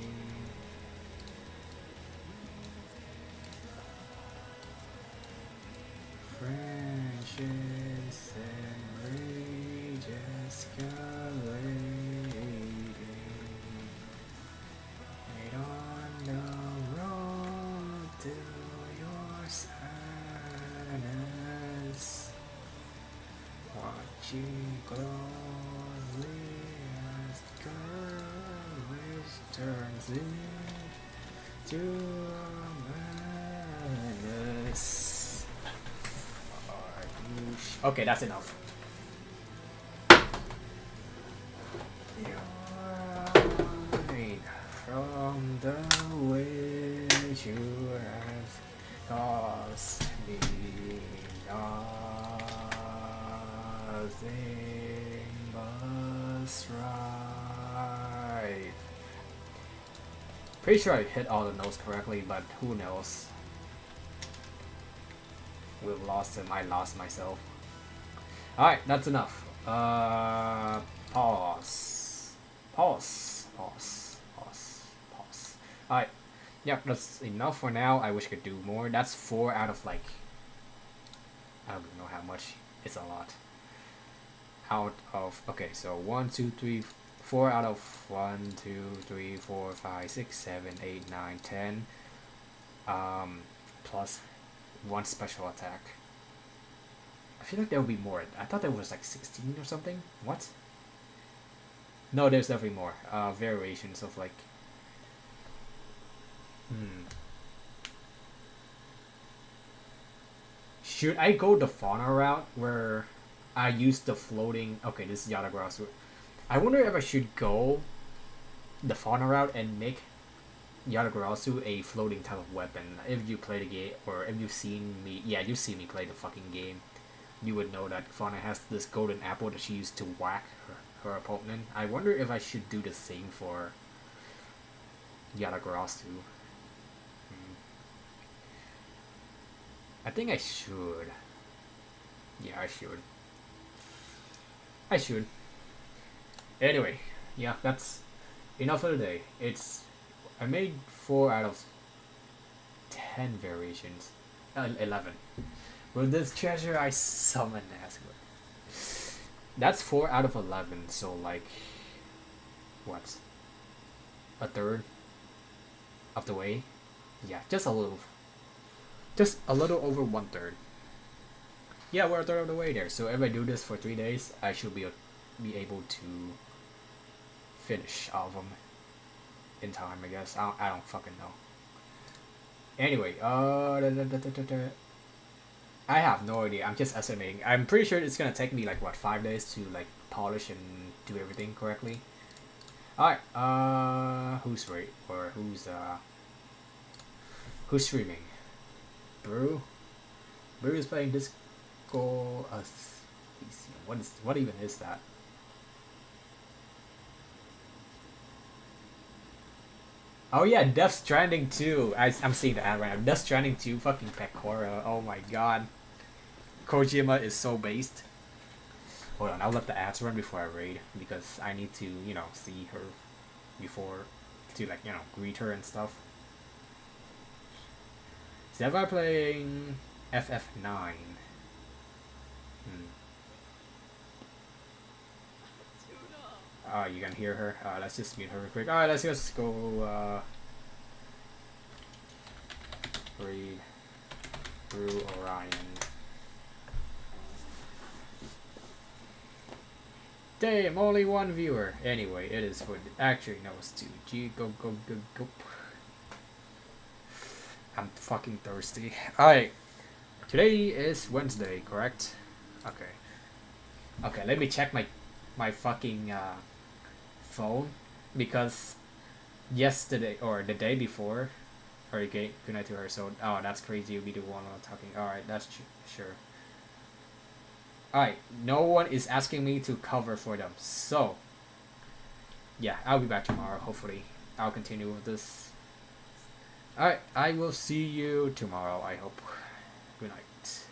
Friendships and rage escalating. Right on the road to your sadness. Watching closely as courage turns into madness. Okay, that's enough. Right from the way you have caused me nothing but right. Pretty sure I hit all the notes correctly, but who knows? We've lost him. I lost myself. Alright, that's enough. Pause. Pause. Pause. Pause. Pause. Alright. Yep, that's enough for now. I wish I could do more. That's 4 out of like... I don't even know how much. It's a lot. Out of... Okay, so 1, 2, 3, 4 out of 1, 2, 3, 4, 5, 6, 7, 8, 9, 10. Plus 1 special attack. I feel like there would be more. I thought there was like 16 or something. What? No, there's definitely more. Variations of like... Should I go the fauna route where I use the floating... Okay, this is Yatagrasu. I wonder if I should go the fauna route and make Yatagarasu a floating type of weapon. If you play the game, or if you've seen me... Yeah, you've seen me play the fucking game. You would know that Fauna has this golden apple that she used to whack her opponent. I wonder if I should do the same for Yatagarasu. I think I should. Yeah, I should. I should. Anyway, yeah, that's enough for today. I made 4 out of 10 variations. 11. With this treasure I summon Nazgul. That's 4 out of 11, so like... What? A third of the way? Yeah, just a little. Just a little over 1/3. Yeah, we're a third of the way there. So if I do this for 3 days, I should be able to finish all of them in time, I guess. I don't fucking know. Anyway, I have no idea. I'm just estimating. I'm pretty sure it's gonna take me like what 5 days to like polish and do everything correctly. All right. Who's streaming? Brew. Brew is playing Disco. What even is that? Oh yeah, Death Stranding 2. I'm seeing the ad right now. Death Stranding 2, fucking Pecora. Oh my god. Kojima is so based. Hold on, I'll let the ads run before I raid because I need to, you know, see her before to like, you know, greet her and stuff. Zeva playing FF9. Oh, you can hear her? Let's just mute her real quick. Alright, let's just go, read through Orion. Damn, only 1 viewer. Anyway, it is for... Actually, no, it's 2. Go. I'm fucking thirsty. Alright. Today is Wednesday, correct? Okay. Okay, let me check my fucking, phone. Because yesterday, or the day before... Or good night to her, so... Oh, that's crazy. You'll be the one talking. Alright, that's sure. Alright, no one is asking me to cover for them, so yeah, I'll be back tomorrow, hopefully. I'll continue with this. Alright, I will see you tomorrow, I hope. Good night.